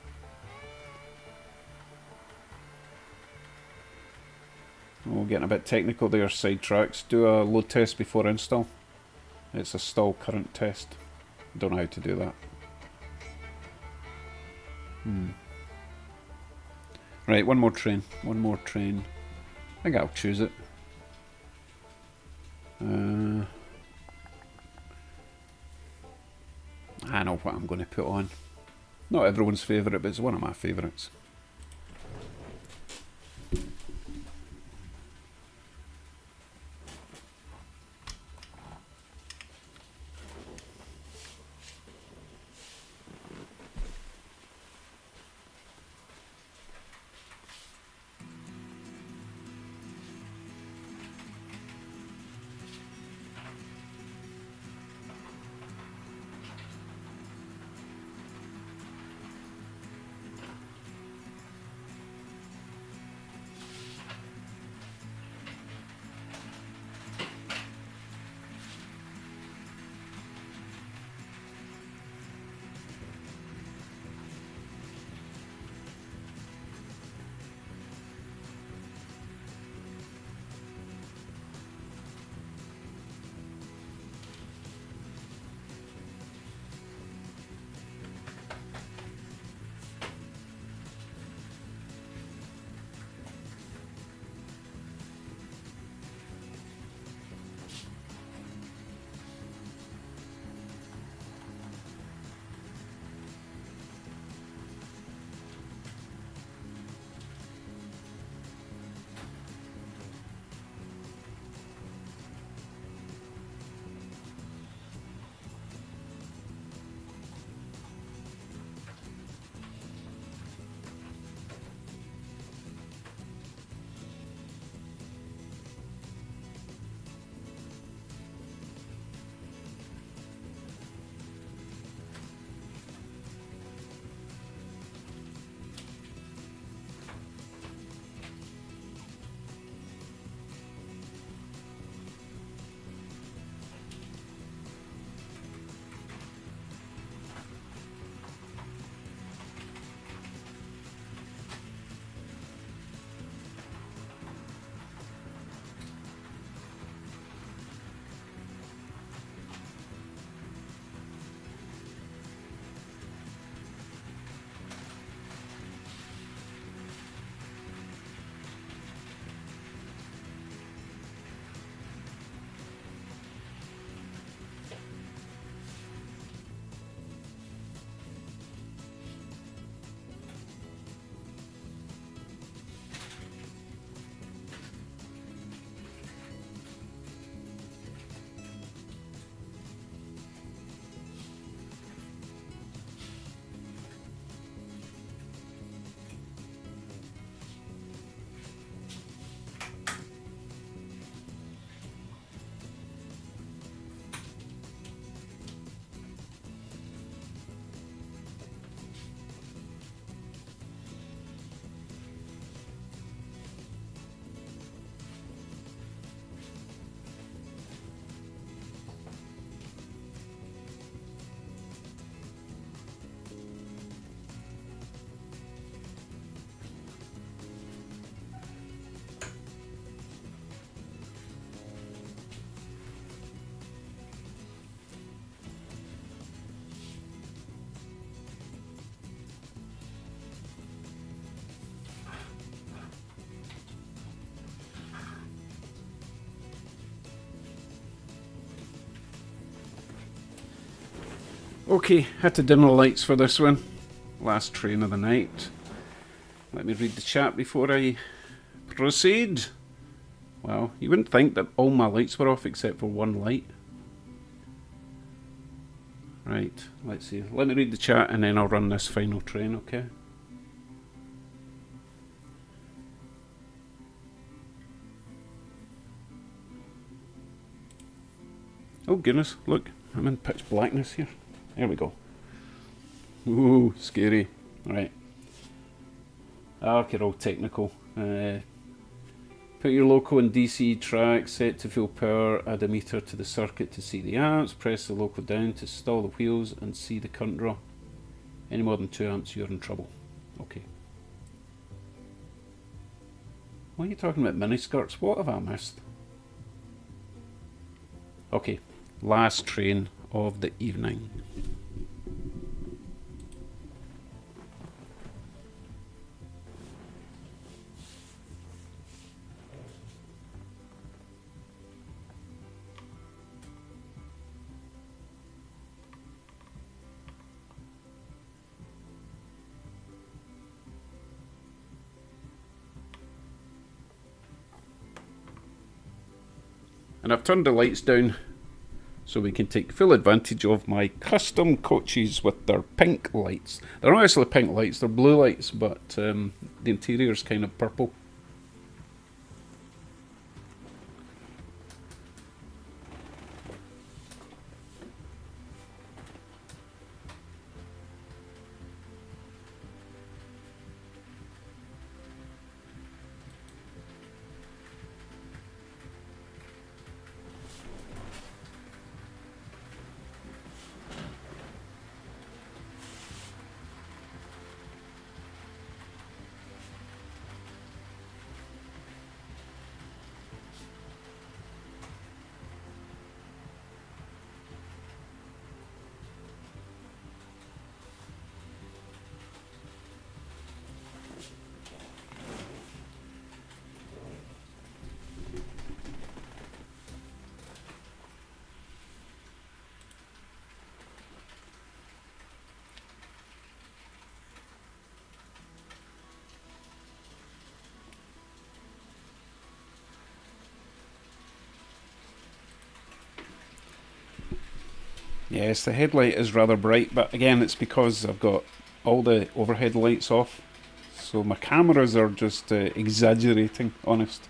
S1: Oh, getting a bit technical there, Sidetracks. Do a load test before install. It's a stall current test. Don't know how to do that. Right, one more train. I think I'll choose it. I know what I'm going to put on. Not everyone's favourite, but it's one of my favourites. Okay, had to dim the lights for this one. Last train of the night. Let me read the chat before I proceed. Well, you wouldn't think that all my lights were off except for one light. Right, let's see. Let me read the chat and then I'll run this final train, okay? Oh goodness, look, I'm in pitch blackness here. There we go. Ooh, scary. Right. Okay, all technical. Put your loco in DC track, set to full power, add a meter to the circuit to see the amps, press the loco down to stall the wheels and see the current draw. Any more than 2 amps, you're in trouble. Okay. Why are you talking about miniskirts? What have I missed? Okay, last train of the evening. And I've turned the lights down so we can take full advantage of my custom coaches with their pink lights. They're not actually pink lights, they're blue lights, but the interior is kind of purple. Yes, the headlight is rather bright, but again, it's because I've got all the overhead lights off. So my cameras are just exaggerating, honest.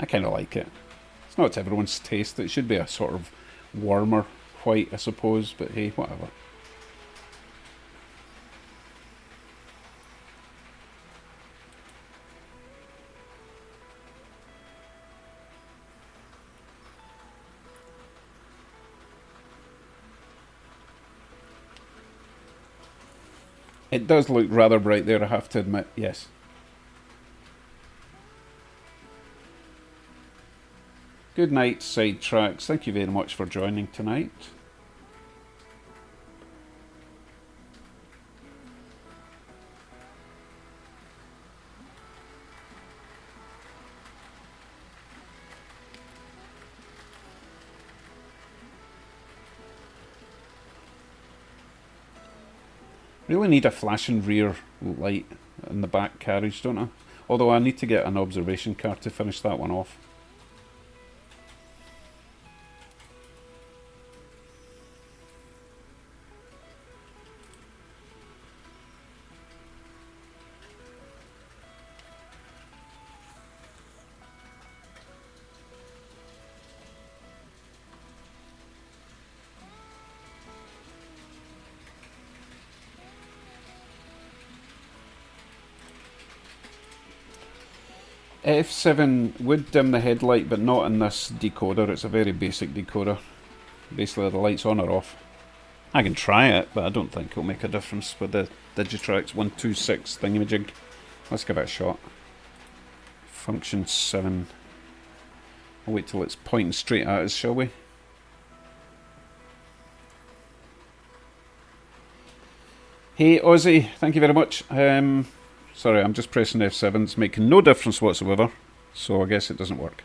S1: I kind of like it. It's not to everyone's taste. It should be a sort of warmer white, I suppose, but hey, whatever. It does look rather bright there, I have to admit, yes. Good night, Sidetracks. Thank you very much for joining tonight. Really need a flashing rear light in the back carriage, don't I? Although I need to get an observation car to finish that one off. F7 would dim the headlight, but not in this decoder. It's a very basic decoder. Basically, the light's on or off. I can try it, but I don't think it'll make a difference with the Digitrax 126 thingamajig. Let's give it a shot. Function 7. I'll wait till it's pointing straight at us, shall we? Hey Aussie, thank you very much. Sorry, I'm just pressing F7. It's making no difference whatsoever, so I guess it doesn't work.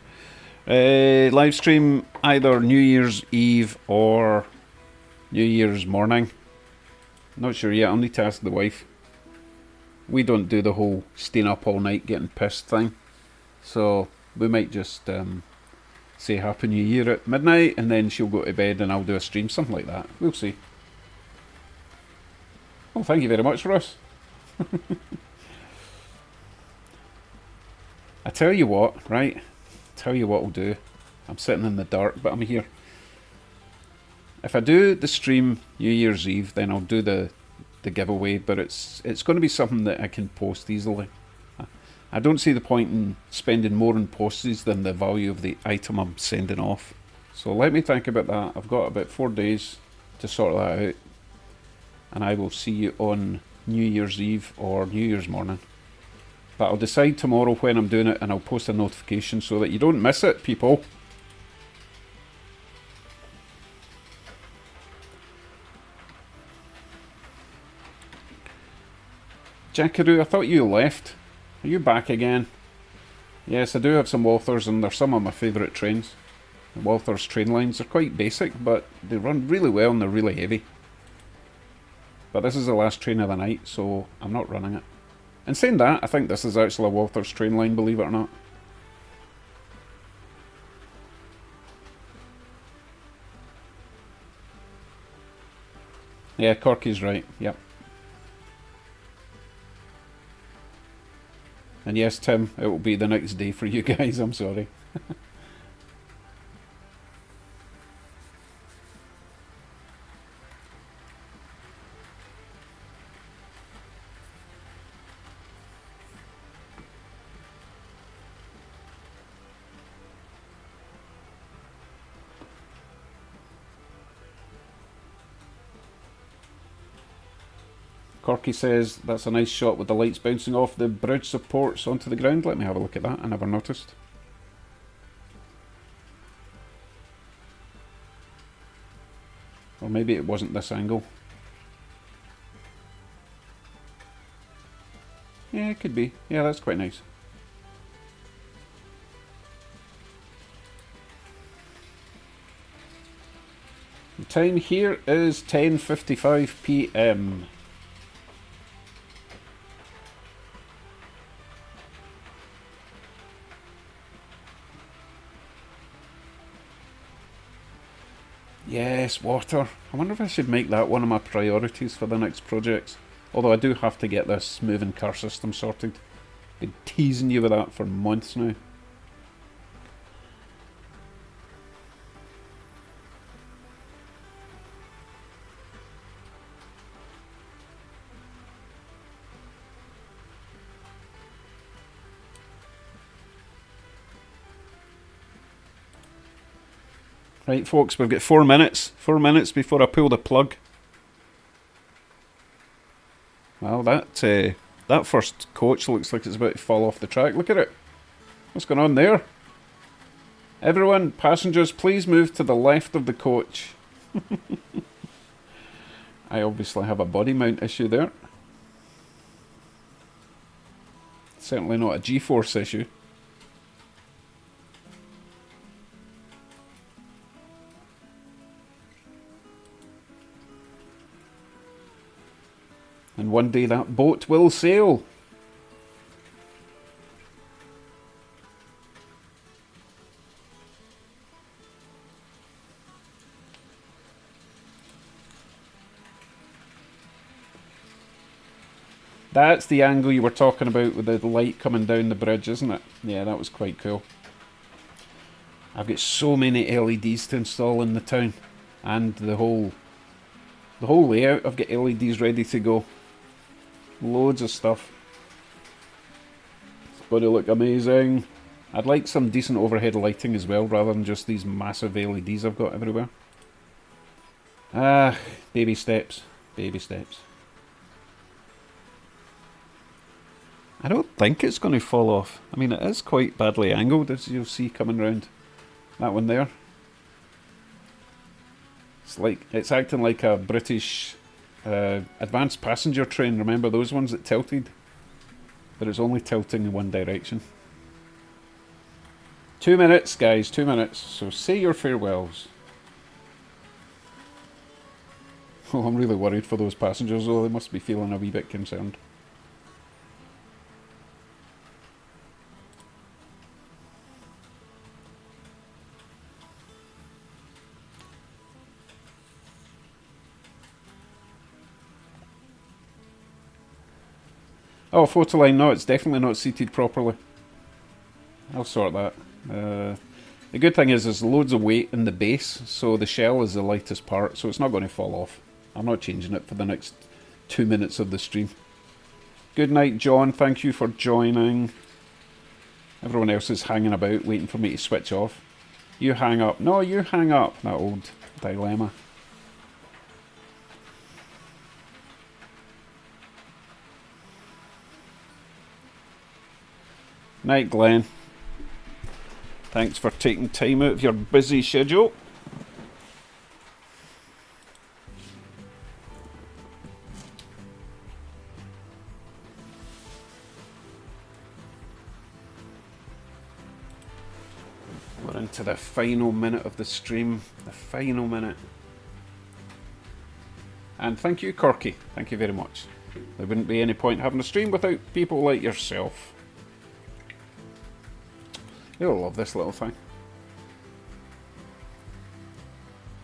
S1: Live stream either New Year's Eve or New Year's morning. Not sure yet, I'll need to ask the wife. We don't do the whole staying up all night getting pissed thing. So we might just say Happy New Year at midnight and then she'll go to bed and I'll do a stream, something like that. We'll see. Well, thank you very much, Russ. I tell you what, right? Tell you what I'll do. I'm sitting in the dark, but I'm here. If I do the stream New Year's Eve, then I'll do the giveaway, but it's going to be something that I can post easily. I don't see the point in spending more on postage than the value of the item I'm sending off. So let me think about that. I've got about 4 days to sort that out. And I will see you on New Year's Eve or New Year's morning. But I'll decide tomorrow when I'm doing it and I'll post a notification so that you don't miss it, people. Jackaroo, I thought you left. Are you back again? Yes, I do have some Walthers and they're some of my favourite trains. The Walthers train lines are quite basic, but they run really well and they're really heavy. But this is the last train of the night, so I'm not running it. And saying that, I think this is actually a Walthers train line, believe it or not. Yeah, Corky's right, yep. And yes, Tim, it will be the next day for you guys, I'm sorry. Corky says, that's a nice shot with the lights bouncing off the bridge supports onto the ground. Let me have a look at that, I never noticed. Or maybe it wasn't this angle. Yeah, it could be. Yeah, that's quite nice. The time here is 10:55 PM. Yes, water. I wonder if I should make that one of my priorities for the next projects. Although I do have to get this moving car system sorted. Been teasing you with that for months now. Right, folks, we've got 4 minutes. 4 minutes before I pull the plug. Well, that first coach looks like it's about to fall off the track. Look at it. What's going on there? Everyone, passengers, please move to the left of the coach. I obviously have a body mount issue there. Certainly not a G-force issue. And one day that boat will sail. That's the angle you were talking about with the light coming down the bridge, isn't it? Yeah, that was quite cool. I've got so many LEDs to install in the town. And the whole layout, I've got LEDs ready to go. Loads of stuff. It's going to look amazing. I'd like some decent overhead lighting as well, rather than just these massive LEDs I've got everywhere. Ah, baby steps. Baby steps. I don't think it's going to fall off. I mean, it is quite badly angled, as you'll see coming round. That one there. It's acting like a British advanced passenger train. Remember those ones that tilted? But it's only tilting in one direction. 2 minutes, guys, 2 minutes. So say your farewells. Oh, I'm really worried for those passengers, though. They must be feeling a wee bit concerned. Oh, photo line, no, it's definitely not seated properly. I'll sort that. The good thing is there's loads of weight in the base, so the shell is the lightest part, so it's not going to fall off. I'm not changing it for the next 2 minutes of the stream. Good night, John. Thank you for joining. Everyone else is hanging about, waiting for me to switch off. You hang up. No, you hang up. That old dilemma. Night, Glenn. Thanks for taking time out of your busy schedule. We're into the final minute of the stream. The final minute. And thank you, Corky. Thank you very much. There wouldn't be any point having a stream without people like yourself. You'll love this little thing.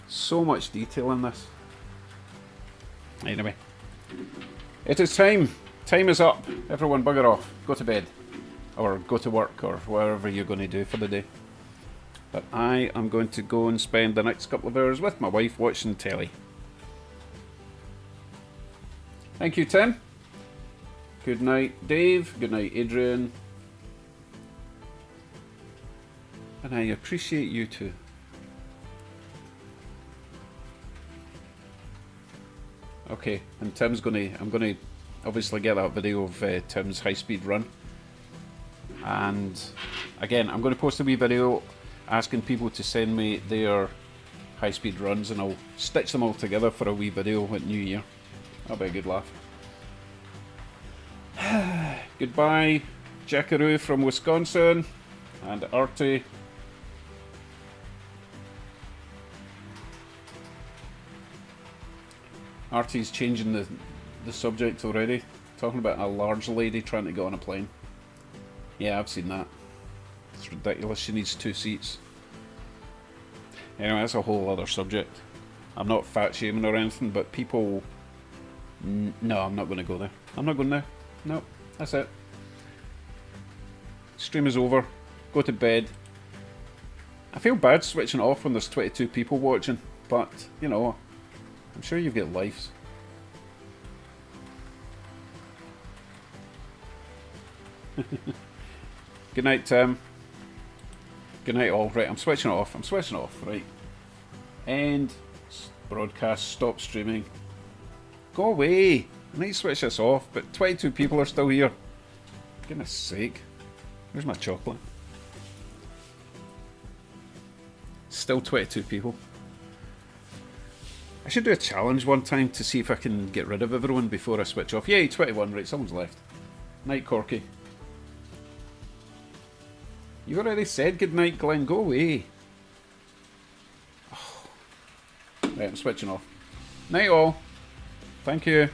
S1: So much detail in this. Anyway. It is time. Time is up. Everyone bugger off. Go to bed. Or go to work, or whatever you're going to do for the day. But I am going to go and spend the next couple of hours with my wife watching telly. Thank you, Tim. Good night, Dave. Good night, Adrian. And I appreciate you too. Okay, and Tim's I'm gonna obviously get that video of Tim's high-speed run. And again, I'm gonna post a wee video asking people to send me their high-speed runs, and I'll stitch them all together for a wee video at New Year. That'll be a good laugh. Goodbye, Jackaroo from Wisconsin, and Artie. Artie's changing the subject already, talking about a large lady trying to get on a plane. Yeah, I've seen that. It's ridiculous, she needs 2 seats. Anyway, that's a whole other subject. I'm not fat shaming or anything, but people... No, I'm not going to go there. I'm not going there. No, that's it. Stream is over. Go to bed. I feel bad switching off when there's 22 people watching, but, you know, I'm sure you've got lives. Good night, Tim. Good night, all. Right, I'm switching off. I'm switching off. Right. End broadcast. Stop streaming. Go away. I need to switch this off, but 22 people are still here. Goodness sake. Where's my chocolate? Still 22 people. I should do a challenge one time to see if I can get rid of everyone before I switch off. Yay, 21. Right, someone's left. Night, Corky. You already said goodnight, Glenn. Go away. Oh. Right, I'm switching off. Night, all. Thank you.